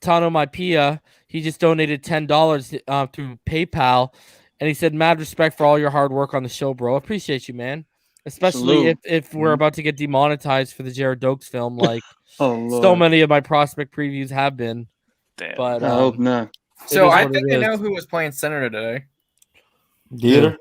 [SPEAKER 1] Tanomaipia. He just donated $10 through PayPal, and he said, "Mad respect for all your hard work on the show, bro. Appreciate you, man. Especially if we're about to get demonetized for the Gerrid Doaks film, like so many of my prospect previews have been."
[SPEAKER 14] Damn.
[SPEAKER 1] But
[SPEAKER 16] I hope not.
[SPEAKER 2] So I think I know who was playing center today. Dieter.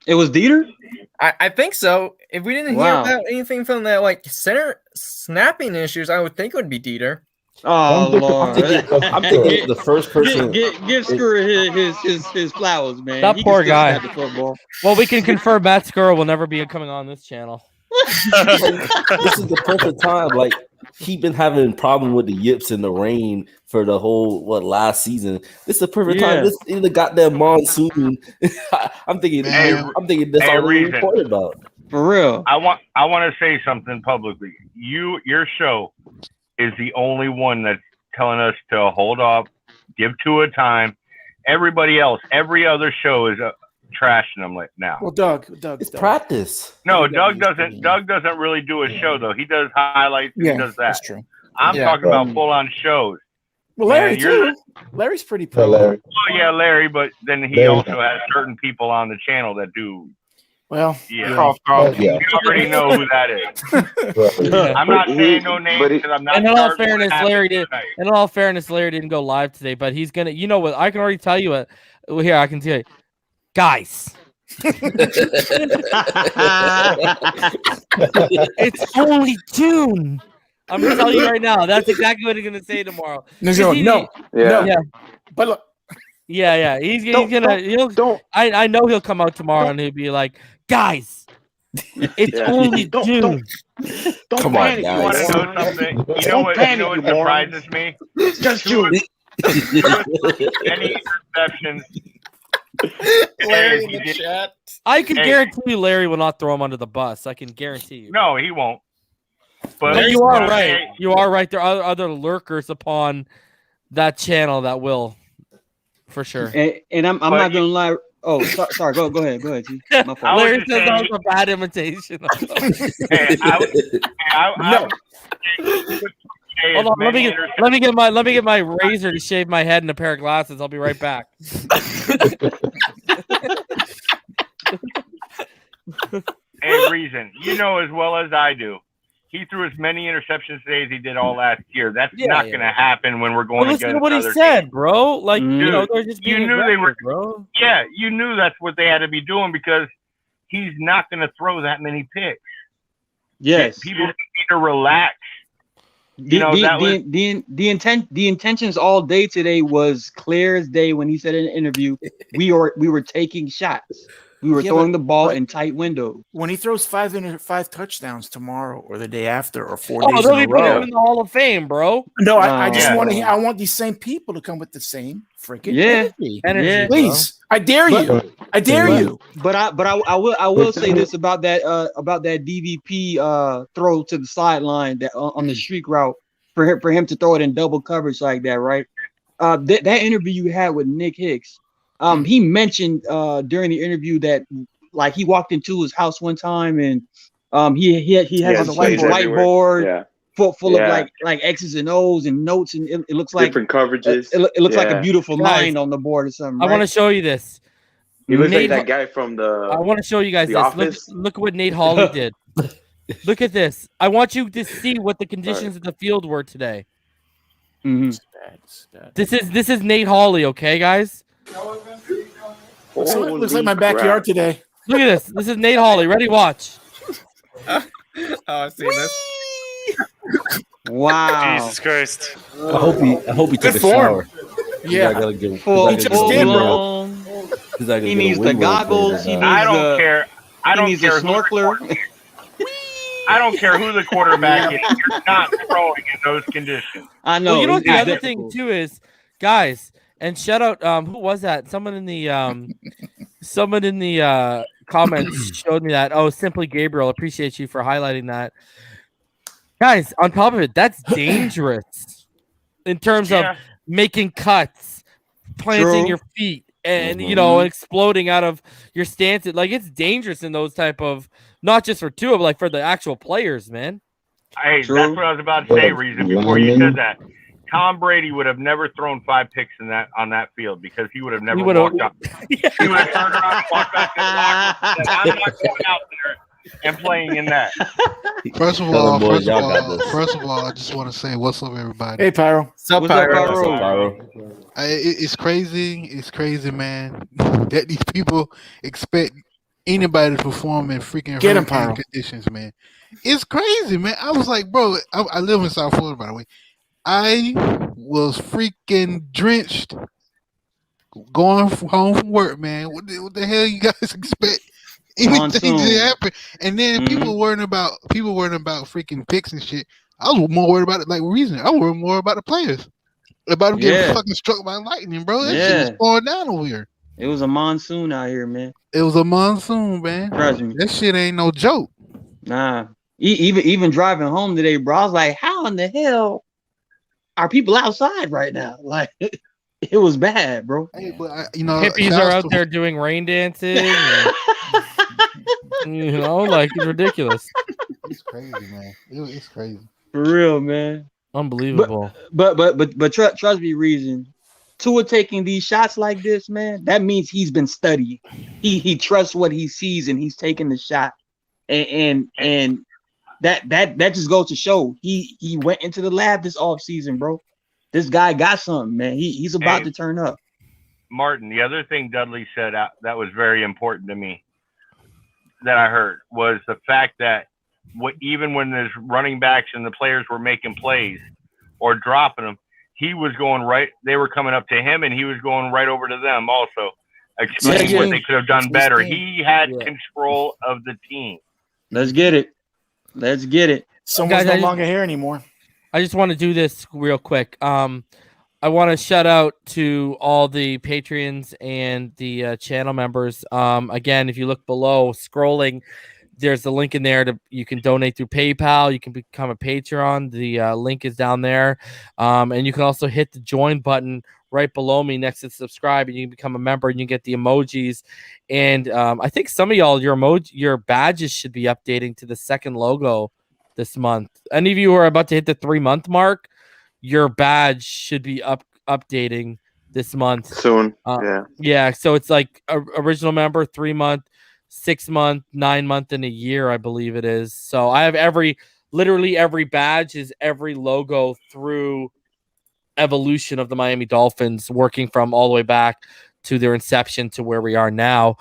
[SPEAKER 16] It was Dieter?
[SPEAKER 2] I think so. If we didn't hear about anything from that like center snapping issues, I would think it would be Dieter.
[SPEAKER 16] Oh Lord!
[SPEAKER 17] I'm thinking the first person.
[SPEAKER 16] Give Screw his flowers, man.
[SPEAKER 1] That
[SPEAKER 16] He
[SPEAKER 1] poor
[SPEAKER 16] can still
[SPEAKER 1] guy.
[SPEAKER 16] snap the football.
[SPEAKER 1] Well, we can confirm Matt Skura will never be coming on this channel.
[SPEAKER 17] This is the perfect time. Like he been having problem with the yips in the rain for the whole last season. This is the perfect time. This is the goddamn monsoon. I'm thinking that's all we reported about.
[SPEAKER 16] For real.
[SPEAKER 19] I want to say something publicly. Your show is the only one that's telling us to hold off, give Tua time. Everybody else, every other show is trashing them now.
[SPEAKER 8] Well, Doug,
[SPEAKER 17] it's practice.
[SPEAKER 19] No, Doug doesn't really do a show though. He does highlights.
[SPEAKER 8] Yeah,
[SPEAKER 19] he does that.
[SPEAKER 8] that's true.
[SPEAKER 19] I'm talking about full on shows.
[SPEAKER 8] Well, Larry
[SPEAKER 19] Man,
[SPEAKER 8] too. Larry's pretty pro.
[SPEAKER 21] Larry.
[SPEAKER 19] Oh yeah, Larry, but then he also has certain people on the channel that do.
[SPEAKER 8] Well,
[SPEAKER 19] yeah. You already know who that is. I'm not saying no names because I'm not.
[SPEAKER 1] And in all fairness, Larry did. In all fairness, Larry didn't go live today, but he's gonna. You know what? I can already tell you what. Here, I can tell you, guys. It's only June. I'm gonna tell you right now. That's exactly what he's gonna say tomorrow.
[SPEAKER 8] No. But look.
[SPEAKER 1] Yeah. He's gonna. I know he'll come out tomorrow and he'll be like, guys, it's only June.
[SPEAKER 19] Don't come on, guys. You want to know something? You know what surprises me?
[SPEAKER 16] Just June.
[SPEAKER 19] Any interceptions?
[SPEAKER 2] Larry in the chat.
[SPEAKER 1] I can guarantee you Larry will not throw him under the bus. I can guarantee you.
[SPEAKER 19] No, he won't.
[SPEAKER 1] But you are right. You are right. There are other lurkers upon that channel that will, for sure.
[SPEAKER 16] And I'm not gonna lie. Oh, sorry. Go ahead. G.
[SPEAKER 1] Larry says that was a bad imitation. Hold on, let me get my razor to shave my head and a pair of glasses. I'll be right back.
[SPEAKER 19] Hey, Reason, you know as well as I do, he threw as many interceptions today as he did all last year. That's not going to happen when we're going against
[SPEAKER 1] listen to what he
[SPEAKER 19] other
[SPEAKER 1] said,
[SPEAKER 19] teams.
[SPEAKER 1] bro. Like,
[SPEAKER 19] Dude,
[SPEAKER 1] they're just being
[SPEAKER 19] you knew they were,
[SPEAKER 1] bro.
[SPEAKER 19] Yeah, you knew that's what they had to be doing because he's not going to throw that many picks.
[SPEAKER 16] Yes.
[SPEAKER 19] People need to relax.
[SPEAKER 16] The intentions all day today was clear as day when he said in an interview, we were taking shots. We were throwing the ball in tight windows.
[SPEAKER 8] When he throws 5 touchdowns tomorrow or the day after or 4
[SPEAKER 1] Oh,
[SPEAKER 8] days
[SPEAKER 1] they'll
[SPEAKER 8] in a
[SPEAKER 1] be putting him
[SPEAKER 8] row.
[SPEAKER 1] in the Hall of Fame, bro.
[SPEAKER 8] No, I just want to. I want these same people to come with the same freaking energy.
[SPEAKER 16] Yeah.
[SPEAKER 8] Please, I dare you. I dare you.
[SPEAKER 16] But I will say this about that DVP throw to the sideline that on the streak route for him to throw it in double coverage like that, right? That interview you had with Nick Hicks, he mentioned during the interview that like he walked into his house one time and he has a whiteboard full of like X's and O's and notes, and it looks like
[SPEAKER 21] different coverages.
[SPEAKER 16] It looks like a beautiful mind on the board or something.
[SPEAKER 1] I want to show you this.
[SPEAKER 21] He looks like that guy from the.
[SPEAKER 1] I want to show you guys this. Look what Nate Hawley did. Look at this. I want you to see what the conditions of the field were today. This is Nate Hawley, okay, guys?
[SPEAKER 8] Looks like my backyard today.
[SPEAKER 1] Look at this. This is Nate Hawley. Ready? Watch.
[SPEAKER 18] Oh, I see this.
[SPEAKER 16] Wow.
[SPEAKER 14] Jesus Christ.
[SPEAKER 17] I hope he took a shower.
[SPEAKER 8] Yeah.
[SPEAKER 16] He just did, bro. He needs the goggles.
[SPEAKER 19] I don't care. I don't care who
[SPEAKER 16] snorkeler.
[SPEAKER 19] I don't care who the quarterback is. You're not throwing in those conditions.
[SPEAKER 16] I know.
[SPEAKER 1] Well, you know what the other thing too is, guys, and shout out. Who was that? Someone in the comments showed me that. Oh, Simply Gabriel. Appreciate you for highlighting that. Guys, on top of it, that's dangerous in terms of making cuts, planting your feet, and exploding out of your stance. Like it's dangerous in those type of, not just for Tua, but like for the actual players, man.
[SPEAKER 19] Hey, that's what I was about to say, Reason, before you said that. Tom Brady would have never thrown 5 picks on that field because he would have never walked up. He would have turned around and walked back to the locker room and said, I'm not going out there and playing in that.
[SPEAKER 3] First of all, I just want to say what's up, everybody.
[SPEAKER 8] Hey, Pyro.
[SPEAKER 18] What's up, Pyro?
[SPEAKER 3] It's crazy. It's crazy, man, that these people expect anybody to perform in freaking hurricane conditions, man. It's crazy, man. I was like, bro, I live in South Florida, by the way. I was freaking drenched going home from work, man. What the hell you guys expect anything to happen? And then people worrying about freaking picks and shit. I was more worried about it, like Reason. I was worried more about the players, about them getting fucking struck by lightning, bro. That shit was falling down over here.
[SPEAKER 16] It was a monsoon out here, man.
[SPEAKER 3] It was a monsoon, man.
[SPEAKER 16] Trust me.
[SPEAKER 3] That shit ain't no joke.
[SPEAKER 16] Nah. Even driving home today, bro, I was like, how in the hell are people outside right now? Like, it was bad, bro.
[SPEAKER 3] Hey, but
[SPEAKER 1] hippies are out there doing rain dances. Like it's ridiculous.
[SPEAKER 3] It's crazy, man. It's crazy.
[SPEAKER 16] For real, man.
[SPEAKER 1] Unbelievable.
[SPEAKER 16] But trust me, Reason. Tua taking these shots like this, man, that means he's been studying. He trusts what he sees and he's taking the shot. And that just goes to show he went into the lab this offseason, bro. This guy got something, man. He's about to turn up.
[SPEAKER 19] Martin, the other thing Dudley said that was very important to me that I heard was the fact that even when there's running backs and the players were making plays or dropping them, he was going right. They were coming up to him, and he was going right over to them also, explaining what they could have done better. He had control of the team.
[SPEAKER 16] Let's get it.
[SPEAKER 8] Someone's no longer here anymore.
[SPEAKER 1] I just want to do this real quick. I want to shout out to all the Patreons and the channel members. Again, if you look below, scrolling, there's the link in there you can donate through PayPal. You can become a Patreon. The link is down there. And you can also hit the join button right below me next to subscribe, and you can become a member and you get the emojis. And I think some of y'all, your badges should be updating to the second logo this month. Any of you who are about to hit the 3-month mark, your badge should be updating this month.
[SPEAKER 21] Soon.
[SPEAKER 1] Yeah. So it's like original member, 3-month, 6-month, 9-month, and a year, I believe it is. So I have literally every badge is every logo through evolution of the Miami Dolphins, working from all the way back to their inception to where we are now.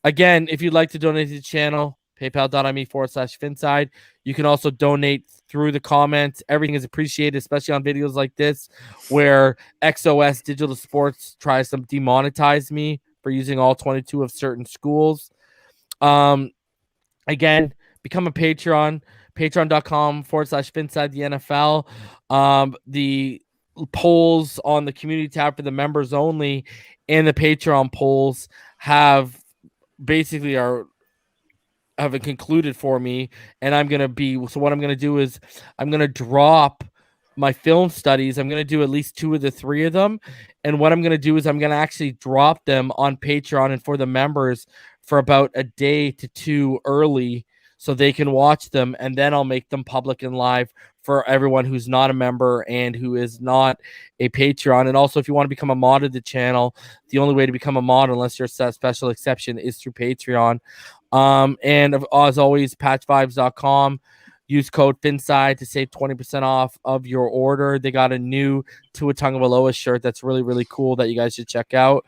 [SPEAKER 1] Again, if you'd like to donate to the channel, paypal.me/Phinside. You can also donate through the comments. Everything is appreciated, especially on videos like this, where XOS Digital Sports tries to demonetize me for using all 22 of certain schools. Again, become a Patreon, patreon.com/Phinside the NFL. The polls on the community tab for the members only and the Patreon polls have concluded for me, and what I'm gonna do is I'm gonna drop my film studies. I'm gonna do at least 2 of the 3 of them, and what I'm gonna do is I'm gonna actually drop them on Patreon and for the members for about a day to 2 early, so they can watch them, and then I'll make them public and live for everyone who's not a member and who is not a Patreon. And also, if you want to become a mod of the channel, the only way to become a mod, unless you're a special exception, is through Patreon. And as always, patchvibes.com. Use code Phinside to save 20% off of your order. They got a new Tua Tagovailoa shirt that's really, really cool that you guys should check out.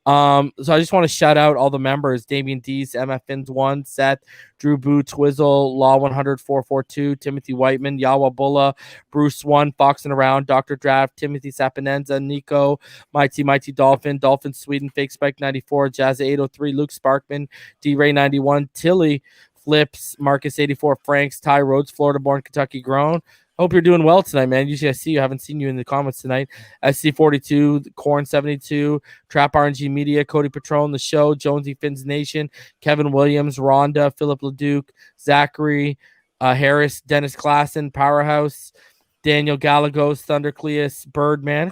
[SPEAKER 1] So I just want to shout out all the members: Damian Deese, MF Fins1, Seth, Drew Boo, Twizzle, Law 100-442, Timothy Whiteman, Yawa Bulla, Bruce 1, Foxing Around, Dr. Draft, Timothy Sapinenza, Nico, Mighty Dolphin, Dolphin Sweden, Fake Spike 94, Jazz 803, Luke Sparkman, D-Ray 91, Tilly, Flips, Marcus 84, Franks, Ty Rhodes, Florida born, Kentucky grown. Hope you're doing well tonight, man. Usually I see you. I haven't seen you in the comments tonight. SC42, Corn 72, Trap RNG Media, Cody Patron, The Show, Jonesy Fins Nation, Kevin Williams, Rhonda, Philip Leduc, Zachary, Harris, Dennis Klassen, Powerhouse, Daniel Galagos, Thunder Cleus, Birdman,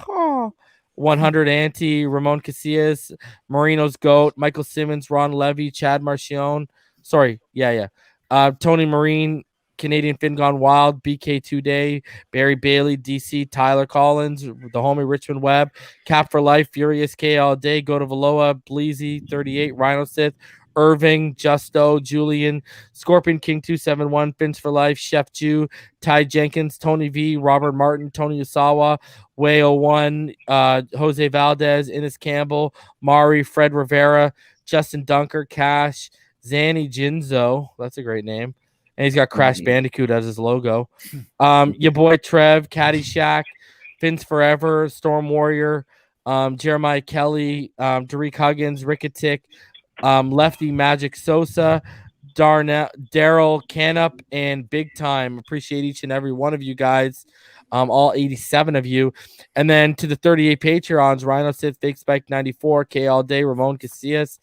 [SPEAKER 1] 100 Anti, Ramon Casillas, Marino's Goat, Michael Simmons, Ron Levy, Chad Marcion. Tony Marine, Canadian Fin Gone Wild, BK2 Day, Barry Bailey, DC, Tyler Collins, the homie Richmond Webb, Cap for Life, Furious K All Day, Go to Valoa, Bleezy 38, Rhino Sith, Irving, Justo, Julian, Scorpion King 271, Fins for Life, Chef Jew, Ty Jenkins, Tony V, Robert Martin, Tony Usawa, Way 01, Jose Valdez, Innes Campbell, Mari, Fred Rivera, Justin Dunker, Cash, Zanny Jinzo, that's a great name, and he's got Crash Bandicoot as his logo. Your boy Trev, Caddyshack, Fins Forever, Storm Warrior, Jeremiah Kelly, Derek Huggins, Ricketic, Lefty Magic Sosa, Daryl Canup, and Big Time. Appreciate each and every one of you guys, all 87 of you. And then to the 38 Patreons: Rhino Sith, Fake Spike 94, K All Day, Ramon Casillas,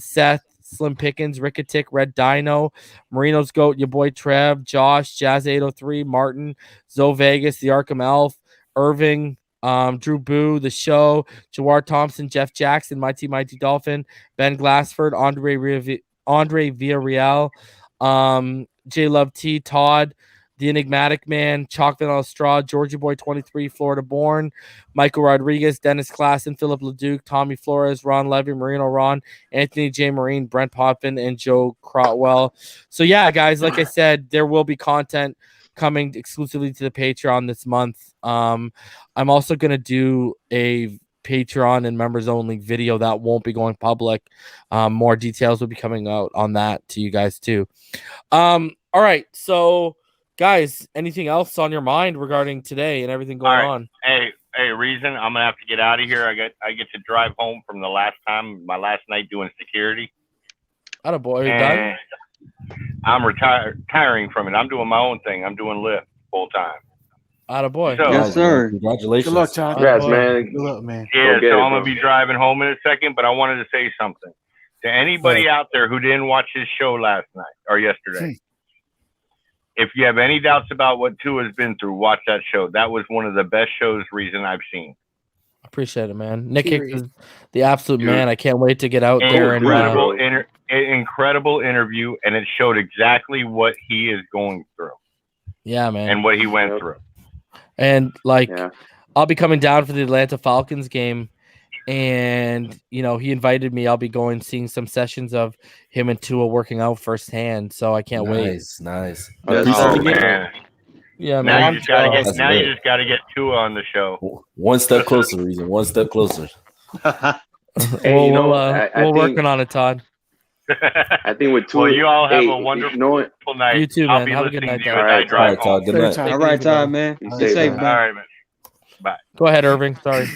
[SPEAKER 1] Seth, Slim Pickens, Ricketic, Red Dino, Marino's Goat, your boy Trev, Josh, Jazz 803, Martin, Zoe Vegas, the Arkham Elf, Irving, Drew Boo, The Show, Jawar Thompson, Jeff Jackson, Mighty Dolphin, Ben Glassford, Andre Villarreal, J Love T, Todd, The Enigmatic Man, Chalk Vanilla Straw, Georgie Boy 23, Florida born, Michael Rodriguez, Dennis Klassen, Philip Leduc, Tommy Flores, Ron Levy, Marino Ron, Anthony J. Marine, Brent Potvin, and Joe Crotwell. So yeah, guys, like I said, there will be content coming exclusively to the Patreon this month. I'm also going to do a Patreon and members only video that won't be going public. More details will be coming out on that to you guys too. All right, so guys, anything else on your mind regarding today and everything going on?
[SPEAKER 19] Hey, Reason, I'm gonna have to get out of here. I get to drive home from my last night doing security.
[SPEAKER 1] Attaboy, you're done?
[SPEAKER 19] I'm retiring from it. I'm doing my own thing. I'm doing Lyft full time.
[SPEAKER 1] Attaboy.
[SPEAKER 19] So,
[SPEAKER 16] yes, sir.
[SPEAKER 17] Congratulations.
[SPEAKER 3] Good luck, Todd.
[SPEAKER 21] Congrats, man.
[SPEAKER 3] Good luck, man.
[SPEAKER 19] Yeah, so I'm gonna be driving home in a second, but I wanted to say something to anybody out there who didn't watch his show last night or yesterday. If you have any doubts about what Tua has been through, watch that show. That was one of the best shows, Reason, I've seen.
[SPEAKER 1] Appreciate it, man. Nick Hicks is the absolute man. I can't wait to get out there.
[SPEAKER 19] Incredible interview, and it showed exactly what he is going through.
[SPEAKER 1] Yeah, man.
[SPEAKER 19] And what he went through.
[SPEAKER 1] And I'll be coming down for the Atlanta Falcons game. And, you know, he invited me. I'll be seeing some sessions of him and Tua working out firsthand. So I can't wait.
[SPEAKER 17] Nice.
[SPEAKER 19] Oh, man.
[SPEAKER 1] Yeah,
[SPEAKER 19] now
[SPEAKER 1] man.
[SPEAKER 19] You just got to get Tua on the show.
[SPEAKER 17] One step closer, Reason. One step closer.
[SPEAKER 1] We're working on it, Todd.
[SPEAKER 21] I think with Tua.
[SPEAKER 19] Well, you all have
[SPEAKER 21] hey,
[SPEAKER 19] a wonderful
[SPEAKER 21] you know what?
[SPEAKER 19] night.
[SPEAKER 1] You too,
[SPEAKER 19] I'll
[SPEAKER 1] man.
[SPEAKER 19] be
[SPEAKER 1] Have a good
[SPEAKER 19] listening
[SPEAKER 1] night,
[SPEAKER 19] to you
[SPEAKER 1] Todd.
[SPEAKER 19] as I drive home.
[SPEAKER 17] Good night.
[SPEAKER 16] All right, Todd, man.
[SPEAKER 21] Be
[SPEAKER 16] Be
[SPEAKER 21] safe,
[SPEAKER 16] safe,
[SPEAKER 21] man.
[SPEAKER 19] All
[SPEAKER 16] man.
[SPEAKER 19] right, man. Bye.
[SPEAKER 1] Go ahead, Irving. Sorry.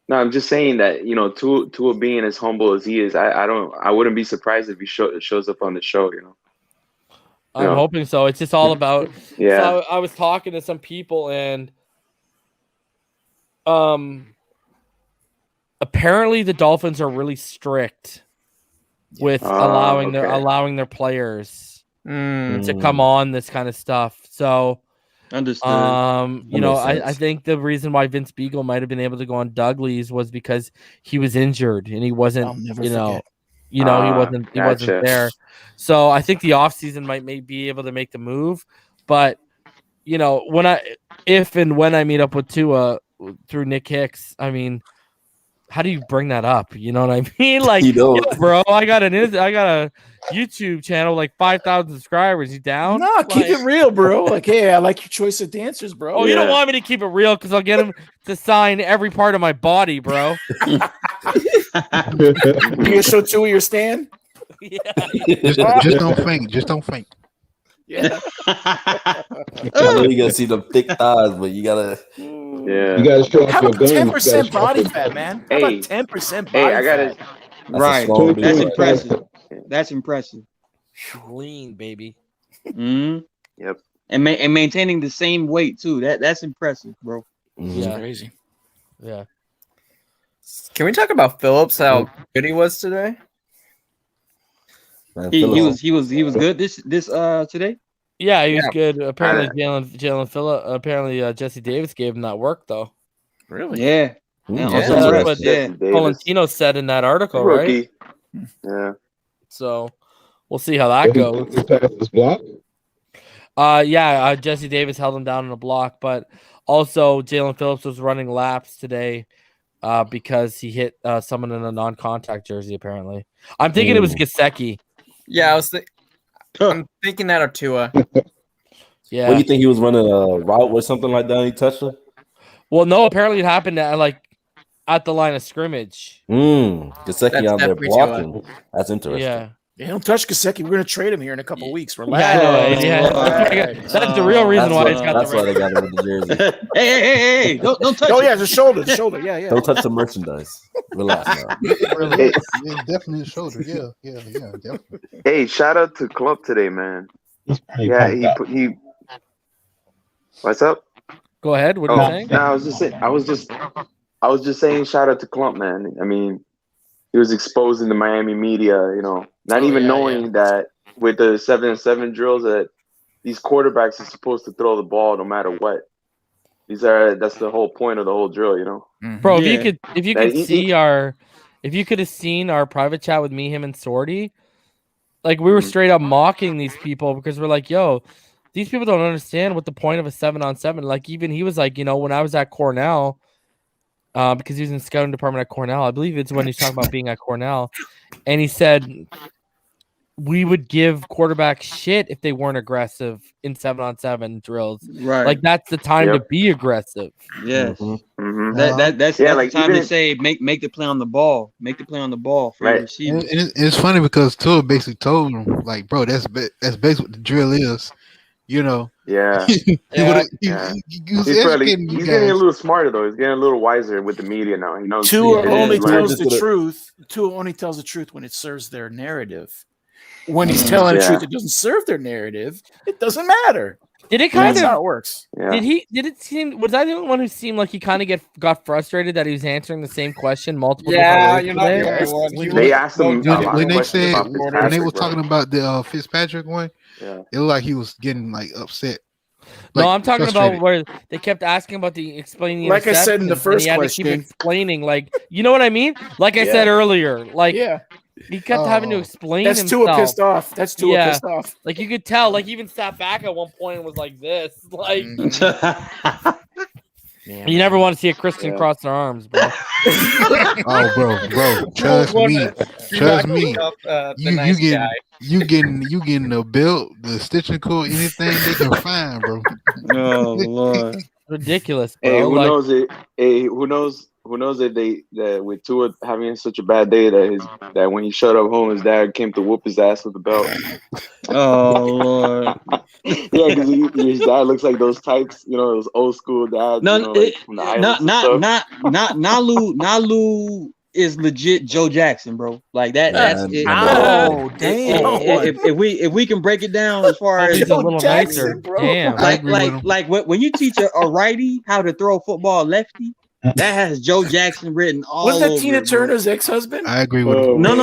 [SPEAKER 21] No, I'm just saying that Tua being as humble as he is, I wouldn't be surprised if he shows up on the show.
[SPEAKER 1] I'm hoping so. It's just all about.
[SPEAKER 21] Yeah.
[SPEAKER 1] So I was talking to some people, and apparently the Dolphins are really strict with allowing their players to come on this kind of stuff. So
[SPEAKER 16] understood.
[SPEAKER 1] I think the reason why Vince Beagle might have been able to go on Douglas was because he was injured and he wasn't.
[SPEAKER 8] I'll never forget.
[SPEAKER 1] He wasn't
[SPEAKER 21] Gotcha.
[SPEAKER 1] there. So I think the offseason might be able to make the move. But if and when I meet up with Tua through Nick Hicks, I mean, how do you bring that up? You know what I mean? Like,
[SPEAKER 17] You don't.
[SPEAKER 1] bro, I got a YouTube channel, like 5,000 subscribers. You down?
[SPEAKER 8] No, keep it real, bro. Like, hey, I like your choice of dancers, bro.
[SPEAKER 1] Oh, you don't want me to keep it real because I'll get him to sign every part of my body, bro.
[SPEAKER 8] You gonna show Tua your stand?
[SPEAKER 1] Yeah.
[SPEAKER 3] Just don't faint. Just don't faint.
[SPEAKER 8] Yeah.
[SPEAKER 17] I know you gotta see them thick thighs, but you gotta.
[SPEAKER 21] Yeah.
[SPEAKER 20] You gotta show off
[SPEAKER 8] How
[SPEAKER 20] your
[SPEAKER 8] about
[SPEAKER 20] gun.
[SPEAKER 8] 10% body fat, man? How about 10% body
[SPEAKER 21] I gotta.
[SPEAKER 8] fat?
[SPEAKER 16] Right.
[SPEAKER 17] strong
[SPEAKER 16] That's
[SPEAKER 17] dude.
[SPEAKER 16] impressive. That's impressive.
[SPEAKER 1] Lean, baby.
[SPEAKER 16] Mm-hmm.
[SPEAKER 21] Yep.
[SPEAKER 16] And maintaining the same weight too. That's impressive, bro.
[SPEAKER 1] Yeah.
[SPEAKER 8] Crazy.
[SPEAKER 1] Yeah.
[SPEAKER 18] Can we talk about Phillips? How good he was today?
[SPEAKER 17] Man,
[SPEAKER 16] He
[SPEAKER 17] Phillips-
[SPEAKER 16] was good this today.
[SPEAKER 1] Yeah, he was good. Apparently, Jalen Phillip. Apparently, Jesse Davis gave him that work though.
[SPEAKER 18] Really?
[SPEAKER 16] Yeah.
[SPEAKER 17] Yeah.
[SPEAKER 16] Also
[SPEAKER 1] That's
[SPEAKER 16] rest,
[SPEAKER 1] what
[SPEAKER 16] yeah.
[SPEAKER 1] Tolentino said in that article,
[SPEAKER 21] Rookie.
[SPEAKER 1] right?
[SPEAKER 21] Yeah.
[SPEAKER 1] So we'll see how that goes.
[SPEAKER 20] He passed his block.
[SPEAKER 1] Jesse Davis held him down in a block, but also Jalen Phillips was running laps today because he hit someone in a non-contact jersey. Apparently, I'm thinking it was Gesicki.
[SPEAKER 18] Yeah, I'm thinking that of Tua.
[SPEAKER 1] Yeah.
[SPEAKER 17] What do you think he was running a route or something like that? And he touched her.
[SPEAKER 1] Well, no. Apparently, it happened at the line of scrimmage.
[SPEAKER 17] Gesicki out there
[SPEAKER 18] definitely
[SPEAKER 17] blocking. That's interesting.
[SPEAKER 1] Yeah.
[SPEAKER 8] Yeah, don't touch Gesicki. We're gonna trade him here in a couple weeks.
[SPEAKER 1] Yeah,
[SPEAKER 8] Relax.
[SPEAKER 1] I know. Yeah. That's the real reason why he's got
[SPEAKER 17] That's
[SPEAKER 1] the
[SPEAKER 17] why they got him with the jersey.
[SPEAKER 16] Hey! Don't touch.
[SPEAKER 8] Oh
[SPEAKER 16] it.
[SPEAKER 8] yeah, the shoulder. Yeah.
[SPEAKER 17] Don't touch the merchandise. Relax now.
[SPEAKER 3] Really, it's definitely a shoulder. Yeah, definitely.
[SPEAKER 21] Hey, shout out to Clump today, man. Yeah, he. What's up?
[SPEAKER 1] Go ahead. What are you saying?
[SPEAKER 21] No, I was just saying shout out to Clump, man. I mean, he was exposing the Miami media, not even knowing that with the 7-7 drills that these quarterbacks are supposed to throw the ball no matter what. That's the whole point of the whole drill,
[SPEAKER 1] Bro, if you could have seen our private chat with me, him, and Sorty, like we were straight up mocking these people because we're like, yo, these people don't understand what the point of a 7-on-7. Like even he was like, when I was at Cornell, because he was in the scouting department at Cornell, I believe it's when he's talking about being at Cornell, and he said we would give quarterbacks shit if they weren't aggressive in 7-on-7 drills.
[SPEAKER 16] Right.
[SPEAKER 1] Like that's the time to be aggressive.
[SPEAKER 16] Yes.
[SPEAKER 21] Mm-hmm.
[SPEAKER 16] That's
[SPEAKER 21] like
[SPEAKER 16] the time
[SPEAKER 21] even
[SPEAKER 16] to say make the play on the ball. Make the play on the ball for your receiver.
[SPEAKER 3] And it's funny because Tua basically told him, like, bro, that's basically what the drill is.
[SPEAKER 21] Yeah.
[SPEAKER 3] He's
[SPEAKER 21] getting a little smarter though. He's getting a little wiser with the media now. He knows.
[SPEAKER 8] Tua only tells the truth. Tua only tells the truth when it serves their narrative. When he's telling the truth, it doesn't serve their narrative. It doesn't matter.
[SPEAKER 1] Did it
[SPEAKER 8] That's how it works.
[SPEAKER 21] Yeah.
[SPEAKER 1] Did it seem? Was I the only one who seemed like he kind of got frustrated that he was answering the same question multiple?
[SPEAKER 18] Yeah,
[SPEAKER 1] different
[SPEAKER 18] you're
[SPEAKER 1] ways
[SPEAKER 18] not
[SPEAKER 1] today?
[SPEAKER 18] the only one.
[SPEAKER 21] They asked him
[SPEAKER 3] when they said
[SPEAKER 21] about
[SPEAKER 3] when they were
[SPEAKER 21] Fitzpatrick,
[SPEAKER 3] talking about the Fitzpatrick one.
[SPEAKER 21] Yeah.
[SPEAKER 3] It looked like he was getting like upset.
[SPEAKER 1] No,
[SPEAKER 3] Like,
[SPEAKER 1] I'm talking
[SPEAKER 3] frustrated.
[SPEAKER 1] about where they kept asking about the explaining.
[SPEAKER 8] Like I said in the
[SPEAKER 1] interceptions, and
[SPEAKER 8] first
[SPEAKER 1] he had to
[SPEAKER 8] question.
[SPEAKER 1] keep explaining. Like, you know what I mean? Like I said earlier, like he kept having to explain.
[SPEAKER 8] That's
[SPEAKER 1] himself.
[SPEAKER 8] Tua pissed off. That's Tua pissed off.
[SPEAKER 1] Like you could tell. Like he even sat back at one point and was like this. Like you never want to see a Christian cross their arms, bro.
[SPEAKER 3] Oh, bro, trust me. You getting the belt, the stitching cord, anything they can find, bro.
[SPEAKER 16] Oh Lord,
[SPEAKER 1] ridiculous, bro.
[SPEAKER 21] Hey, who knows it? Hey, who knows? who knows if that with Tua having such a bad day that when he showed up home, his dad came to whoop his ass with the belt.
[SPEAKER 16] Oh Lord.
[SPEAKER 21] Yeah, because his dad looks like those types, those old school dads,
[SPEAKER 16] No,
[SPEAKER 21] like from the islands and stuff.
[SPEAKER 16] Nalu is legit Joe Jackson, bro. Like that. That's it.
[SPEAKER 8] Oh, damn.
[SPEAKER 16] If we can break it down as far as
[SPEAKER 1] He's a little nicer. Damn.
[SPEAKER 16] Like when you teach a righty how to throw a football lefty, that has Joe Jackson written all
[SPEAKER 8] Was that
[SPEAKER 16] over
[SPEAKER 8] Tina
[SPEAKER 16] it, bro.
[SPEAKER 8] Turner's ex-husband?
[SPEAKER 3] I agree with him.
[SPEAKER 16] No.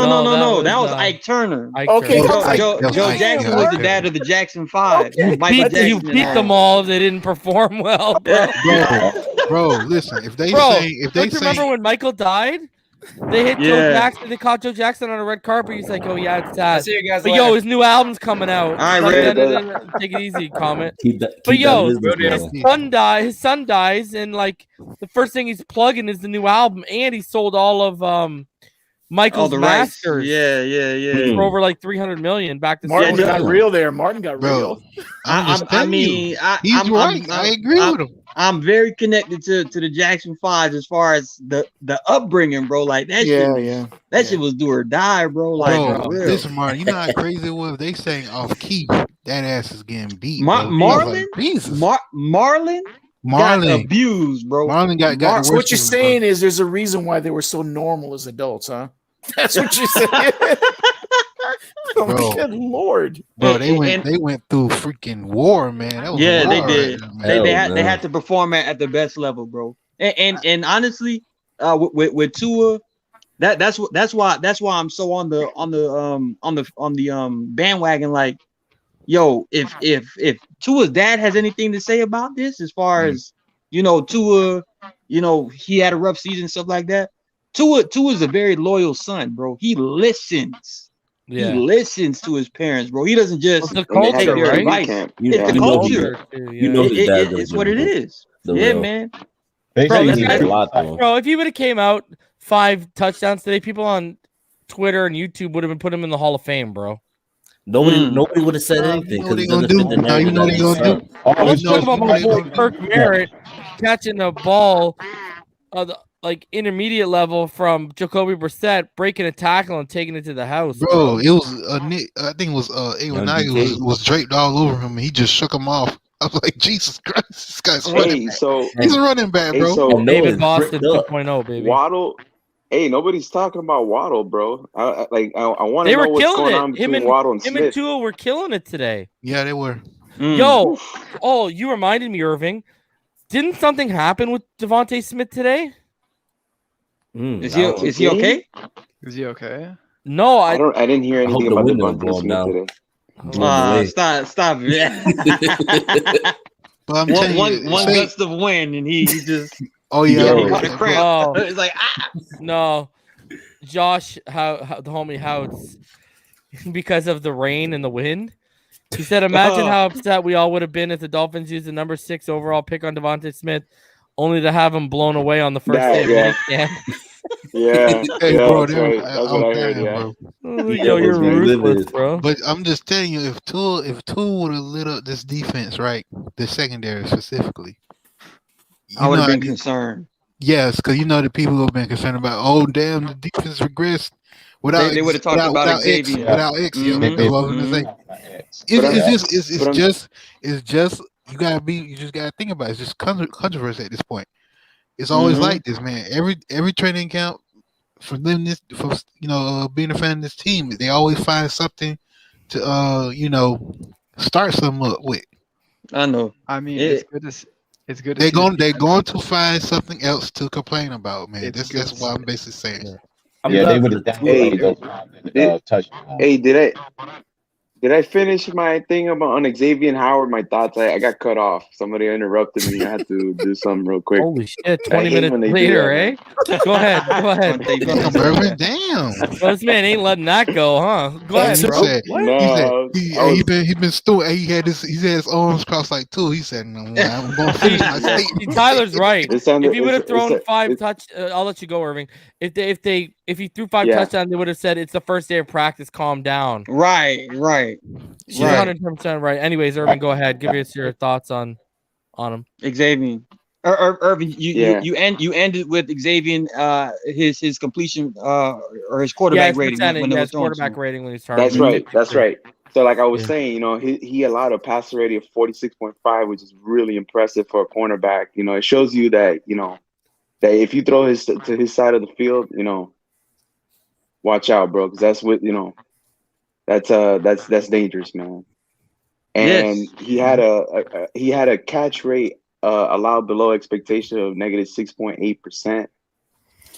[SPEAKER 16] That was Ike Turner.
[SPEAKER 8] Okay,
[SPEAKER 16] Joe Jackson was the dad of the Jackson Five.
[SPEAKER 1] You beat them all if they didn't perform well, bro.
[SPEAKER 3] Bro, listen. If they
[SPEAKER 1] don't you remember when Michael died? They hit Joe Jackson. They caught Joe Jackson on a red carpet. He's like, "Oh yeah, it's sad."
[SPEAKER 18] See you guys
[SPEAKER 1] But
[SPEAKER 18] later.
[SPEAKER 1] yo, his new album's coming out.
[SPEAKER 16] All right,
[SPEAKER 1] Take it easy, comment.
[SPEAKER 17] But
[SPEAKER 1] His son dies, and like the first thing he's plugging is the new album, and he sold all of Michael's masters.
[SPEAKER 16] Yeah.
[SPEAKER 1] For over like 300 million back to
[SPEAKER 8] Martin
[SPEAKER 1] Sony.
[SPEAKER 8] got real there. Martin got real.
[SPEAKER 3] He's right. I agree with him.
[SPEAKER 16] I'm very connected to the Jackson Fives as far as the upbringing, bro. Like that shit was do or die, bro. Like,
[SPEAKER 3] bro, listen, Martin, you know how crazy it was? They saying off key, that ass is getting beat.
[SPEAKER 16] Marlon got abused, bro.
[SPEAKER 3] Marlon got
[SPEAKER 8] So what you're saying is there's a reason why they were so normal as adults, huh? That's what you're saying.
[SPEAKER 3] Bro,
[SPEAKER 8] good Lord.
[SPEAKER 3] Bro, they went through freaking war, man. That was
[SPEAKER 16] they did.
[SPEAKER 3] Right,
[SPEAKER 16] they had to perform at the best level, bro. And honestly, with Tua, that's why I'm so on the bandwagon. Like, yo, if Tua's dad has anything to say about this, as far as Tua, he had a rough season, stuff like that. Tua's a very loyal son, bro. He listens.
[SPEAKER 1] Yeah.
[SPEAKER 16] He listens to his parents, bro. He doesn't just
[SPEAKER 1] the culture,
[SPEAKER 16] take their
[SPEAKER 1] right?
[SPEAKER 16] advice. It's the culture. It's what it is. Man.
[SPEAKER 1] Bro, if he would have came out 5 touchdowns today, people on Twitter and YouTube would have been put him in the Hall of Fame, bro.
[SPEAKER 17] Nobody would have said anything because
[SPEAKER 3] let's
[SPEAKER 1] talk about my boy Kirk Merritt catching the ball like intermediate level from Jacoby Brissett, breaking a tackle and taking it to the house.
[SPEAKER 3] Bro, it was I think it was Ewanaga was draped all over him and he just shook him off. I was like, Jesus Christ, this guy's running back. He's a running back, bro.
[SPEAKER 21] So
[SPEAKER 1] David Boston 2.0, baby.
[SPEAKER 21] Waddle. Hey, nobody's talking about Waddle, bro. I want to
[SPEAKER 1] They
[SPEAKER 21] know
[SPEAKER 1] were
[SPEAKER 21] what's
[SPEAKER 1] killing
[SPEAKER 21] going
[SPEAKER 1] it.
[SPEAKER 21] on between Waddle and
[SPEAKER 1] Him
[SPEAKER 21] Smith.
[SPEAKER 1] and Tua were killing it today.
[SPEAKER 3] Yeah, they were.
[SPEAKER 1] Yo, you reminded me, Irving. Didn't something happen with Devontae Smith today?
[SPEAKER 16] Is he okay?
[SPEAKER 18] Is he okay?
[SPEAKER 1] No,
[SPEAKER 21] I didn't hear anything about Devontae Smith today.
[SPEAKER 16] Stop it.
[SPEAKER 3] But I'm telling you,
[SPEAKER 16] one gust of wind and he just
[SPEAKER 3] he
[SPEAKER 16] caught a cramp. It's like
[SPEAKER 1] no, Josh, how the homie Howard's because of the rain and the wind. He said, "Imagine how upset we all would have been if the Dolphins used the number 6 overall pick on Devontae Smith, only to have him blown away on the first day of minicamp."
[SPEAKER 3] Bro,
[SPEAKER 21] that's right. That's what I heard. Yeah.
[SPEAKER 1] Yo, you're ruthless, bro.
[SPEAKER 3] But I'm just telling you, if Tua would have lit up this defense, right, the secondary specifically,
[SPEAKER 16] I would have been concerned.
[SPEAKER 3] Yes, because the people who have been concerned about, oh damn, the defense regressed. Without
[SPEAKER 16] they would have talked about
[SPEAKER 3] Xavien. Without X, that's what I was gonna say. It's just you just gotta think about it. It's just controversy at this point. It's always like this, man. Every training camp for them, being a fan of this team, they always find something to start something up with.
[SPEAKER 16] I know.
[SPEAKER 18] I mean, it's good.
[SPEAKER 3] They're going to find something else to complain about, man. That's what I'm basically saying.
[SPEAKER 21] They would have Did I finish my thing on Xavien Howard? My thoughts. I got cut off. Somebody interrupted me. I had to do something real quick.
[SPEAKER 1] Holy shit! 20 minutes later, eh? Go ahead.
[SPEAKER 3] Damn.
[SPEAKER 1] Well, this man ain't letting that go, huh? Go ahead, bro.
[SPEAKER 3] He's been stewing. He had his arms crossed like two. He said, "No, I'm going to finish my statement."
[SPEAKER 1] Tyler's right. If he would have thrown 5 touch, I'll let you go, Irving. If he threw 5 touchdowns, they would have said it's the first day of practice. Calm down.
[SPEAKER 16] Right.
[SPEAKER 1] She's 110% right. Anyways, Irving, go ahead. Give us your thoughts on him.
[SPEAKER 16] Xavien. Irvin, you ended with Xavien his completion or his quarterback rating when it was
[SPEAKER 1] quarterback rating when he's targeting.
[SPEAKER 21] That's right. That's right. So like I was saying, you know, he allowed a passer rating of 46.5, which is really impressive for a cornerback. You know, it shows you that, you know, that if you throw to his side of the field, you know, watch out, bro, because that's what, you know, that's dangerous, man. And he had a catch rate allowed below expectation of -6.8%.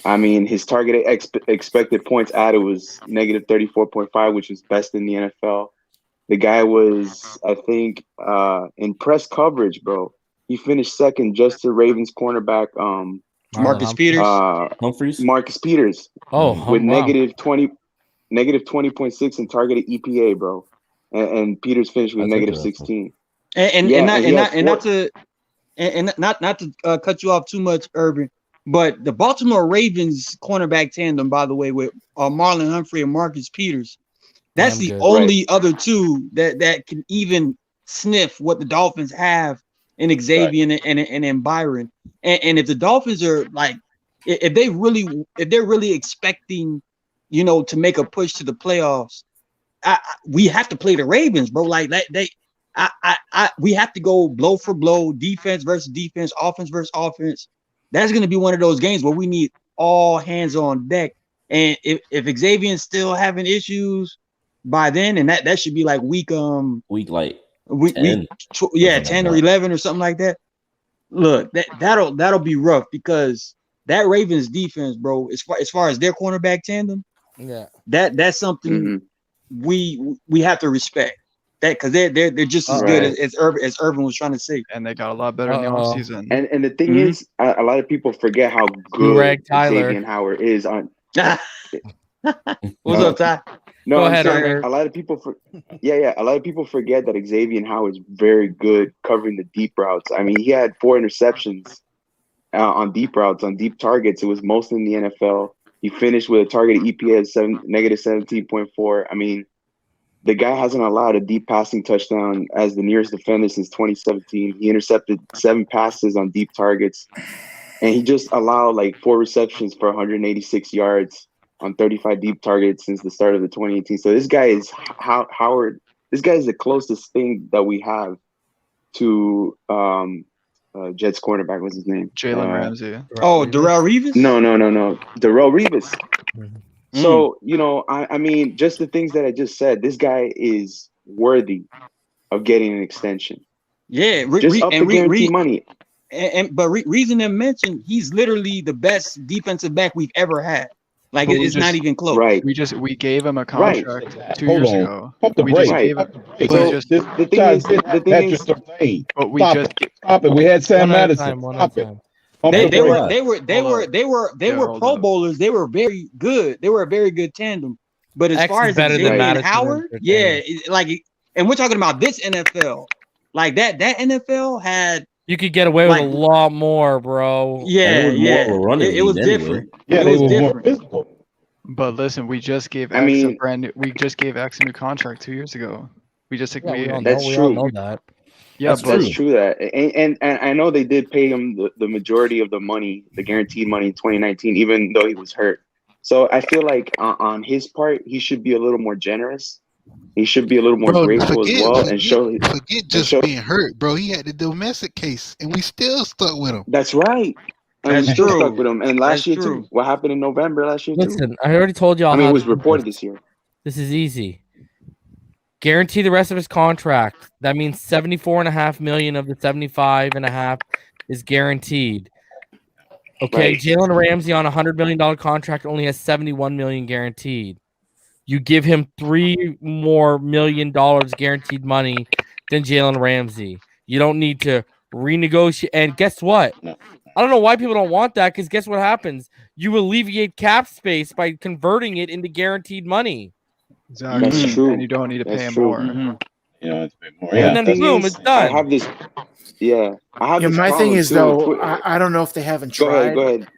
[SPEAKER 21] I mean, his targeted expected points added was -34.5, which was best in the NFL. The guy was, I think, in press coverage, bro. He finished second just to Ravens cornerback
[SPEAKER 16] Marcus Peters.
[SPEAKER 21] Marcus Peters. With -20.6 in targeted EPA, bro. And Peters finished with -16.
[SPEAKER 16] Not to cut you off too much, Urban, but the Baltimore Ravens cornerback tandem, by the way, with Marlon Humphrey and Marcus Peters, that's the only other two that can even sniff what the Dolphins have in Xavien and in Byron. And if the Dolphins are like, if they're really expecting, you know, to make a push to the playoffs, we have to play the Ravens, bro. Like we have to go blow for blow, defense versus defense, offense versus offense. That's going to be one of those games where we need all hands on deck. And if Xavien's still having issues by then, and that should be like week 10 or 11 or something like that. Look, that'll be rough because that Ravens defense, bro, as far as their cornerback tandem, that's something we have to respect. That because they're just as good as Irvin was trying to say,
[SPEAKER 7] and they got a lot better in the offseason.
[SPEAKER 21] And the thing is, a lot of people forget how good Xavien Howard is on.
[SPEAKER 16] What's up, Ty?
[SPEAKER 21] No,
[SPEAKER 16] Go
[SPEAKER 21] I'm
[SPEAKER 16] ahead,
[SPEAKER 21] saying
[SPEAKER 16] Irvin.
[SPEAKER 21] a lot of people a lot of people forget that Xavien Howard is very good covering the deep routes. I mean, he had 4 interceptions on deep routes, on deep targets. It was most in the NFL. He finished with a targeted EPA of -17.4. I mean, the guy hasn't allowed a deep passing touchdown as the nearest defender since 2017. He intercepted 7 passes on deep targets, and he just allowed like 4 receptions for 186 yards on 35 deep targets since the start of the 2018. So this guy is Howard. This guy is the closest thing that we have to Jets cornerback. What's his name?
[SPEAKER 7] Jalen Ramsey.
[SPEAKER 16] Darrelle Revis?
[SPEAKER 21] No. Darrelle Revis. So, you know, I mean, just the things that I just said, this guy is worthy of getting an extension.
[SPEAKER 16] Yeah.
[SPEAKER 21] Just up the guarantee money.
[SPEAKER 16] But reason to mention, he's literally the best defensive back we've ever had. Like, it's not even close.
[SPEAKER 21] Right.
[SPEAKER 7] We gave him a contract 2 years ago.
[SPEAKER 20] Pump the brakes. Stop it. We had Sam Madison. Stop it.
[SPEAKER 16] They were Pro Bowlers. They were very good. They were a very good tandem. But as far as Xavien Howard, and we're talking about this NFL, like that NFL had.
[SPEAKER 1] You could get away with a lot more, bro.
[SPEAKER 16] It was different. It was different.
[SPEAKER 7] But listen, we just gave X a new contract 2 years ago. We just
[SPEAKER 21] that's true.
[SPEAKER 7] Yeah,
[SPEAKER 21] that's true. That and I know they did pay him the majority of the money, the guaranteed money in 2019, even though he was hurt. So I feel like on his part, he should be a little more generous. He should be a little more grateful as well, and show.
[SPEAKER 3] Forget being hurt, bro. He had the domestic case, and we still stuck with him.
[SPEAKER 21] That's right. And we still stuck with him. And last year too. What happened in November last year?
[SPEAKER 1] Listen, I already told y'all.
[SPEAKER 21] I mean, it was reported this year.
[SPEAKER 1] This is easy. Guarantee the rest of his contract. That means $74.5 million of the $75.5 is guaranteed. Okay, Jalen Ramsey on a $100 million contract only has $71 million guaranteed. You give him $3 more million guaranteed money than Jalen Ramsey. You don't need to renegotiate. And guess what? I don't know why people don't want that, because guess what happens? You alleviate cap space by converting it into guaranteed money.
[SPEAKER 7] Exactly.
[SPEAKER 21] That's true.
[SPEAKER 7] And you don't need to pay him more.
[SPEAKER 21] Yeah, it's a bit more.
[SPEAKER 1] And then boom, it's done.
[SPEAKER 21] I have this.
[SPEAKER 8] My thing is though, I don't know if they haven't tried.
[SPEAKER 21] Go ahead,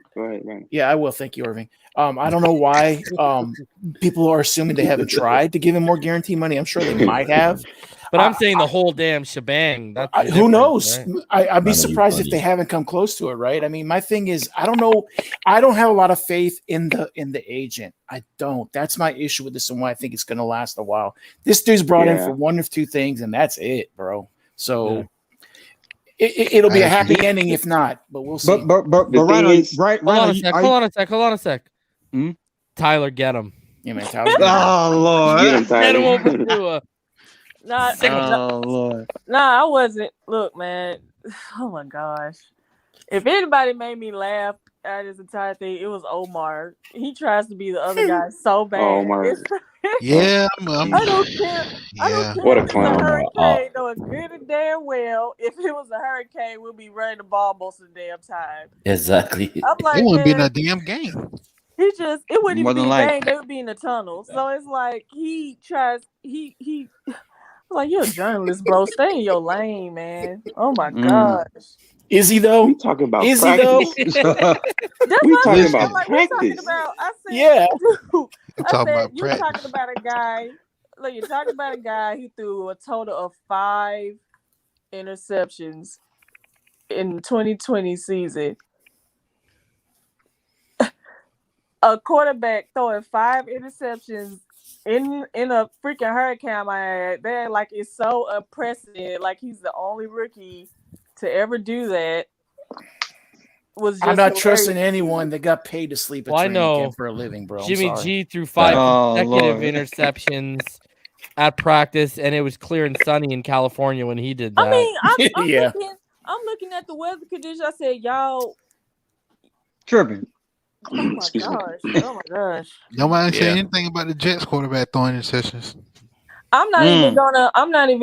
[SPEAKER 21] man.
[SPEAKER 8] Yeah, I will. Thank you, Irving. I don't know why people are assuming they haven't tried to give him more guarantee money. I'm sure they might have.
[SPEAKER 1] But I'm saying the whole damn shebang. That's the
[SPEAKER 8] who
[SPEAKER 1] difference,
[SPEAKER 8] knows?
[SPEAKER 1] right?
[SPEAKER 8] I'd be surprised if they haven't come close to it, right? I mean, my thing is, I don't know. I don't have a lot of faith in the agent. I don't. That's my issue with this and why I think it's going to last a while. This dude's brought in for one of two things, and that's it, bro. So it'll be a happy ending if not, but we'll see.
[SPEAKER 16] But
[SPEAKER 1] Hold on a sec. Tyler, get him.
[SPEAKER 8] Yeah, man. Tyler.
[SPEAKER 16] Oh Lord.
[SPEAKER 21] Get him, Tyler.
[SPEAKER 1] Get him over to
[SPEAKER 16] Lord.
[SPEAKER 5] Nah, I wasn't. Look, man. Oh my gosh. If anybody made me laugh at this entire thing, it was Omar. He tries to be the other guy so bad.
[SPEAKER 21] Omar.
[SPEAKER 3] Yeah,
[SPEAKER 5] I don't care. I don't care
[SPEAKER 21] What a
[SPEAKER 5] if it's
[SPEAKER 21] clown.
[SPEAKER 5] hurricane. No, it's good and damn well. If it was a hurricane, we'll be running the ball most of the damn time.
[SPEAKER 17] Exactly.
[SPEAKER 5] I'm like,
[SPEAKER 3] it wouldn't be in
[SPEAKER 5] man,
[SPEAKER 3] a damn game.
[SPEAKER 5] it wouldn't even be a
[SPEAKER 16] like-
[SPEAKER 5] game. They would be in the tunnel. So it's like he tries. He. Like, you're a journalist, bro. Stay in your lane, man. Oh my gosh.
[SPEAKER 8] Is he though?
[SPEAKER 21] We talking about
[SPEAKER 8] Is
[SPEAKER 21] practice.
[SPEAKER 8] he though?
[SPEAKER 5] That's
[SPEAKER 21] We
[SPEAKER 5] what
[SPEAKER 21] talking
[SPEAKER 5] I'm
[SPEAKER 21] about
[SPEAKER 5] like, we're talking
[SPEAKER 21] practice.
[SPEAKER 5] about. I said,
[SPEAKER 8] Yeah.
[SPEAKER 5] dude,
[SPEAKER 3] I'm
[SPEAKER 5] I
[SPEAKER 3] talking
[SPEAKER 5] said,
[SPEAKER 3] about
[SPEAKER 5] you're
[SPEAKER 3] practice.
[SPEAKER 5] talking about a guy. Look, you're talking about a guy who threw a total of 5 interceptions in the 2020 season. A quarterback throwing 5 interceptions in a freaking hurricane, they're like it's so unprecedented. Like he's the only rookie to ever do that. Was just
[SPEAKER 8] I'm not
[SPEAKER 5] hilarious.
[SPEAKER 8] trusting anyone that got paid to sleep at
[SPEAKER 1] Well, I
[SPEAKER 8] training
[SPEAKER 1] know
[SPEAKER 8] camp for a living, bro. I'm
[SPEAKER 1] Jimmy
[SPEAKER 8] sorry.
[SPEAKER 1] G threw 5
[SPEAKER 16] Oh,
[SPEAKER 1] consecutive
[SPEAKER 16] Lord.
[SPEAKER 1] interceptions at practice, and it was clear and sunny in California when he did that.
[SPEAKER 5] I mean, I'm
[SPEAKER 8] Yeah.
[SPEAKER 5] looking at the weather conditions. I said, y'all,
[SPEAKER 16] Tripping.
[SPEAKER 5] oh my gosh, oh my gosh.
[SPEAKER 3] Nobody say
[SPEAKER 8] Yeah.
[SPEAKER 3] anything about the Jets quarterback throwing interceptions.
[SPEAKER 5] I'm not even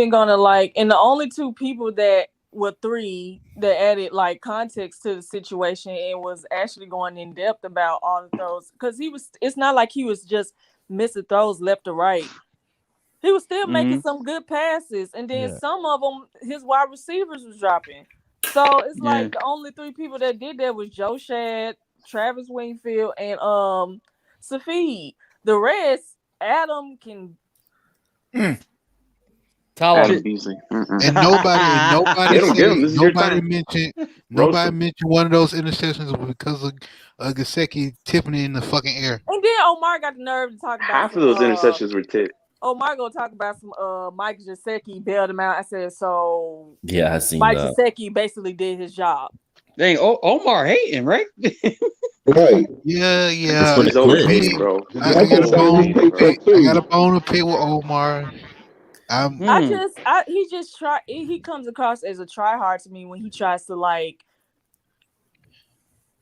[SPEAKER 5] gonna like, and the only 2 people that were 3 that added like context to the situation and was actually going in depth about all the throws, because it's not like he was just missing throws left or right. He was still making some good passes, and then some of them his wide receivers was dropping. So it's like the only 3 people that did that was Joe Shad, Travis Wingfield, and Safid. The rest, Adam can.
[SPEAKER 1] Tell
[SPEAKER 21] Adam
[SPEAKER 1] him.
[SPEAKER 21] Beasley.
[SPEAKER 3] And nobody
[SPEAKER 21] Get him. This is your time.
[SPEAKER 3] nobody mentioned one of those interceptions was because of Gesicki tipping it in the fucking air.
[SPEAKER 5] And then Omar got the nerve to talk about
[SPEAKER 21] Half of those interceptions were tipped.
[SPEAKER 5] Omar gonna talk about some Mike Gesicki bailed him out. I said, so
[SPEAKER 17] Yeah, I seen
[SPEAKER 5] Mike
[SPEAKER 17] that.
[SPEAKER 5] Gesicki basically did his job.
[SPEAKER 16] Dang, Omar hating, right?
[SPEAKER 20] Right.
[SPEAKER 3] Yeah.
[SPEAKER 21] He's overpaid, bro.
[SPEAKER 3] I got a bone to pick with Omar.
[SPEAKER 5] He comes across as a tryhard to me when he tries to like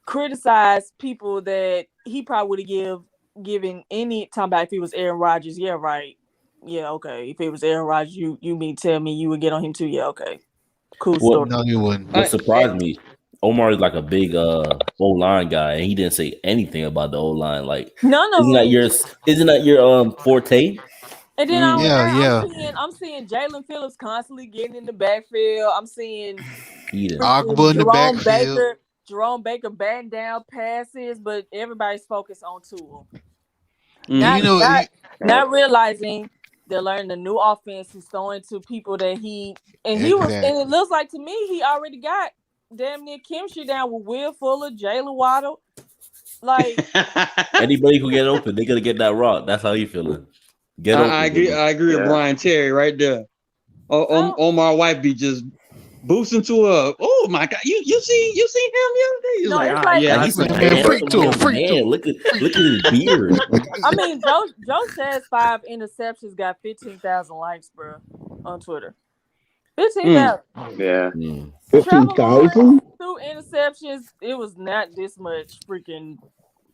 [SPEAKER 5] criticize people that he probably would have given any time about if he was Aaron Rodgers. Yeah, right. Yeah, okay. If it was Aaron Rodgers, you mean tell me you would get on him too? Yeah, okay. Cool story.
[SPEAKER 3] No, you wouldn't.
[SPEAKER 17] What surprised me, Omar is like a big O-line guy, and he didn't say anything about the O-line. Like,
[SPEAKER 5] None of
[SPEAKER 17] isn't that your forte?
[SPEAKER 5] And then
[SPEAKER 3] I'm
[SPEAKER 5] seeing Jalen Phillips constantly getting in the backfield. I'm seeing
[SPEAKER 3] Agba in the backfield.
[SPEAKER 5] Jerome Baker batting down passes, but everybody's focused on Tua. Not realizing they're learning a new offense. He's throwing to people that and it looks like to me he already got damn near chemistry down with Will Fuller, Jalen Waddle. Like
[SPEAKER 17] anybody who get open, they're gonna get that rock. That's how you feeling.
[SPEAKER 16] I agree with Brian Terry right there. Omar White be just boosting to a. Oh my God! You see him the other day? He's
[SPEAKER 17] Look at his beard.
[SPEAKER 5] I mean, Joe says 5 interceptions got 15,000 likes, bro, on Twitter. 15,000.
[SPEAKER 21] Yeah.
[SPEAKER 20] 15,000.
[SPEAKER 5] 2 interceptions. It was not this much freaking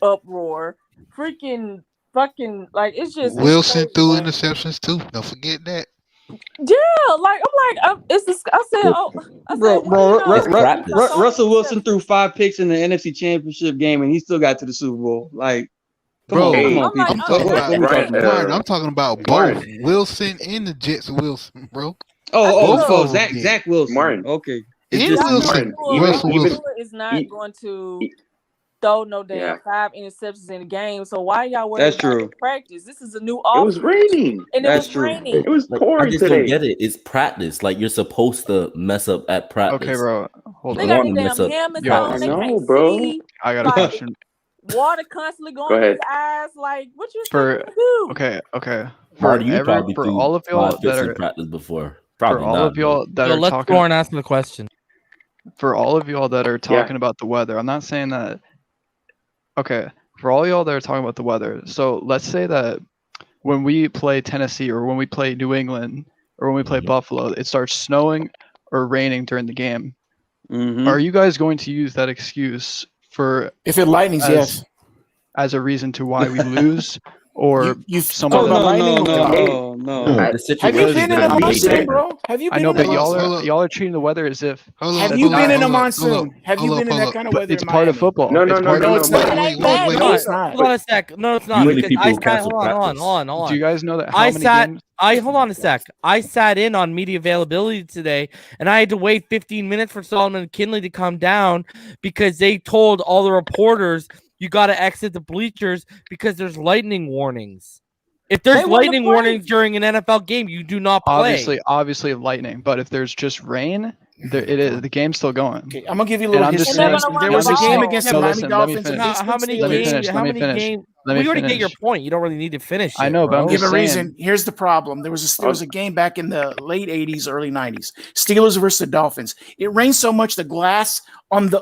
[SPEAKER 5] uproar. Freaking fucking like it's just
[SPEAKER 3] Wilson threw interceptions too. Don't forget that.
[SPEAKER 5] Yeah, like I'm like it's just I said,
[SPEAKER 16] Russell Wilson threw 5 picks in the NFC Championship game, and he still got to the Super Bowl. Like, come on, people.
[SPEAKER 3] I'm talking about both Wilson and the Jets. Wilson, bro.
[SPEAKER 16] Zach Wilson.
[SPEAKER 21] Martin.
[SPEAKER 16] Okay.
[SPEAKER 3] Wilson.
[SPEAKER 5] Russell Wilson is not going to throw no damn
[SPEAKER 21] Yeah.
[SPEAKER 5] 5 interceptions in the game. So why y'all worried
[SPEAKER 16] That's
[SPEAKER 5] about
[SPEAKER 16] true.
[SPEAKER 5] the practice? This is a new
[SPEAKER 21] It
[SPEAKER 5] offense.
[SPEAKER 21] was raining.
[SPEAKER 5] And
[SPEAKER 16] That's
[SPEAKER 5] it was
[SPEAKER 16] true.
[SPEAKER 5] raining.
[SPEAKER 21] It was
[SPEAKER 17] Like, I
[SPEAKER 21] pouring
[SPEAKER 17] just
[SPEAKER 21] today.
[SPEAKER 17] don't get it. It's practice. Like, you're supposed to mess up at practice.
[SPEAKER 7] Okay, bro. Hold
[SPEAKER 5] They
[SPEAKER 7] on.
[SPEAKER 5] got
[SPEAKER 17] Want
[SPEAKER 5] their
[SPEAKER 17] to mess
[SPEAKER 5] damn
[SPEAKER 17] up.
[SPEAKER 5] helmets
[SPEAKER 7] Yo,
[SPEAKER 5] on.
[SPEAKER 21] I
[SPEAKER 5] They
[SPEAKER 21] know,
[SPEAKER 5] can't
[SPEAKER 21] bro.
[SPEAKER 5] see.
[SPEAKER 7] I got a
[SPEAKER 5] Like
[SPEAKER 7] question.
[SPEAKER 5] water constantly
[SPEAKER 21] Go
[SPEAKER 5] going through
[SPEAKER 21] ahead.
[SPEAKER 5] your eyes. Like what you
[SPEAKER 7] For
[SPEAKER 5] expect them to do?
[SPEAKER 7] okay.
[SPEAKER 17] Marty, you probably
[SPEAKER 7] For
[SPEAKER 17] threw
[SPEAKER 7] all of y'all
[SPEAKER 17] 5
[SPEAKER 7] that
[SPEAKER 17] picks in
[SPEAKER 7] are
[SPEAKER 17] practice before.
[SPEAKER 7] for
[SPEAKER 17] Probably
[SPEAKER 7] all
[SPEAKER 17] not.
[SPEAKER 7] of y'all that
[SPEAKER 1] Yo,
[SPEAKER 7] are
[SPEAKER 1] let's
[SPEAKER 7] talking
[SPEAKER 1] go and ask the question.
[SPEAKER 7] for all of y'all that are
[SPEAKER 21] Yeah.
[SPEAKER 7] talking about the weather. I'm not saying that. Okay, for all y'all that are talking about the weather. So let's say that when we play Tennessee or when we play New England or when we play Buffalo, it starts snowing or raining during the game.
[SPEAKER 16] Mm-hmm.
[SPEAKER 7] Are you guys going to use that excuse for
[SPEAKER 8] If it lightnings, yes.
[SPEAKER 7] as a reason to why we lose, or
[SPEAKER 8] You
[SPEAKER 7] something
[SPEAKER 8] talking about lightning?
[SPEAKER 16] No.
[SPEAKER 17] The
[SPEAKER 8] Have you
[SPEAKER 17] situation
[SPEAKER 8] been
[SPEAKER 17] is
[SPEAKER 8] in a
[SPEAKER 17] gonna be way
[SPEAKER 8] monsoon,
[SPEAKER 17] different.
[SPEAKER 8] bro? Have you
[SPEAKER 7] I
[SPEAKER 8] been
[SPEAKER 7] know,
[SPEAKER 8] in
[SPEAKER 7] but
[SPEAKER 8] a monsoon?
[SPEAKER 7] y'all are treating the weather as if
[SPEAKER 8] Have you been in a monsoon? Have you been in that kind of
[SPEAKER 7] but
[SPEAKER 8] weather
[SPEAKER 7] it's
[SPEAKER 8] in
[SPEAKER 7] part of
[SPEAKER 8] Miami?
[SPEAKER 7] football.
[SPEAKER 21] No,
[SPEAKER 7] It's part of
[SPEAKER 8] No, it's
[SPEAKER 7] football.
[SPEAKER 8] not.
[SPEAKER 5] It ain't bad.
[SPEAKER 8] No,
[SPEAKER 5] No,
[SPEAKER 8] it's not.
[SPEAKER 1] Hold on a sec. No, it's not.
[SPEAKER 17] Usually
[SPEAKER 1] Because
[SPEAKER 17] people
[SPEAKER 1] I sat.
[SPEAKER 17] cancel
[SPEAKER 1] Hold
[SPEAKER 17] practice.
[SPEAKER 1] on.
[SPEAKER 7] Do you guys know that how many games?
[SPEAKER 1] Hold on a sec. I sat in on media availability today, and I had to wait 15 minutes for Solomon and Kinley to come down because they told all the reporters you got to exit the bleachers because there's lightning warnings. If there's
[SPEAKER 5] They wouldn't
[SPEAKER 1] lightning
[SPEAKER 5] have played.
[SPEAKER 1] warnings during an NFL game, you do not play.
[SPEAKER 7] Obviously lightning, but if there's just rain, the game's still going.
[SPEAKER 8] Okay, I'm gonna give you a
[SPEAKER 7] And
[SPEAKER 8] little
[SPEAKER 7] I'm just
[SPEAKER 8] history.
[SPEAKER 5] And they're
[SPEAKER 7] saying,
[SPEAKER 5] gonna
[SPEAKER 8] There
[SPEAKER 5] run
[SPEAKER 8] was
[SPEAKER 5] the
[SPEAKER 8] a game
[SPEAKER 5] ball.
[SPEAKER 8] against the
[SPEAKER 7] No,
[SPEAKER 8] Miami
[SPEAKER 7] listen, let me
[SPEAKER 8] Dolphins and
[SPEAKER 7] finish.
[SPEAKER 8] Pittsburgh
[SPEAKER 1] How many
[SPEAKER 7] Let me
[SPEAKER 8] Steelers.
[SPEAKER 1] games?
[SPEAKER 7] finish.
[SPEAKER 1] How
[SPEAKER 7] Let me
[SPEAKER 1] many
[SPEAKER 7] finish.
[SPEAKER 1] games?
[SPEAKER 7] Let me
[SPEAKER 1] We already get
[SPEAKER 7] finish.
[SPEAKER 1] your point. You don't really need to finish.
[SPEAKER 7] I
[SPEAKER 1] it,
[SPEAKER 7] know, but
[SPEAKER 1] bro.
[SPEAKER 7] I'm
[SPEAKER 8] Give
[SPEAKER 7] just
[SPEAKER 8] a reason.
[SPEAKER 7] saying.
[SPEAKER 8] Here's the problem. There was a game back in the late 80s, early 90s. Steelers versus the Dolphins. It rained so much the glass on the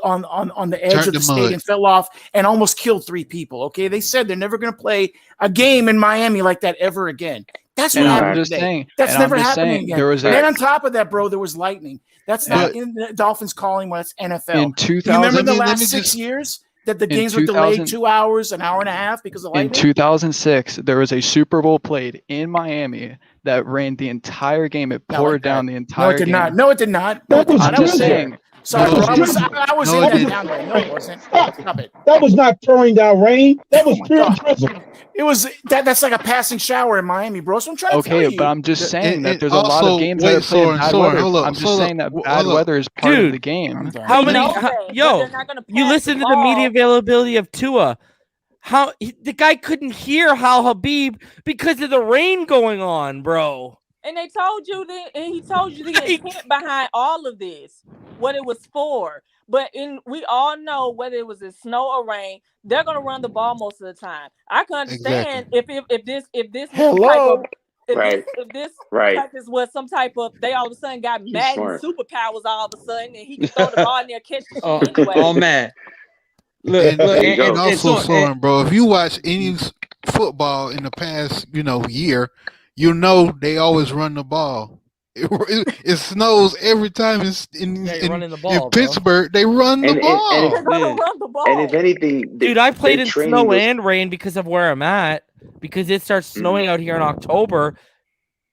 [SPEAKER 8] edge
[SPEAKER 3] Turned
[SPEAKER 8] of
[SPEAKER 3] to
[SPEAKER 8] the
[SPEAKER 3] mud.
[SPEAKER 8] stadium fell off and almost killed 3 people. Okay, they said they're never going to play a game in Miami like that ever again. That's what
[SPEAKER 7] And I'm
[SPEAKER 8] happened
[SPEAKER 7] just
[SPEAKER 8] today.
[SPEAKER 7] saying.
[SPEAKER 8] That's
[SPEAKER 7] And
[SPEAKER 8] never
[SPEAKER 7] I'm just
[SPEAKER 8] happening
[SPEAKER 7] saying.
[SPEAKER 8] again.
[SPEAKER 7] There was
[SPEAKER 8] And then
[SPEAKER 7] a
[SPEAKER 8] on top of that, bro, there was lightning. That's not
[SPEAKER 3] But
[SPEAKER 8] in the Dolphins calling when it's NFL.
[SPEAKER 7] in
[SPEAKER 8] Do you remember
[SPEAKER 7] 2000.
[SPEAKER 8] the
[SPEAKER 3] let
[SPEAKER 8] last
[SPEAKER 3] me
[SPEAKER 8] 6
[SPEAKER 3] just
[SPEAKER 8] years that the
[SPEAKER 7] In
[SPEAKER 8] games were delayed
[SPEAKER 7] 2000.
[SPEAKER 8] 2 hours, an hour and a half because of
[SPEAKER 7] In
[SPEAKER 8] lightning?
[SPEAKER 7] 2006, there was a Super Bowl played in Miami that rained the entire game. It
[SPEAKER 8] Not
[SPEAKER 7] poured
[SPEAKER 8] like
[SPEAKER 7] down
[SPEAKER 8] that.
[SPEAKER 7] the
[SPEAKER 8] No, it
[SPEAKER 7] entire
[SPEAKER 8] did
[SPEAKER 7] game.
[SPEAKER 8] not. No, it did not. No, it
[SPEAKER 20] That
[SPEAKER 8] did
[SPEAKER 20] was
[SPEAKER 8] not.
[SPEAKER 7] I'm
[SPEAKER 8] I was
[SPEAKER 7] just
[SPEAKER 20] drizzle.
[SPEAKER 8] there.
[SPEAKER 7] saying.
[SPEAKER 8] Sorry,
[SPEAKER 3] No,
[SPEAKER 8] bro. I was
[SPEAKER 3] no,
[SPEAKER 8] in
[SPEAKER 3] it
[SPEAKER 8] that
[SPEAKER 3] didn't.
[SPEAKER 8] town day. No, it wasn't. Stop it.
[SPEAKER 20] That was not pouring down rain. That was
[SPEAKER 8] Oh my
[SPEAKER 20] pure
[SPEAKER 8] God.
[SPEAKER 20] drizzle.
[SPEAKER 8] It was that's like a passing shower in Miami, bro. So I'm trying to tell
[SPEAKER 7] Okay, but
[SPEAKER 8] you.
[SPEAKER 7] I'm just saying that
[SPEAKER 3] And
[SPEAKER 7] there's a lot of
[SPEAKER 3] also,
[SPEAKER 7] games that are
[SPEAKER 3] wait,
[SPEAKER 7] playing
[SPEAKER 3] Soren,
[SPEAKER 7] bad weather.
[SPEAKER 3] hold up,
[SPEAKER 7] I'm just saying that bad
[SPEAKER 3] hold up.
[SPEAKER 7] weather is part of
[SPEAKER 1] Dude,
[SPEAKER 7] the game.
[SPEAKER 1] How
[SPEAKER 5] We
[SPEAKER 1] many?
[SPEAKER 5] know that, but
[SPEAKER 1] Yo,
[SPEAKER 5] they're not gonna
[SPEAKER 1] you
[SPEAKER 5] pass the
[SPEAKER 1] listen to the media
[SPEAKER 5] ball.
[SPEAKER 1] availability of Tua. The guy couldn't hear Hal Habib because of the rain going on, bro.
[SPEAKER 5] And they told you that, and he told you the
[SPEAKER 1] Like-
[SPEAKER 5] intent behind all of this, what it was for. But we all know whether it was in snow or rain, they're gonna run the ball most of the time. I can understand if this was some type of
[SPEAKER 21] Right.
[SPEAKER 5] if this
[SPEAKER 21] Right.
[SPEAKER 5] practice was some type of they all of a sudden got
[SPEAKER 21] He's
[SPEAKER 5] Madden
[SPEAKER 21] smart.
[SPEAKER 5] superpowers all of a sudden, and he can throw the ball in there, catch the shit anyway.
[SPEAKER 16] Oh man. Look,
[SPEAKER 3] And,
[SPEAKER 16] look,
[SPEAKER 21] There you go.
[SPEAKER 3] and also,
[SPEAKER 16] so-
[SPEAKER 3] Soren, bro, if you watch any football in the past, year, you know they always run the ball. It snows every time.
[SPEAKER 1] you're running the ball,
[SPEAKER 3] in
[SPEAKER 1] bro.
[SPEAKER 3] Pittsburgh. They run the ball.
[SPEAKER 5] They're gonna run the ball.
[SPEAKER 21] And if anything,
[SPEAKER 1] Dude, I played
[SPEAKER 21] they're
[SPEAKER 1] in
[SPEAKER 21] training
[SPEAKER 1] snow
[SPEAKER 21] those-
[SPEAKER 1] and rain because of where I'm at. Because it starts snowing out here in October,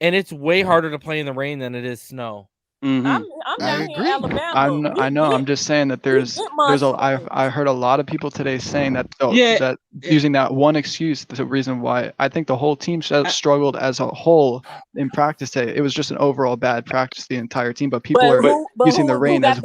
[SPEAKER 1] and it's way harder to play in the rain than it is snow.
[SPEAKER 5] I'm down
[SPEAKER 3] I
[SPEAKER 5] here in
[SPEAKER 3] agree.
[SPEAKER 5] Alabama.
[SPEAKER 7] I know. I'm just saying that there's I heard a lot of people today saying that that using that one excuse, the reason why I think the whole team struggled as a whole in practice today. It was just an overall bad practice, the entire team. But people are using the rain as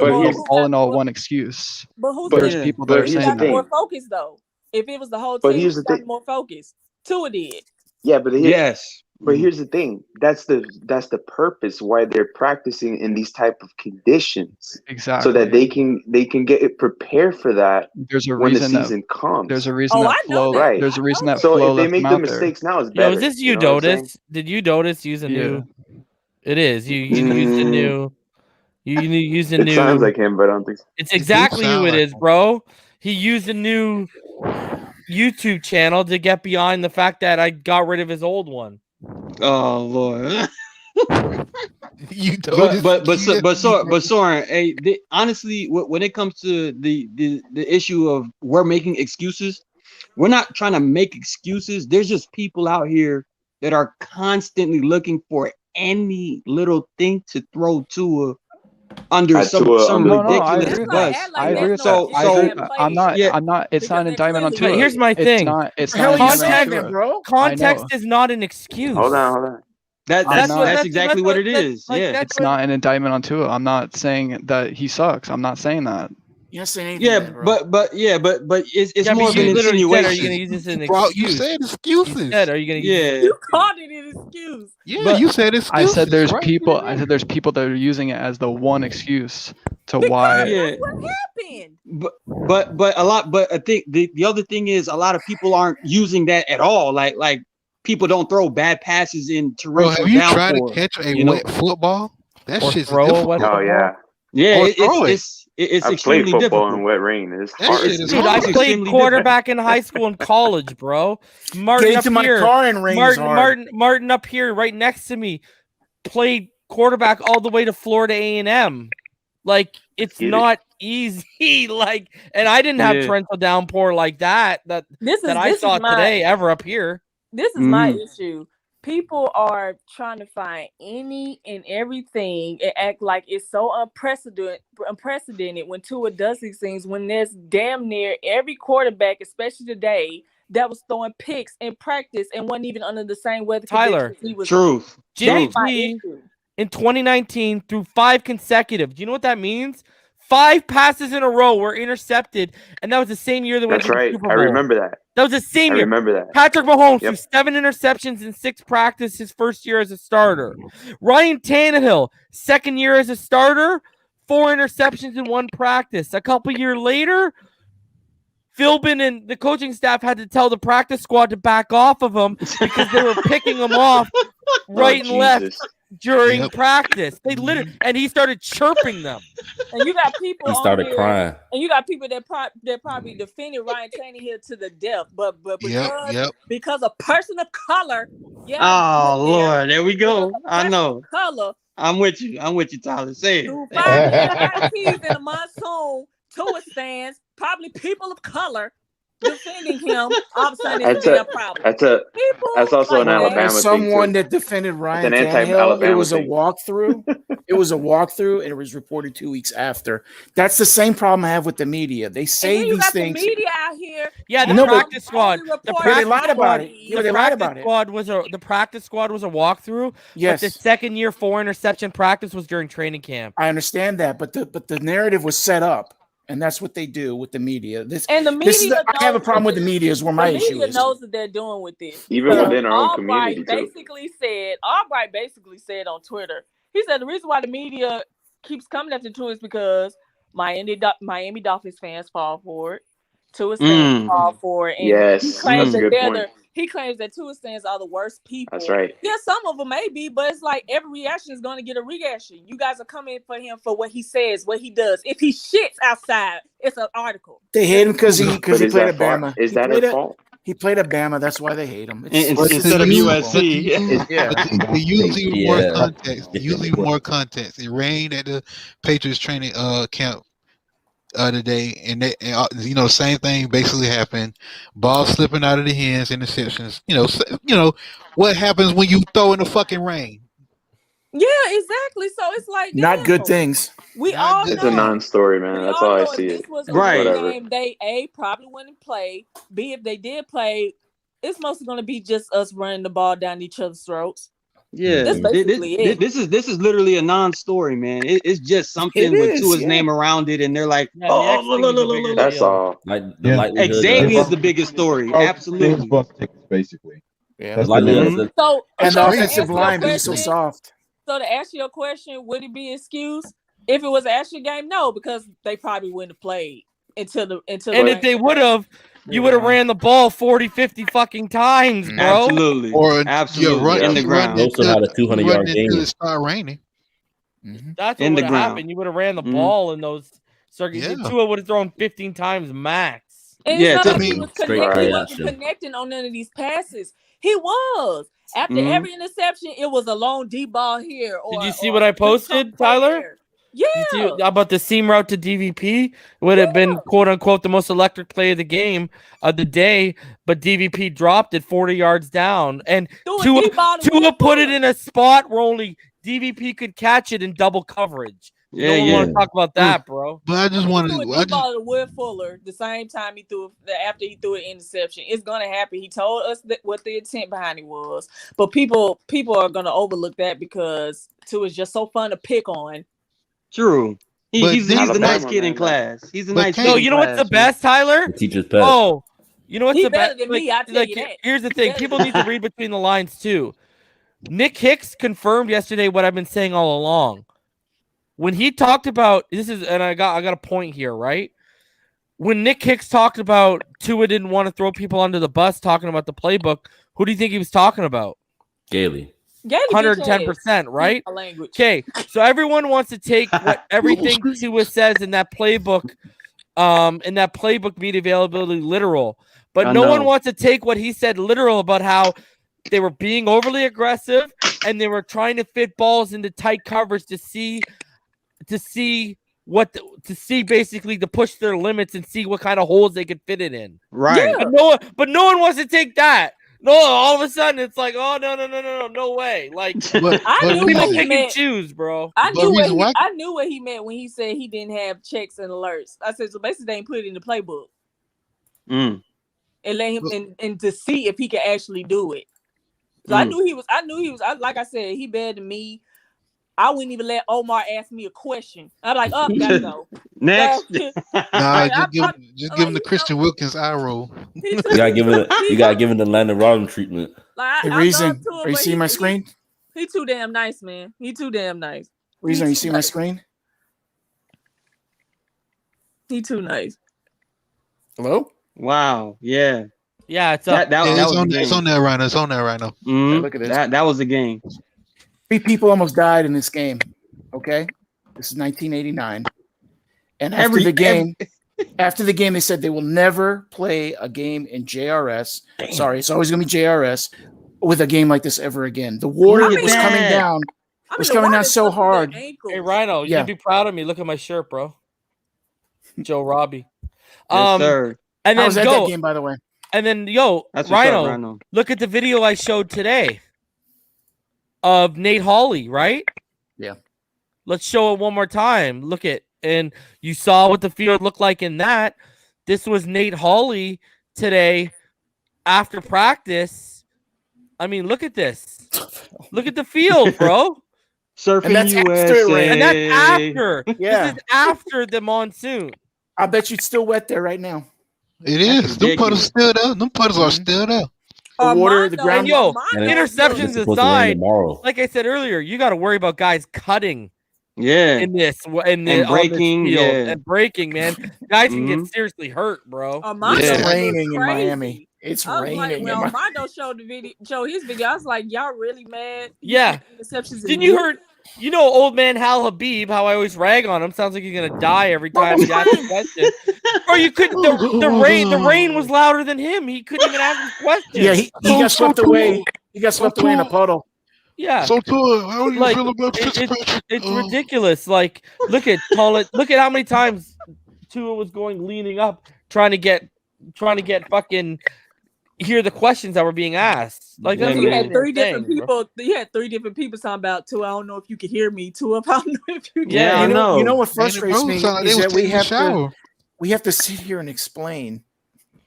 [SPEAKER 7] all in all one excuse.
[SPEAKER 5] But who's
[SPEAKER 7] There's people that are saying
[SPEAKER 5] got more
[SPEAKER 7] that.
[SPEAKER 5] focused though? If it was the whole
[SPEAKER 21] But
[SPEAKER 5] team,
[SPEAKER 21] here's
[SPEAKER 5] who
[SPEAKER 21] the
[SPEAKER 5] got
[SPEAKER 21] thing.
[SPEAKER 5] more focused. Tua did.
[SPEAKER 21] Yeah, but
[SPEAKER 16] Yes.
[SPEAKER 21] But here's the thing. That's the purpose why they're practicing in these type of conditions.
[SPEAKER 7] Exactly.
[SPEAKER 21] So that they can get it prepared for that
[SPEAKER 7] There's a
[SPEAKER 21] when the
[SPEAKER 7] reason
[SPEAKER 21] season comes.
[SPEAKER 7] There's a reason that Flo.
[SPEAKER 21] Right.
[SPEAKER 7] There's a reason that
[SPEAKER 21] So
[SPEAKER 7] Flo
[SPEAKER 21] if they
[SPEAKER 7] left
[SPEAKER 21] make
[SPEAKER 7] him
[SPEAKER 21] the
[SPEAKER 7] out there.
[SPEAKER 21] mistakes now, it's
[SPEAKER 1] Yo,
[SPEAKER 21] better.
[SPEAKER 1] is this you,
[SPEAKER 21] know what I'm saying?
[SPEAKER 1] Dotus? Did you Dotus use a new? It is. You used the
[SPEAKER 21] Mm.
[SPEAKER 1] new. You used the
[SPEAKER 21] It
[SPEAKER 1] new.
[SPEAKER 21] sounds like him, but I don't think so.
[SPEAKER 1] It's exactly who it is, bro. He used a new YouTube channel to get behind the fact that I got rid of his old one.
[SPEAKER 16] Oh Lord.
[SPEAKER 3] Dotus.
[SPEAKER 16] But Soren, hey, honestly, when it comes to the issue of we're making excuses, we're not trying to make excuses. There's just people out here that are constantly looking for any little thing to throw to under some ridiculous bus.
[SPEAKER 7] I agree with that. I'm not. It's not an indictment on Tua.
[SPEAKER 1] But here's my
[SPEAKER 7] It's
[SPEAKER 1] thing.
[SPEAKER 7] not. It's not an indictment on Tua.
[SPEAKER 1] Context is not an excuse.
[SPEAKER 21] Hold on.
[SPEAKER 16] That's exactly what it is. Yeah.
[SPEAKER 7] It's not an indictment on Tua. I'm not saying that he sucks. I'm not saying that.
[SPEAKER 8] You're not saying
[SPEAKER 16] Yeah,
[SPEAKER 8] anything, bro.
[SPEAKER 16] but it's more of an
[SPEAKER 1] literally said, are you
[SPEAKER 16] insinuation.
[SPEAKER 1] going to use this as an
[SPEAKER 3] Bro,
[SPEAKER 1] excuse?
[SPEAKER 3] you said excuses.
[SPEAKER 1] You said, are you going to use
[SPEAKER 16] Yeah.
[SPEAKER 1] this?
[SPEAKER 5] You called it an excuse.
[SPEAKER 3] Yeah,
[SPEAKER 16] But
[SPEAKER 3] you said
[SPEAKER 7] I
[SPEAKER 3] excuses.
[SPEAKER 7] said there's
[SPEAKER 3] right?
[SPEAKER 7] people. I said there's people that are using it as the one excuse to why.
[SPEAKER 16] Yeah.
[SPEAKER 5] What happened?
[SPEAKER 16] But a lot. But I think the other thing is a lot of people aren't using that at all. Like people don't throw bad passes in
[SPEAKER 3] Bro,
[SPEAKER 16] torrential
[SPEAKER 3] have you tried to
[SPEAKER 16] downpour.
[SPEAKER 3] catch a
[SPEAKER 16] you know?
[SPEAKER 3] wet football? That
[SPEAKER 1] Or
[SPEAKER 3] shit's
[SPEAKER 1] throw a
[SPEAKER 3] difficult.
[SPEAKER 1] wet
[SPEAKER 21] Oh yeah,
[SPEAKER 16] Yeah,
[SPEAKER 3] Or throw it.
[SPEAKER 16] it's
[SPEAKER 21] I played
[SPEAKER 16] extremely
[SPEAKER 21] football
[SPEAKER 16] difficult.
[SPEAKER 21] in wet rain. It's
[SPEAKER 3] That
[SPEAKER 21] hard.
[SPEAKER 3] shit is
[SPEAKER 1] Dude, I
[SPEAKER 3] hard.
[SPEAKER 1] played
[SPEAKER 16] extremely
[SPEAKER 1] quarterback in high school and college, bro. Martin
[SPEAKER 8] Getting
[SPEAKER 1] up
[SPEAKER 8] to my
[SPEAKER 1] here,
[SPEAKER 8] car and rain is hard.
[SPEAKER 1] Martin up here, right next to me, played quarterback all the way to Florida A&M. Like, it's
[SPEAKER 21] Get it.
[SPEAKER 1] not easy. Like, and I didn't have
[SPEAKER 16] Yeah.
[SPEAKER 1] torrential downpour like that I
[SPEAKER 5] This
[SPEAKER 1] saw
[SPEAKER 5] is my
[SPEAKER 1] today ever up here.
[SPEAKER 5] this is my
[SPEAKER 16] Mhm.
[SPEAKER 5] issue. People are trying to find any and everything and act like it's so unprecedented when Tua does these things, when there's damn near every quarterback, especially today, that was throwing picks in practice and wasn't even under the same weather
[SPEAKER 1] Tyler,
[SPEAKER 5] conditions he was.
[SPEAKER 16] Truth.
[SPEAKER 1] Jimmy
[SPEAKER 5] That's my
[SPEAKER 1] G
[SPEAKER 5] issue.
[SPEAKER 1] in 2019 threw 5 consecutive. Do you know what that means? 5 passes in a row were intercepted, and that was the same year they went
[SPEAKER 21] That's
[SPEAKER 1] to the
[SPEAKER 21] right.
[SPEAKER 1] Super
[SPEAKER 21] I
[SPEAKER 1] Bowl.
[SPEAKER 21] remember that.
[SPEAKER 1] That was the same
[SPEAKER 21] I
[SPEAKER 1] year.
[SPEAKER 21] remember that.
[SPEAKER 1] Patrick Mahomes threw
[SPEAKER 21] Yep.
[SPEAKER 1] 7 interceptions in 6 practice his first year as a starter. Ryan Tannehill, second year as a starter, 4 interceptions in 1 practice. A couple years later, Philbin and the coaching staff had to tell the practice squad to back off of him because they were picking him off right and left
[SPEAKER 21] Jesus.
[SPEAKER 1] during
[SPEAKER 3] Yep.
[SPEAKER 1] practice. They literally, and he started chirping them.
[SPEAKER 5] And you got people
[SPEAKER 17] He
[SPEAKER 5] on
[SPEAKER 17] started
[SPEAKER 5] here,
[SPEAKER 17] crying.
[SPEAKER 5] and you got people that probably defended Ryan Tannehill to the death, but
[SPEAKER 3] Yep.
[SPEAKER 5] because a person of color, yeah,
[SPEAKER 16] Oh
[SPEAKER 5] look there,
[SPEAKER 16] Lord, there we go.
[SPEAKER 5] because a
[SPEAKER 16] I
[SPEAKER 5] person
[SPEAKER 16] know.
[SPEAKER 5] of color
[SPEAKER 16] I'm with you, Tyler. Say it.
[SPEAKER 5] threw 5 INTs in a monsoon. Tua stands, probably people of color defending him. All of a sudden, it's a damn problem.
[SPEAKER 21] That's also an
[SPEAKER 5] like
[SPEAKER 21] Alabama
[SPEAKER 8] As
[SPEAKER 21] thing
[SPEAKER 8] someone
[SPEAKER 21] too.
[SPEAKER 8] that defended Ryan
[SPEAKER 21] an
[SPEAKER 8] Tannehill, it
[SPEAKER 21] anti-Alabama
[SPEAKER 8] was a
[SPEAKER 21] thing.
[SPEAKER 8] walkthrough. It was a walkthrough, and it was reported 2 weeks after. That's the same problem I have with the media. They
[SPEAKER 5] And
[SPEAKER 8] say
[SPEAKER 5] then you
[SPEAKER 8] these
[SPEAKER 5] got
[SPEAKER 8] things.
[SPEAKER 5] the media out here.
[SPEAKER 1] Yeah, the
[SPEAKER 8] No, but-
[SPEAKER 1] practice squad.
[SPEAKER 5] only
[SPEAKER 1] The
[SPEAKER 5] report-
[SPEAKER 8] Yeah, they
[SPEAKER 1] practice
[SPEAKER 8] lied about it. Yeah,
[SPEAKER 1] The
[SPEAKER 8] they lied
[SPEAKER 1] practice
[SPEAKER 8] about it.
[SPEAKER 1] squad was the practice squad was a walkthrough.
[SPEAKER 8] Yes.
[SPEAKER 1] But the second year 4 interception practice was during training camp.
[SPEAKER 8] I understand that, but the narrative was set up, and that's what they do with the media.
[SPEAKER 5] And the
[SPEAKER 8] This is
[SPEAKER 5] media
[SPEAKER 8] I have a
[SPEAKER 5] knows
[SPEAKER 8] problem
[SPEAKER 5] what
[SPEAKER 8] with the media. Is where my
[SPEAKER 5] the
[SPEAKER 8] issue
[SPEAKER 5] media
[SPEAKER 8] is.
[SPEAKER 5] knows what they're doing with this.
[SPEAKER 21] Even
[SPEAKER 5] Because
[SPEAKER 21] within our own community, too.
[SPEAKER 5] Albright basically said on Twitter, he said the reason why the media keeps coming after Tua is because Miami Dolphins fans fall for it. Tua fans fall for it. And
[SPEAKER 21] Yes,
[SPEAKER 5] he claims
[SPEAKER 21] that's a
[SPEAKER 5] that
[SPEAKER 21] good point.
[SPEAKER 5] he claims that Tua fans are the worst people.
[SPEAKER 21] That's right.
[SPEAKER 5] Yeah, some of them may be, but it's like every reaction is going to get a reaction. You guys are coming for him for what he says, what he does. If he shits outside, it's an article.
[SPEAKER 8] They hate him because he
[SPEAKER 21] But
[SPEAKER 8] played
[SPEAKER 21] is
[SPEAKER 8] at
[SPEAKER 21] that fault?
[SPEAKER 8] Bama.
[SPEAKER 21] Is
[SPEAKER 8] He
[SPEAKER 21] that
[SPEAKER 8] played
[SPEAKER 21] his
[SPEAKER 8] at-
[SPEAKER 21] fault?
[SPEAKER 8] He played at Bama. That's why they hate him.
[SPEAKER 16] Instead of USC.
[SPEAKER 8] Yeah.
[SPEAKER 3] To use even more
[SPEAKER 17] Yeah.
[SPEAKER 3] context, it rained at the Patriots training camp today, and same thing basically happened. Ball slipping out of the hands, interceptions. What happens when you throw in the fucking rain?
[SPEAKER 5] Yeah, exactly. So it's like
[SPEAKER 8] Not
[SPEAKER 5] damn.
[SPEAKER 8] good things.
[SPEAKER 5] We all know.
[SPEAKER 21] It's a non-story, man. That's
[SPEAKER 5] all
[SPEAKER 21] how I
[SPEAKER 5] know
[SPEAKER 21] see
[SPEAKER 5] if
[SPEAKER 21] it.
[SPEAKER 5] this was a
[SPEAKER 16] Right.
[SPEAKER 5] real
[SPEAKER 21] Whatever.
[SPEAKER 5] game, they A, probably wouldn't play. B, if they did play, it's mostly going to be just us running the ball down each other's throats.
[SPEAKER 16] Yeah,
[SPEAKER 5] That's basically it.
[SPEAKER 16] This is literally a non-story, man. It's just something
[SPEAKER 8] It
[SPEAKER 16] with
[SPEAKER 8] is,
[SPEAKER 16] Tua's
[SPEAKER 8] yeah.
[SPEAKER 16] name around it, and they're like,
[SPEAKER 1] Yeah, the X thing is a bigger
[SPEAKER 21] That's
[SPEAKER 1] deal.
[SPEAKER 21] all.
[SPEAKER 17] Like the
[SPEAKER 9] Yeah.
[SPEAKER 17] likelihood
[SPEAKER 16] Xavier's
[SPEAKER 17] of-
[SPEAKER 16] the biggest story.
[SPEAKER 9] James
[SPEAKER 16] Absolutely.
[SPEAKER 9] bus tickets, basically.
[SPEAKER 8] Yeah.
[SPEAKER 9] That's
[SPEAKER 17] the
[SPEAKER 9] the
[SPEAKER 17] likelihood
[SPEAKER 9] narrative.
[SPEAKER 17] of-
[SPEAKER 5] So,
[SPEAKER 8] And
[SPEAKER 5] so
[SPEAKER 8] the
[SPEAKER 5] to
[SPEAKER 8] offensive
[SPEAKER 5] answer
[SPEAKER 8] line
[SPEAKER 5] your
[SPEAKER 8] being so
[SPEAKER 5] question-
[SPEAKER 8] soft.
[SPEAKER 5] So to answer your question, would it be an excuse? If it was an actual game, no, because they probably wouldn't have played until
[SPEAKER 1] And if they would have, you would have ran the ball 40, 50 fucking times, bro.
[SPEAKER 16] Absolutely.
[SPEAKER 3] Or
[SPEAKER 16] Absolutely. In the ground.
[SPEAKER 17] They also had a 200-yard game.
[SPEAKER 3] until it start raining.
[SPEAKER 1] That's what
[SPEAKER 16] In
[SPEAKER 1] would
[SPEAKER 16] the
[SPEAKER 1] have
[SPEAKER 16] ground.
[SPEAKER 1] happened. You would have ran the
[SPEAKER 16] Mhm.
[SPEAKER 1] ball in those circuits.
[SPEAKER 3] Yeah.
[SPEAKER 1] Tua would have thrown 15 times max.
[SPEAKER 5] And
[SPEAKER 16] Yeah,
[SPEAKER 5] it's not
[SPEAKER 3] I
[SPEAKER 5] like he
[SPEAKER 3] mean,
[SPEAKER 5] was
[SPEAKER 17] straight
[SPEAKER 5] connecting. He
[SPEAKER 17] play
[SPEAKER 5] wasn't
[SPEAKER 17] action.
[SPEAKER 5] connecting on none of these passes. He was. After
[SPEAKER 16] Mhm.
[SPEAKER 5] every interception, it was a long deep ball here. Or,
[SPEAKER 1] Did you see
[SPEAKER 5] or
[SPEAKER 1] what I
[SPEAKER 5] a quick
[SPEAKER 1] posted,
[SPEAKER 5] chunk play
[SPEAKER 1] Tyler?
[SPEAKER 5] there. Yeah.
[SPEAKER 1] Did you see about the seam route to DVP? Would have been quote unquote the most electric play of the game of the day, but DVP dropped it 40 yards down. And
[SPEAKER 5] Threw a
[SPEAKER 1] Tua
[SPEAKER 5] deep ball to
[SPEAKER 1] put
[SPEAKER 5] Will
[SPEAKER 1] it in a spot where only DVP could catch it in double coverage.
[SPEAKER 16] Yeah,
[SPEAKER 1] no one
[SPEAKER 16] yeah.
[SPEAKER 1] want to talk about that, bro.
[SPEAKER 3] But I just
[SPEAKER 5] He
[SPEAKER 3] wanted
[SPEAKER 5] threw a
[SPEAKER 3] to.
[SPEAKER 5] deep ball to Will Fuller the same time he threw after he threw an interception. It's gonna happen. He told us what the intent behind it was, but people are gonna overlook that because Tua is just so fun to pick on.
[SPEAKER 16] True. He's the nice kid in class. He's the nice kid.
[SPEAKER 1] No, you know what's the best, Tyler?
[SPEAKER 17] The teacher's pet.
[SPEAKER 1] Oh, you know what's
[SPEAKER 5] He
[SPEAKER 1] the best?
[SPEAKER 5] better than me, I tell you that.
[SPEAKER 1] Here's the thing: people need to read between the lines too. Nick Hicks confirmed yesterday what I've been saying all along. When he talked about and I got a point here, right? When Nick Hicks talked about Tua didn't want to throw people under the bus, talking about the playbook, who do you think he was talking about?
[SPEAKER 17] Gailey.
[SPEAKER 1] 110%, right? Okay, so everyone wants to take what everything Tua says in that playbook, media availability literal, but no one wants to take what he said literal about how they were being overly aggressive and they were trying to fit balls into tight coverage to see basically to push their limits and see what kind of holes they could fit it in.
[SPEAKER 16] Right.
[SPEAKER 1] Yeah. But no one wants to take that. No, all of a sudden it's like, oh no way. Like
[SPEAKER 5] I knew
[SPEAKER 1] people
[SPEAKER 5] what he
[SPEAKER 1] pick
[SPEAKER 5] meant.
[SPEAKER 1] and choose, bro.
[SPEAKER 5] I knew what he meant when he said he didn't have checks and alerts. I said, so basically they ain't put it in the playbook. And let him and to see if he could actually do it. So I knew he was like I said, he better than me. I wouldn't even let Omar ask me a question. I'm like, oh, gotta go.
[SPEAKER 16] Next.
[SPEAKER 3] Just give him the Christian Wilkins eye roll.
[SPEAKER 17] You gotta give him the Landon Robin treatment.
[SPEAKER 5] Like,
[SPEAKER 8] Hey, Reason, are you seeing my screen?
[SPEAKER 5] He too damn nice, man. He too damn nice.
[SPEAKER 8] Reason, are you seeing my screen?
[SPEAKER 5] He too nice.
[SPEAKER 8] Hello?
[SPEAKER 16] Wow. Yeah.
[SPEAKER 1] Yeah, it's up.
[SPEAKER 3] It's on there right now. It's on there right now.
[SPEAKER 8] Look at this.
[SPEAKER 16] That was the game.
[SPEAKER 8] 3 people almost died in this game. Okay, this is 1989, and after the game, they said they will never play a game in JRS. Damn. Sorry, it's always going to be JRS with a game like this ever again. The water was coming down. It was coming down so hard.
[SPEAKER 1] Hey, Rhino, you can be proud of me. Look at my shirt, bro. Joe Robbie.
[SPEAKER 16] Yes, sir.
[SPEAKER 1] And then
[SPEAKER 8] I was at that game, by the way.
[SPEAKER 1] And then,
[SPEAKER 16] That's
[SPEAKER 1] Rhino, look at the video I showed today of Nate Hawley, right?
[SPEAKER 8] Yeah.
[SPEAKER 1] Let's show it one more time. Look at, and you saw what the field looked like in that. This was Nate Hawley today after practice. I mean, look at this. Look at the field, bro.
[SPEAKER 16] Surfing
[SPEAKER 8] and that's
[SPEAKER 16] USA.
[SPEAKER 1] And that's after.
[SPEAKER 8] Yeah.
[SPEAKER 1] This is after the monsoon.
[SPEAKER 8] I bet you it's still wet there right now.
[SPEAKER 3] It is. Them puddles still there. Them puddles are still there.
[SPEAKER 8] The water, the ground.
[SPEAKER 1] And interceptions aside, like I said earlier, you got to worry about guys cutting.
[SPEAKER 16] Yeah.
[SPEAKER 1] In this
[SPEAKER 16] breaking,
[SPEAKER 1] and breaking, man. Guys can get seriously hurt, bro.
[SPEAKER 8] It's raining in Miami. It's raining.
[SPEAKER 5] Like, when Armando showed his video, I was like, y'all really mad?
[SPEAKER 1] Yeah. Didn't you heard? You know, old man Hal Habib, how I always rag on him. Sounds like he's gonna die every time he asks a question. Or you couldn't. The rain was louder than him. He couldn't even ask his question.
[SPEAKER 8] Yeah, he got swept away. He got swept away in a puddle.
[SPEAKER 1] Yeah.
[SPEAKER 3] So Tua, how do you feel about Fitzpatrick?
[SPEAKER 1] It's ridiculous. Like, look at how many times Tua was leaning up, trying to get fucking hear the questions that were being asked. Like, that's
[SPEAKER 5] you had 3 different people. You had 3 different people talking about Tua. I don't know if you could hear me. Tua, I don't know if you can.
[SPEAKER 8] Yeah, I know. You know what frustrates me is that we have to sit here and explain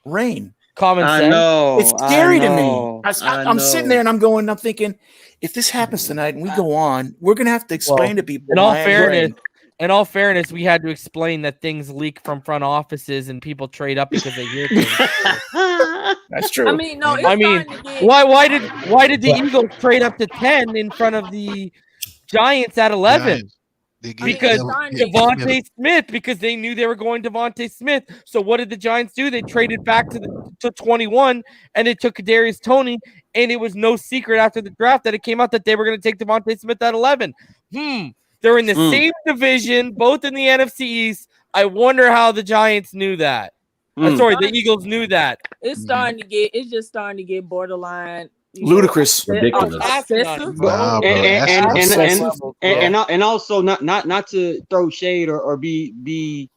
[SPEAKER 8] rain.
[SPEAKER 1] Common sense.
[SPEAKER 16] I know.
[SPEAKER 8] It's scary to me. I'm sitting there and I'm thinking, if this happens tonight and we go on, we're gonna have to explain to people.
[SPEAKER 1] In all fairness, we had to explain that things leak from front offices and people trade up because they hear things.
[SPEAKER 8] That's true.
[SPEAKER 5] I mean, no.
[SPEAKER 1] Why did the Eagles trade up to 10 in front of the Giants at 11? Because Devontae Smith, because they knew they were going Devontae Smith. So what did the Giants do? They traded back to 21, and it took Kadarius Toney, and it was no secret after the draft that it came out that they were going to take Devontae Smith at 11. They're in the same division, both in the NFC East. I wonder how the Giants knew that. The Eagles knew that.
[SPEAKER 5] It's just starting to get borderline.
[SPEAKER 8] Ludicrous.
[SPEAKER 16] Ridiculous. And also not to throw shade or be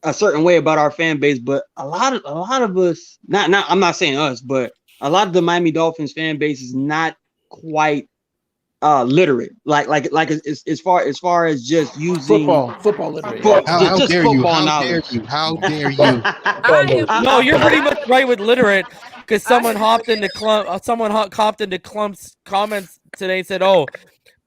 [SPEAKER 16] a certain way about our fan base, but a lot of us, not I'm not saying us, but a lot of the Miami Dolphins fan base is not quite literate, like as far as just using
[SPEAKER 8] football literate.
[SPEAKER 3] How dare you?
[SPEAKER 1] No, you're pretty much right with literate, because someone hopped into Clump's comments today and said, "Oh,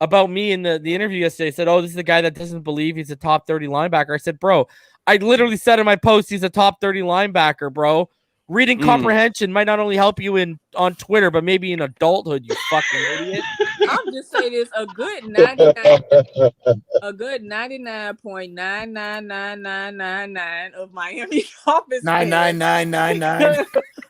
[SPEAKER 1] about me in the interview yesterday. Said, "Oh, this is the guy that doesn't believe he's a top 30 linebacker." I said, "Bro, I literally said in my post he's a top 30 linebacker, bro. Reading comprehension might not only help you on Twitter, but maybe in adulthood, you fucking idiot."
[SPEAKER 5] I'm just saying this: a good 99.99999 of Miami Dolphins
[SPEAKER 8] 99999.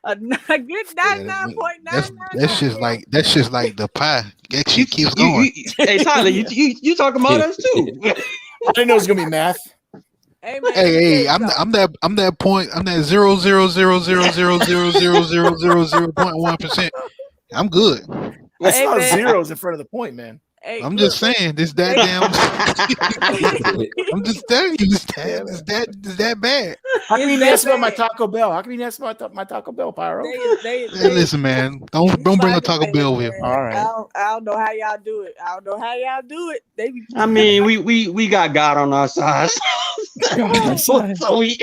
[SPEAKER 5] A good 99.999.
[SPEAKER 3] That's just like the pie. That shit keeps going.
[SPEAKER 16] Hey Tyler, you talking about us too?
[SPEAKER 8] I didn't know it was gonna be math.
[SPEAKER 5] Hey, man,
[SPEAKER 3] Hey, I'm that 0.000000000.1%. I'm good.
[SPEAKER 8] That's
[SPEAKER 5] Hey,
[SPEAKER 8] not
[SPEAKER 5] man.
[SPEAKER 8] zeros in front of the point, man.
[SPEAKER 5] Hey,
[SPEAKER 3] I'm just saying this that damn. I'm just telling you it's that bad.
[SPEAKER 8] How can you ask about my Taco Bell? How can you ask about my Taco Bell, Pyro?
[SPEAKER 3] Hey, listen, man, don't bring a Taco Bell with me.
[SPEAKER 8] All right.
[SPEAKER 5] I don't know how y'all do it. They be
[SPEAKER 16] I mean, we got God on our side. So we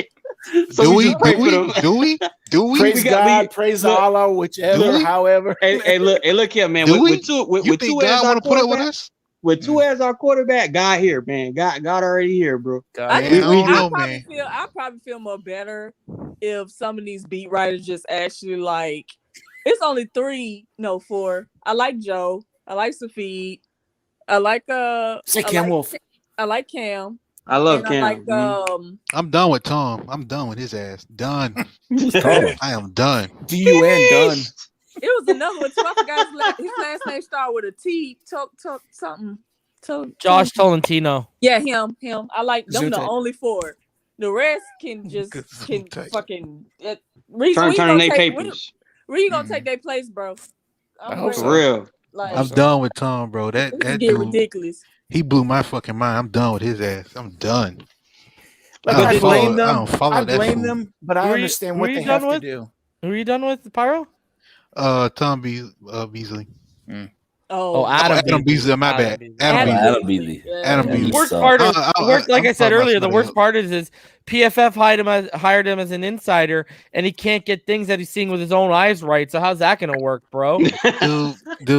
[SPEAKER 8] Praise God, praise Allah, whichever, however.
[SPEAKER 16] Hey, look here, man. With Tua as our quarterback, with Tua as our quarterback, God here, man. God already here, bro.
[SPEAKER 5] I probably feel more better if some of these beat writers just actually like. It's only 4. I like Joe. I like Safid. I like
[SPEAKER 8] Say Cam Wolf.
[SPEAKER 5] I like Cam.
[SPEAKER 16] I love Cam.
[SPEAKER 5] I like
[SPEAKER 3] I'm done with Tom. I'm done with his ass. Done. I am done.
[SPEAKER 8] DUN done.
[SPEAKER 5] It was another one too. I forgot his last name started with a T. Something.
[SPEAKER 1] Josh Tolentino.
[SPEAKER 5] Yeah, him. I like them. The
[SPEAKER 8] Zute.
[SPEAKER 5] only 4. The rest can fucking
[SPEAKER 16] turn in their papers.
[SPEAKER 5] Where you gonna take their place, bro?
[SPEAKER 8] I hope so.
[SPEAKER 16] For real.
[SPEAKER 3] I'm done with Tom, bro. That
[SPEAKER 5] Get
[SPEAKER 3] dude,
[SPEAKER 5] ridiculous.
[SPEAKER 3] he blew my fucking mind. I'm done with his ass. I'm done.
[SPEAKER 8] Like,
[SPEAKER 3] I
[SPEAKER 8] I blame
[SPEAKER 3] don't follow
[SPEAKER 8] them. I
[SPEAKER 3] that
[SPEAKER 8] blame
[SPEAKER 3] fool.
[SPEAKER 8] them, but I understand what they have to do.
[SPEAKER 1] Who are you done with, Pyro?
[SPEAKER 3] Tom Beasley.
[SPEAKER 1] Adam
[SPEAKER 3] Beasley. My bad.
[SPEAKER 17] Adam Beasley.
[SPEAKER 3] Adam Beasley.
[SPEAKER 1] Worst part is, like I said earlier, the worst part is PFF hired him as an insider, and he can't get things that he's seeing with his own eyes right. So how's that going to work, bro?
[SPEAKER 3] Dude.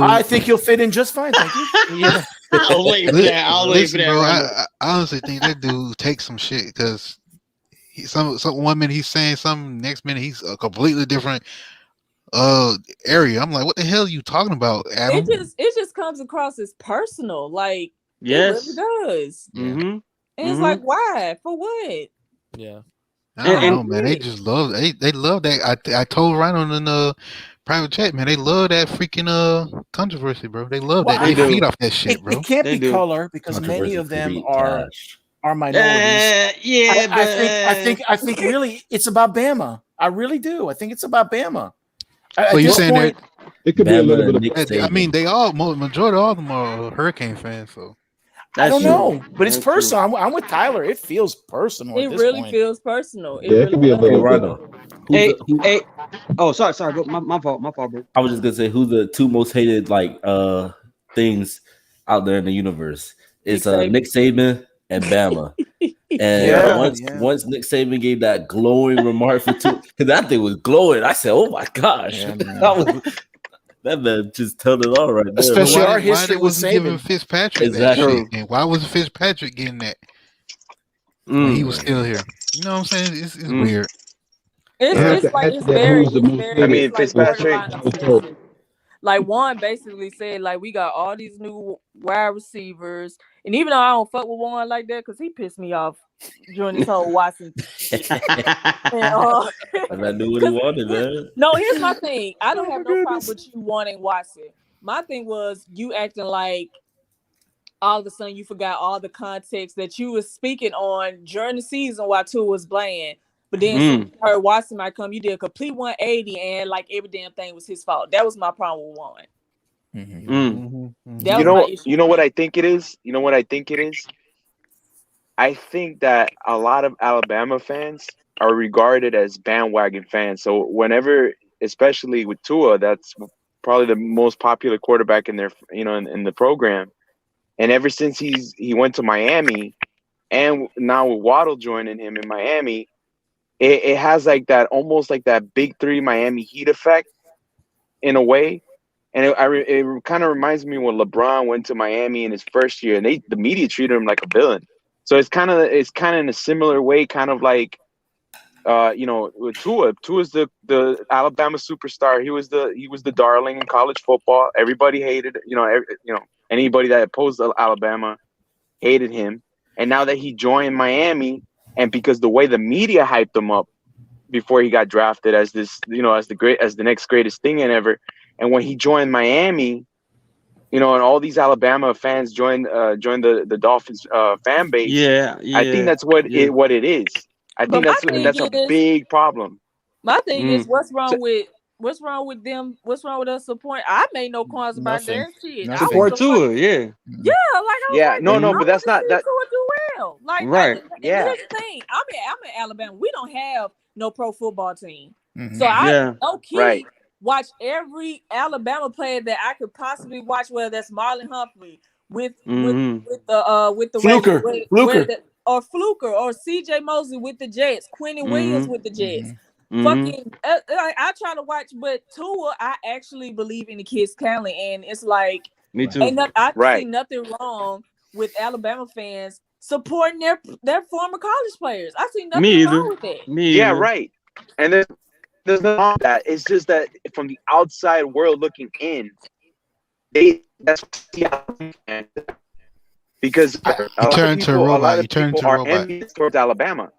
[SPEAKER 8] I think he'll fit in just fine. Thank you.
[SPEAKER 1] Yeah.
[SPEAKER 16] I'll wait for that.
[SPEAKER 3] Bro, I honestly think that dude takes some shit because some 1 minute he's saying something, next minute he's a completely different area. I'm like, what the hell are you talking about, Adam?
[SPEAKER 5] It just comes across as personal, like
[SPEAKER 16] yes,
[SPEAKER 5] it really does.
[SPEAKER 16] Mm-hmm.
[SPEAKER 5] And it's like, why? For what?
[SPEAKER 1] Yeah,
[SPEAKER 3] I don't know, man. They just love they love that. I told Rhino in the private chat, man. They love that freaking controversy, bro. They love that. They feed off that shit, bro.
[SPEAKER 8] It can't be color because many of them are minorities. I think really it's about Bama. I really do. I think it's about Bama.
[SPEAKER 3] So you're saying that
[SPEAKER 20] it could be a little bit of.
[SPEAKER 3] I mean, majority of all of them are Hurricane fans, so.
[SPEAKER 8] I don't know, but it's personal. I'm with Tyler. It feels personal.
[SPEAKER 5] It really feels personal.
[SPEAKER 20] It could be a little bit.
[SPEAKER 16] Hey. Oh, sorry. My fault, bro.
[SPEAKER 17] I was just gonna say who's the 2 most hated things out there in the universe. It's Nick Saban and Bama. And once Nick Saban gave that glowing remark for 2, because that thing was glowing, I said, "Oh my gosh, that man just told it all right there."
[SPEAKER 8] Especially our history
[SPEAKER 3] was giving Fitzpatrick
[SPEAKER 17] exactly.
[SPEAKER 3] That shit. And why wasn't Fitzpatrick getting that? When he was still here. You know what I'm saying? It's weird.
[SPEAKER 5] It's very.
[SPEAKER 21] I mean, Fitzpatrick.
[SPEAKER 5] Like Juan basically said, like we got all these new wide receivers, and even though I don't fuck with Juan like that, because he pissed me off during this whole Watson.
[SPEAKER 17] And I knew what he wanted, man.
[SPEAKER 5] No, here's my thing. I don't have no problem with you wanting Watson. My thing was you acting like all of a sudden you forgot all the context that you was speaking on during the season while Tua was playing. But then you heard Watson might come, you did a complete 180 and like every damn thing was his fault. That was my problem with Juan.
[SPEAKER 21] You know what I think it is? I think that a lot of Alabama fans are regarded as bandwagon fans. So whenever, especially with Tua, that's probably the most popular quarterback in their, in the program. And ever since he went to Miami, and now with Waddle joining him in Miami, it has like that, almost like that Big 3 Miami Heat effect in a way. And it kind of reminds me when LeBron went to Miami in his first year, and the media treated him like a villain. So it's kind of in a similar way, kind of like, with Tua. Tua's the Alabama superstar. He was the darling in college football. Everybody hated, anybody that opposed Alabama hated him. And now that he joined Miami, and because the way the media hyped him up before he got drafted as this, as the next greatest thing ever. And when he joined Miami, and all these Alabama fans joined the Dolphins fan base.
[SPEAKER 16] Yeah.
[SPEAKER 21] I think that's what it is. I think that's a big problem.
[SPEAKER 5] My thing is, what's wrong with them? What's wrong with us supporting? I made no qualms about their shit.
[SPEAKER 16] Support Tua, yeah.
[SPEAKER 5] Yeah,
[SPEAKER 21] but that's not that.
[SPEAKER 5] Tua do well.
[SPEAKER 16] Right.
[SPEAKER 5] Here's the thing. I'm in Alabama. We don't have no pro football team,
[SPEAKER 21] Mm-hmm.
[SPEAKER 5] so I
[SPEAKER 21] Right.
[SPEAKER 5] watch every Alabama player that I could possibly watch. Whether that's Marlon Humphrey with the
[SPEAKER 8] Fluker,
[SPEAKER 5] or Fluker or CJ Mosley with the Jets, Quentin Williams with the Jets. Fucking, I try to watch, but Tua, I actually believe in the kid's talent, and it's like,
[SPEAKER 16] me too.
[SPEAKER 5] I see nothing wrong with Alabama fans supporting their former college players. I see nothing wrong with that.
[SPEAKER 21] Yeah, right. And there's nothing wrong with that. It's just that from the outside world looking in, that's because
[SPEAKER 3] you turn to a robot. You turn to a robot.
[SPEAKER 21] Envious towards Alabama,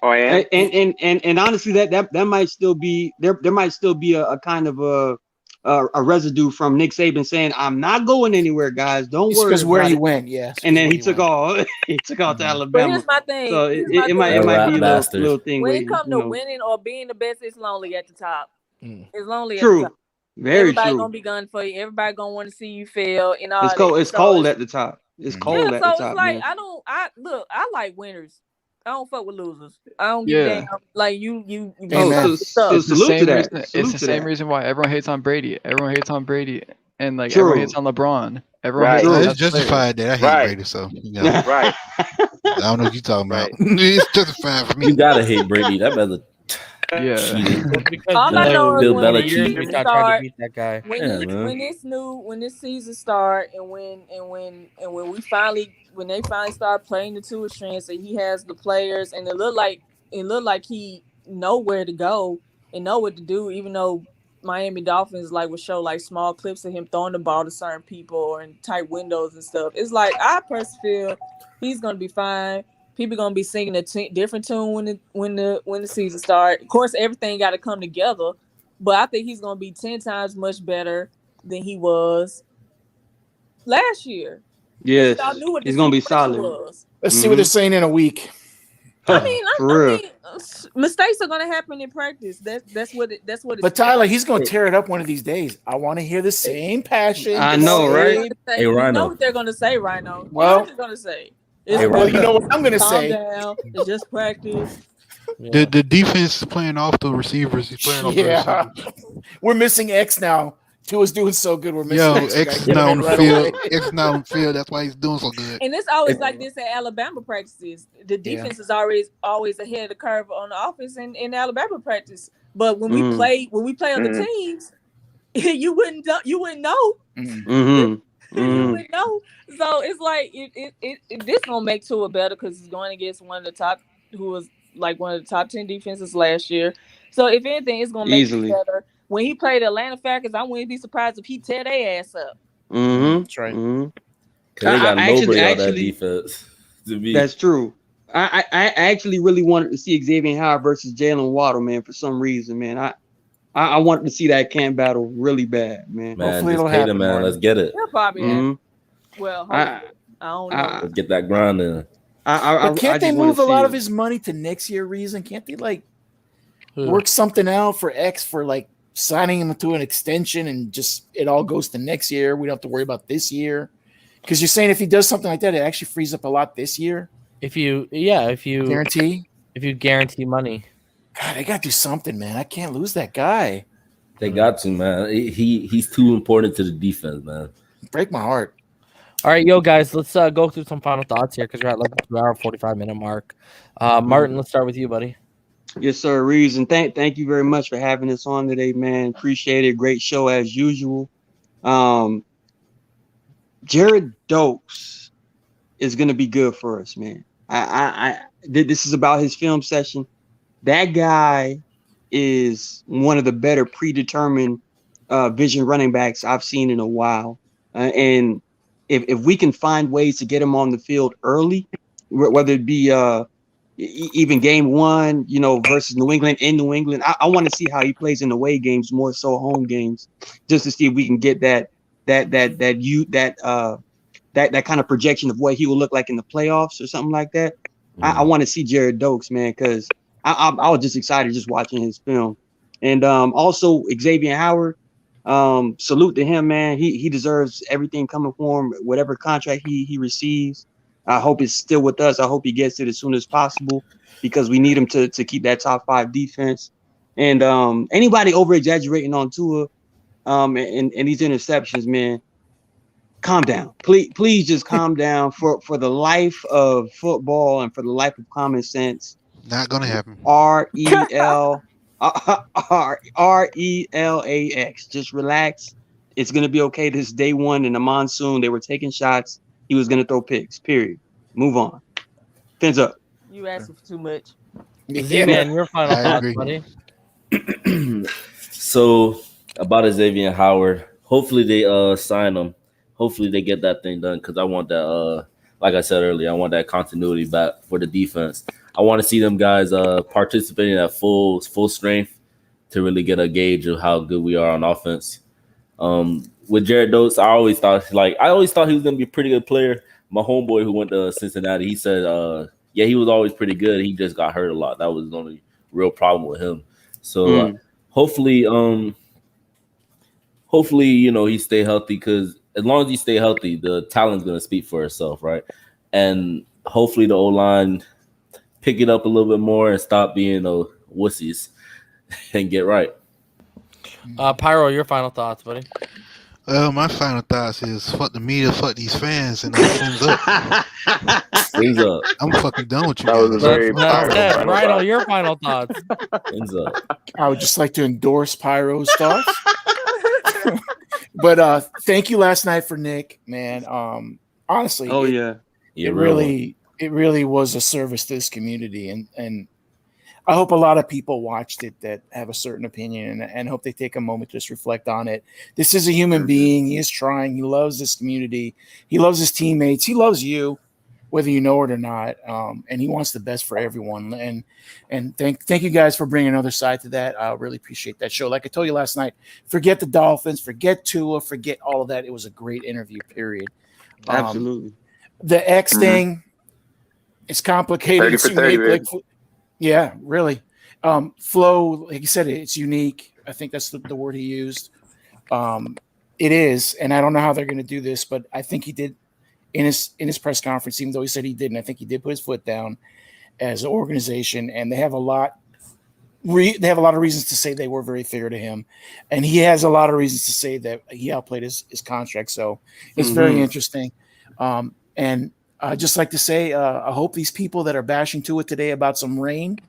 [SPEAKER 16] And honestly, that might still be there might still be a kind of a residue from Nick Saban saying, "I'm not going anywhere, guys. Don't worry."
[SPEAKER 8] Because where he went, yes.
[SPEAKER 16] And then he took off to Alabama.
[SPEAKER 5] But here's my thing.
[SPEAKER 16] So it might be a little thing.
[SPEAKER 5] When it comes to winning or being the best, it's lonely at the top. It's lonely
[SPEAKER 16] True.
[SPEAKER 5] at the top.
[SPEAKER 16] Very
[SPEAKER 5] Everybody
[SPEAKER 16] true.
[SPEAKER 5] gonna be gunning for you. Everybody gonna want to see you fail. And all
[SPEAKER 16] It's cold.
[SPEAKER 5] that.
[SPEAKER 16] It's cold at the top. It's cold at the top.
[SPEAKER 5] So it's like
[SPEAKER 16] man.
[SPEAKER 5] I like winners. I don't fuck with losers. I don't give a damn. Like you.
[SPEAKER 7] It's the same reason why everyone hates on Brady. Everyone hates on Brady, and like everyone hates on LeBron. Everyone hates
[SPEAKER 3] it's justified that I hate Brady, so
[SPEAKER 21] right.
[SPEAKER 3] I don't know what you're talking about. It's justified for me.
[SPEAKER 17] You gotta hate Brady. That brother.
[SPEAKER 5] All I know is when the season start,
[SPEAKER 1] that guy.
[SPEAKER 5] when this season start, and when they finally start playing the Tua strengths, and he has the players, and it looked like he know where to go and know what to do, even though Miami Dolphins would show small clips of him throwing the ball to certain people or in tight windows and stuff. It's like I personally feel he's gonna be fine. People gonna be singing a different tune when the season starts. Of course, everything got to come together, but I think he's gonna be 10 times much better than he was last year.
[SPEAKER 16] Yes, he's gonna be solid.
[SPEAKER 8] Let's see what they're saying in a week.
[SPEAKER 5] I mean, mistakes are gonna happen in practice. That's what it's.
[SPEAKER 8] But Tyler, he's gonna tear it up one of these days. I want to hear the same passion.
[SPEAKER 16] I know, right?
[SPEAKER 17] Hey,
[SPEAKER 5] You
[SPEAKER 17] Rhino.
[SPEAKER 5] know what they're gonna say, Rhino.
[SPEAKER 8] Well,
[SPEAKER 5] what they're gonna say.
[SPEAKER 8] you know what I'm gonna
[SPEAKER 5] Calm
[SPEAKER 8] say.
[SPEAKER 5] down. It's just practice.
[SPEAKER 3] The defense is playing off the receivers. He's playing off the receivers.
[SPEAKER 8] We're missing X now. Tua's doing so good. We're missing X.
[SPEAKER 3] X not on the field. X not on the field. That's why he's doing so good.
[SPEAKER 5] And it's always like this at Alabama practices. The defense is always ahead of the curve on the offense in Alabama practice. But when we play other teams, you wouldn't know. You wouldn't know. So it's like this gonna make Tua better because he's going against one of the top, who was one of the top 10 defenses last year. So if anything, it's gonna make him better. When he played Atlanta Falcons, I wouldn't be surprised if he tear their ass up.
[SPEAKER 8] That's right.
[SPEAKER 17] They got nobody on that defense.
[SPEAKER 16] That's true. I actually really wanted to see Xavien Howard versus Jalen Waddle, man. For some reason, man, I wanted to see that camp battle really bad, man.
[SPEAKER 17] Hopefully it'll happen, man. Let's get it.
[SPEAKER 5] He'll probably happen. Well, I don't know.
[SPEAKER 17] Let's get that grind in.
[SPEAKER 8] But can't they move a lot of his money to next year? Reason can't they work something out for X for signing him to an extension and just it all goes to next year? We don't have to worry about this year because you're saying if he does something like that, it actually frees up a lot this year.
[SPEAKER 1] If you guarantee money.
[SPEAKER 8] God, I gotta do something, man. I can't lose that guy.
[SPEAKER 17] They got to, man. He's too important to the defense, man.
[SPEAKER 8] Break my heart.
[SPEAKER 1] All right, yo, guys, let's go through some final thoughts here because we're at the 2 hour 45-minute mark. Martin, let's start with you, buddy.
[SPEAKER 16] Yes, sir. Reason. Thank you very much for having us on today, man. Appreciate it. Great show as usual. Gerrid Doaks is gonna be good for us, man. This is about his film session. That guy is one of the better predetermined vision running backs I've seen in a while. And if we can find ways to get him on the field early, whether it be even game one, versus New England in New England, I want to see how he plays in away games, more so home games, just to see if we can get that kind of projection of what he will look like in the playoffs or something like that. I want to see Gerrid Doaks, man, because I was just excited just watching his film. And also Xavien Howard, salute to him, man. He deserves everything coming for him, whatever contract he receives. I hope it's still with us. I hope he gets it as soon as possible because we need him to keep that top 5 defense. And anybody over exaggerating on Tua and these interceptions, man, calm down. Please just calm down for the life of football and for the life of common sense.
[SPEAKER 3] Not gonna happen.
[SPEAKER 16] RELAX. Just relax. It's gonna be okay. This is day one in the monsoon. They were taking shots. He was gonna throw picks. Period. Move on. Fins up.
[SPEAKER 5] You asking for too much.
[SPEAKER 1] Z-Man, your final thoughts, buddy.
[SPEAKER 17] So about Xavien Howard, hopefully they sign him. Hopefully they get that thing done because I want that. Like I said earlier, I want that continuity back for the defense. I want to see them guys participating at full strength to really get a gauge of how good we are on offense. With Gerrid Doaks, I always thought he was gonna be a pretty good player. My homeboy who went to Cincinnati, he said, he was always pretty good. He just got hurt a lot. That was the only real problem with him. So hopefully, he stay healthy because as long as he stay healthy, the talent's gonna speak for itself, right? And hopefully the O-line pick it up a little bit more and stop being wussies and get right.
[SPEAKER 1] Pyro, your final thoughts, buddy.
[SPEAKER 3] My final thoughts is fuck the media, fuck these fans, and thumbs up.
[SPEAKER 17] Thumbs up.
[SPEAKER 3] I'm fucking done with you.
[SPEAKER 21] That was a very
[SPEAKER 1] Rhino, your final thoughts.
[SPEAKER 17] Thumbs up.
[SPEAKER 8] I would just like to endorse Pyro's thoughts. But thank you last night for Nick, man. Honestly, it really was a service to this community, and I hope a lot of people watched it that have a certain opinion and hope they take a moment to just reflect on it. This is a human being. He is trying. He loves this community. He loves his teammates. He loves you, whether you know it or not. And he wants the best for everyone. And thank you guys for bringing another side to that. I really appreciate that show. Like I told you last night, forget the Dolphins, forget Tua, forget all of that. It was a great interview, period.
[SPEAKER 16] Absolutely.
[SPEAKER 8] The X thing, it's complicated.
[SPEAKER 21] 30 for 30,
[SPEAKER 8] unique. Yeah, really. Flow, like you said, it's unique. I think that's the word he used. It is, and I don't know how they're going to do this, but I think he did in his press conference, even though he said he didn't. I think he did put his foot down as an organization, and they have a lot. They have a lot of reasons to say they were very fair to him, and he has a lot of reasons to say that he outplayed his contract. So it's very interesting. And I'd just like to say, I hope these people that are bashing to it today about some rain,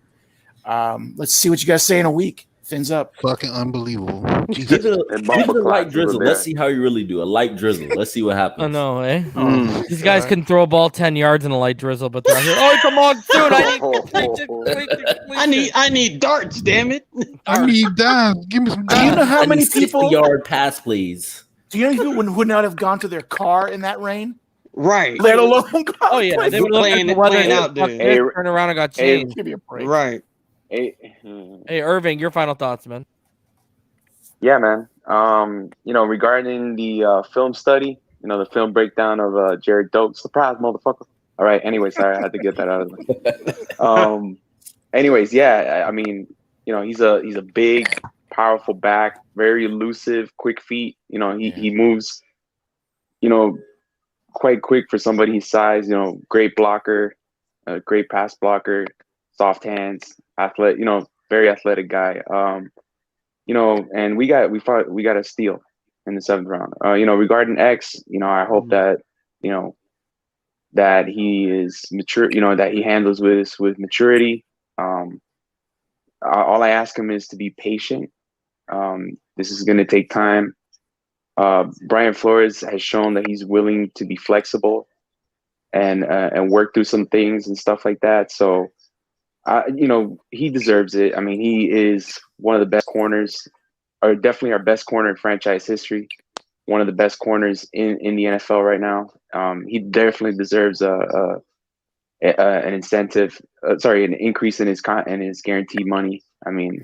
[SPEAKER 8] let's see what you guys say in a week. Fins up.
[SPEAKER 3] Fucking unbelievable.
[SPEAKER 17] Give it a light drizzle. Let's see how you really do. A light drizzle. Let's see what happens.
[SPEAKER 1] I know, eh? These guys can throw a ball 10 yards in a light drizzle, but they're out here. Oh, come on, dude!
[SPEAKER 16] I need darts, damn it!
[SPEAKER 3] I need dimes. Give me some dimes.
[SPEAKER 8] Do you know how many people?
[SPEAKER 17] 60-yard pass, please.
[SPEAKER 8] Do you know how many people would not have gone to their car in that rain?
[SPEAKER 16] Right.
[SPEAKER 8] Let alone go.
[SPEAKER 1] Oh yeah, they were playing out there. Turn around and got changed.
[SPEAKER 8] Give me a break.
[SPEAKER 16] Right.
[SPEAKER 21] Hey,
[SPEAKER 1] Irving, your final thoughts, man.
[SPEAKER 21] Yeah, man. Regarding the film study, the film breakdown of Gerrid Doaks. Surprise, motherfucker. All right. Anyway, sorry, I had to get that out of the way. Anyways, yeah. I mean, he's a big, powerful back, very elusive, quick feet. He moves, quite quick for somebody his size. Great blocker, great pass blocker, soft hands, very athletic guy. And we got a steal in the 7th round. Regarding X, I hope that that he is mature. That he handles with maturity. all I ask him is to be patient. This is going to take time. Brian Flores has shown that he's willing to be flexible and work through some things and stuff like that. So, he deserves it. I mean, he is one of the best corners, or definitely our best corner in franchise history. One of the best corners in the NFL right now. He definitely deserves an incentive. An increase in his guaranteed money. I mean,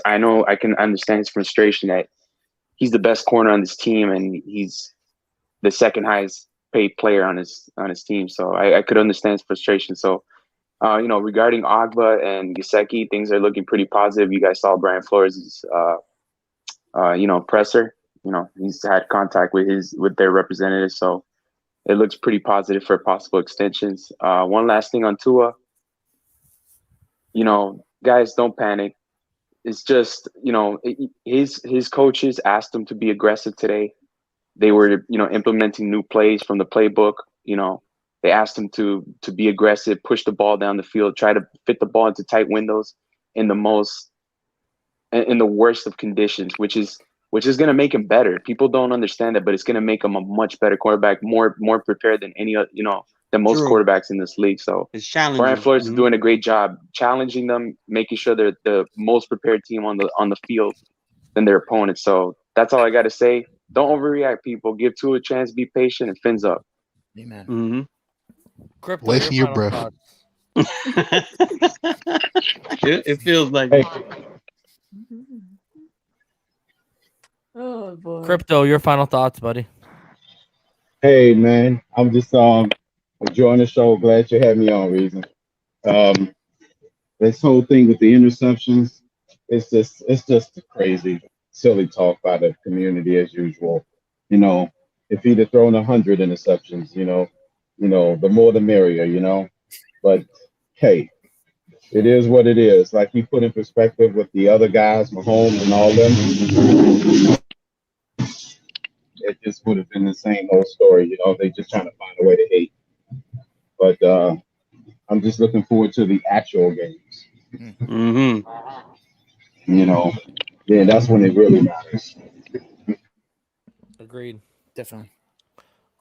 [SPEAKER 21] I know I can understand his frustration that he's the best corner on this team and he's the second highest paid player on his team. So I could understand his frustration. So, regarding Agba and Gesicki, things are looking pretty positive. You guys saw Brian Flores' presser. He's had contact with their representatives, so it looks pretty positive for possible extensions. One last thing on Tua. Guys, don't panic. It's just, his coaches asked him to be aggressive today. They were, implementing new plays from the playbook. They asked him to be aggressive, push the ball down the field, try to fit the ball into tight windows in the worst of conditions, which is going to make him better. People don't understand that, but it's going to make him a much better quarterback, more prepared than than most quarterbacks in this league. So Brian Flores is doing a great job challenging them, making sure they're the most prepared team on the field than their opponents. So that's all I got to say. Don't overreact, people. Give Tua a chance, be patient, and fins up.
[SPEAKER 8] Amen.
[SPEAKER 3] Mm-hmm.
[SPEAKER 1] Crypto,
[SPEAKER 3] wasting your breath.
[SPEAKER 16] It feels like
[SPEAKER 5] Oh boy.
[SPEAKER 1] Crypto, your final thoughts, buddy.
[SPEAKER 9] Hey man, I'm just enjoying the show. Glad you had me on, Reason. This whole thing with the interceptions, it's just crazy, silly talk by the community as usual. If he'd have thrown 100 interceptions, the more the merrier, But hey, it is what it is. Like he put in perspective with the other guys, Mahomes and all them. It just would have been the same old story, They just trying to find a way to hate. But I'm just looking forward to the actual games.
[SPEAKER 16] Mm-hmm.
[SPEAKER 9] That's when it really matters.
[SPEAKER 1] Agreed.
[SPEAKER 8] Definitely.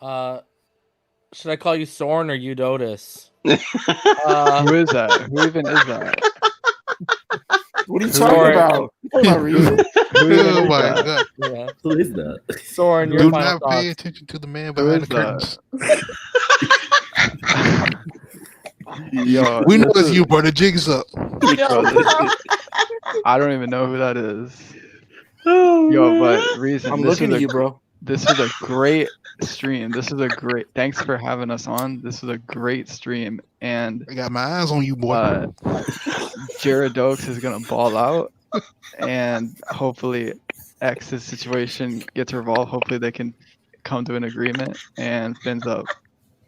[SPEAKER 1] Should I call you Soren or you Dotus?
[SPEAKER 7] Who is that? Who even is that?
[SPEAKER 8] What are you talking about?
[SPEAKER 3] Oh my god!
[SPEAKER 1] Yeah.
[SPEAKER 17] Who is that?
[SPEAKER 1] Soren, your
[SPEAKER 3] Do
[SPEAKER 1] final
[SPEAKER 3] not
[SPEAKER 1] thoughts.
[SPEAKER 3] pay attention to the man behind the curtains.
[SPEAKER 7] Yo,
[SPEAKER 3] We know it's you, brother. Jig's up.
[SPEAKER 7] I don't even know who that is. Yo, but Reason,
[SPEAKER 8] I'm looking at you, bro.
[SPEAKER 7] This is a great stream. Thanks for having us on. This is a great stream. And
[SPEAKER 3] I got my eyes on you, boy.
[SPEAKER 7] Gerrid Doaks is going to ball out. And hopefully X's situation gets resolved. Hopefully they can come to an agreement and fins up.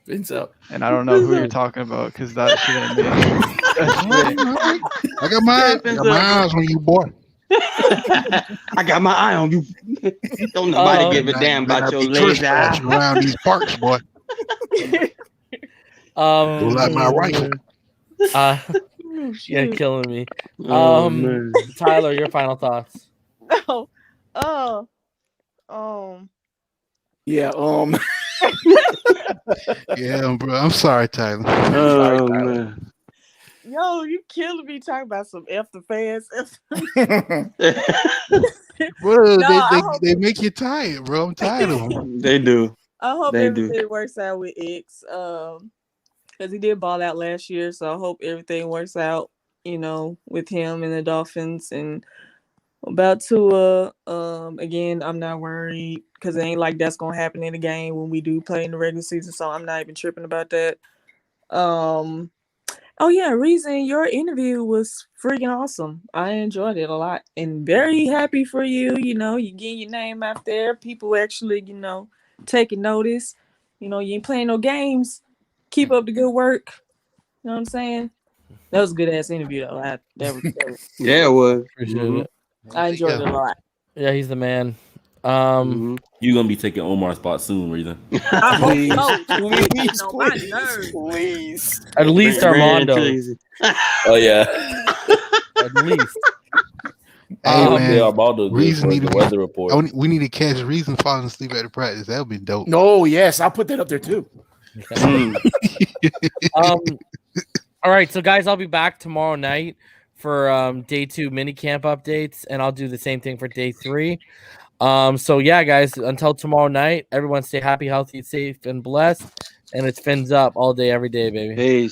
[SPEAKER 8] Fins up.
[SPEAKER 7] And I don't know who you're talking about because that shit ain't me.
[SPEAKER 3] I got my eyes on you, boy.
[SPEAKER 16] I got my eye on you. Don't nobody give a damn about your lazy eye
[SPEAKER 3] around these parks, boy. Go like my rifle.
[SPEAKER 1] Yeah, killing me.
[SPEAKER 16] man.
[SPEAKER 1] Tyler, your final thoughts.
[SPEAKER 8] Yeah.
[SPEAKER 3] Yeah, bro. I'm sorry, Tyler.
[SPEAKER 16] Oh man.
[SPEAKER 5] Yo, you killing me talking about some F the fans.
[SPEAKER 3] Bro, they make you tired, bro. I'm tired of them.
[SPEAKER 16] They do.
[SPEAKER 5] I hope
[SPEAKER 16] They
[SPEAKER 5] everything works out with X. Because he did ball out last year, so I hope everything works out, with him and the Dolphins. And about Tua, again, I'm not worried because it ain't like that's gonna happen in the game when we do play in the regular season, so I'm not even tripping about that. Oh yeah, Reason, your interview was freaking awesome. I enjoyed it a lot and very happy for you. You getting your name out there. People actually, taking notice. You ain't playing no games. Keep up the good work. You know what I'm saying? That was a good ass interview though.
[SPEAKER 16] Yeah, it was.
[SPEAKER 1] Appreciate it.
[SPEAKER 5] I enjoyed it a lot.
[SPEAKER 1] Yeah, he's the man.
[SPEAKER 17] You're gonna be taking Omar's spot soon, Reason.
[SPEAKER 5] I hope so.
[SPEAKER 8] Please.
[SPEAKER 1] At least Armando.
[SPEAKER 17] Oh yeah.
[SPEAKER 1] At least.
[SPEAKER 3] Hey
[SPEAKER 17] They
[SPEAKER 3] man,
[SPEAKER 17] are about to do
[SPEAKER 3] Reason
[SPEAKER 17] for
[SPEAKER 3] need
[SPEAKER 17] the
[SPEAKER 3] to
[SPEAKER 17] weather report.
[SPEAKER 3] we need to catch Reason falling asleep at the practice. That would be dope.
[SPEAKER 8] No, yes, I'll put that up there too.
[SPEAKER 1] All right, so guys, I'll be back tomorrow night for day 2 minicamp updates, and I'll do the same thing for day 3. So yeah, guys, until tomorrow night, everyone stay happy, healthy, safe, and blessed. And it's fins up all day, every day, baby.
[SPEAKER 16] Peace.